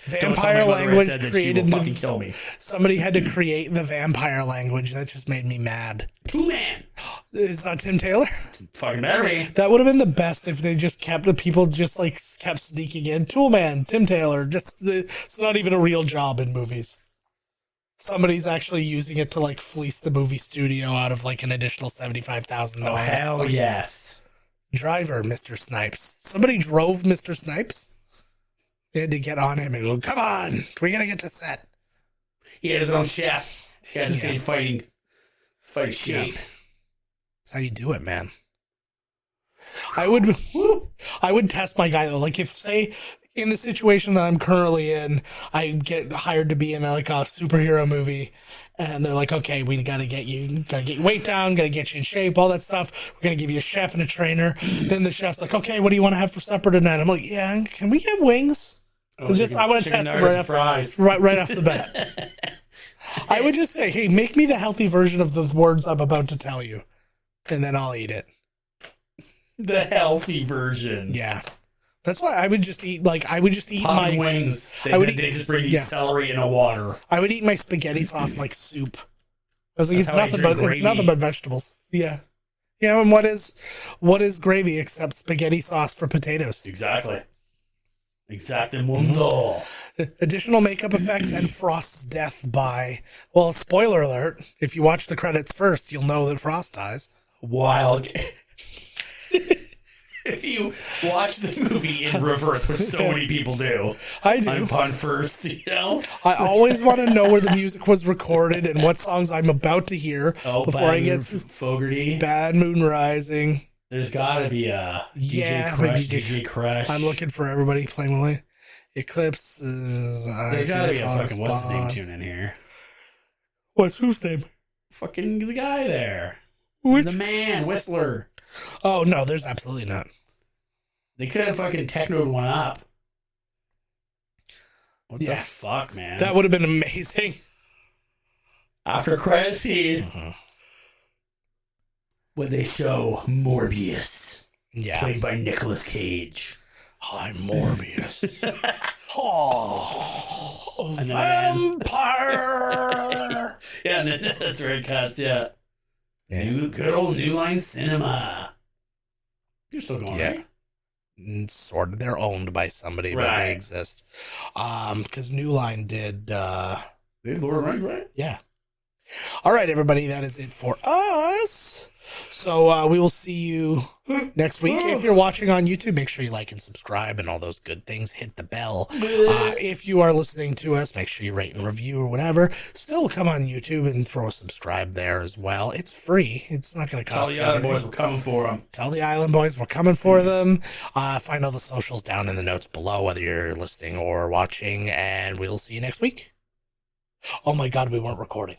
Vampire language created. Fucking kill me. Somebody had to create the vampire language. That just made me mad. 2-man. It's not Tim Taylor. Fucking matter me. That would have been the best if they just kept the people just like kept sneaking in. Toolman, Tim Taylor. It's not even a real job in movies. Somebody's actually using it to like fleece the movie studio out of like an additional $75,000. Oh hell yes. Driver, Mr. Snipes. Somebody drove Mr. Snipes. They had to get on him and go, come on, we gotta get to set. He had his own chef. He had to stay fighting shape. That's how you do it, man. I would test my guy though. Like if, say, in the situation that I'm currently in, I get hired to be in like a superhero movie, and they're like, okay, we gotta get your weight down, gotta get you in shape, all that stuff. We're gonna give you a chef and a trainer. Then the chef's like, okay, what do you want to have for supper tonight? I'm like, yeah, can we get wings? I want to test them right off the bat. I would just say, hey, make me the healthy version of the words I'm about to tell you, and then I'll eat it. The healthy version. Yeah. That's why I would just eat my wings. They just bring you celery and a water. I would eat my spaghetti sauce like soup. I was like, it's nothing but vegetables. Yeah. Yeah, and what is gravy except spaghetti sauce for potatoes? Exactly. Exactamundo. Additional makeup effects and Frost's death by, well, spoiler alert, if you watch the credits first, you'll know that Frost dies. Wild. If you watch the movie in reverse, which so many people do. I do. Upon first, you know? I always want to know where the music was recorded and what songs I'm about to hear before I get Fogarty. Bad Moon Rising. There's got to be a DJ Crush. I'm looking for everybody playing with Eclipse. There's got to be a fucking what's his name tune in here. Whose name? Fucking the guy there. Which? The man, Whistler. Oh, no, there's absolutely not. They could have fucking technoed one up. What the fuck, man? That would have been amazing. After credits scene, when they show Morbius, played by Nicolas Cage. I'm Morbius. Oh, vampire! Yeah, and then that's where it cuts, Good old New Line Cinema. You're still going, right? Sort of. They're owned by somebody, but they exist. Because New Line did... They did Lord of the Rings, right? Yeah. All right, everybody, that is it for us. So we will see you next week. If you're watching on YouTube, make sure you like and subscribe and all those good things. Hit the bell. If you are listening to us, make sure you rate and review or whatever. Still come on YouTube and throw a subscribe there as well. It's free. It's not going to cost you anything. Tell the Island Boys we're coming for them. Tell the Island Boys we're coming for them. Find all the socials down in the notes below, whether you're listening or watching, and we'll see you next week. Oh my God, we weren't recording.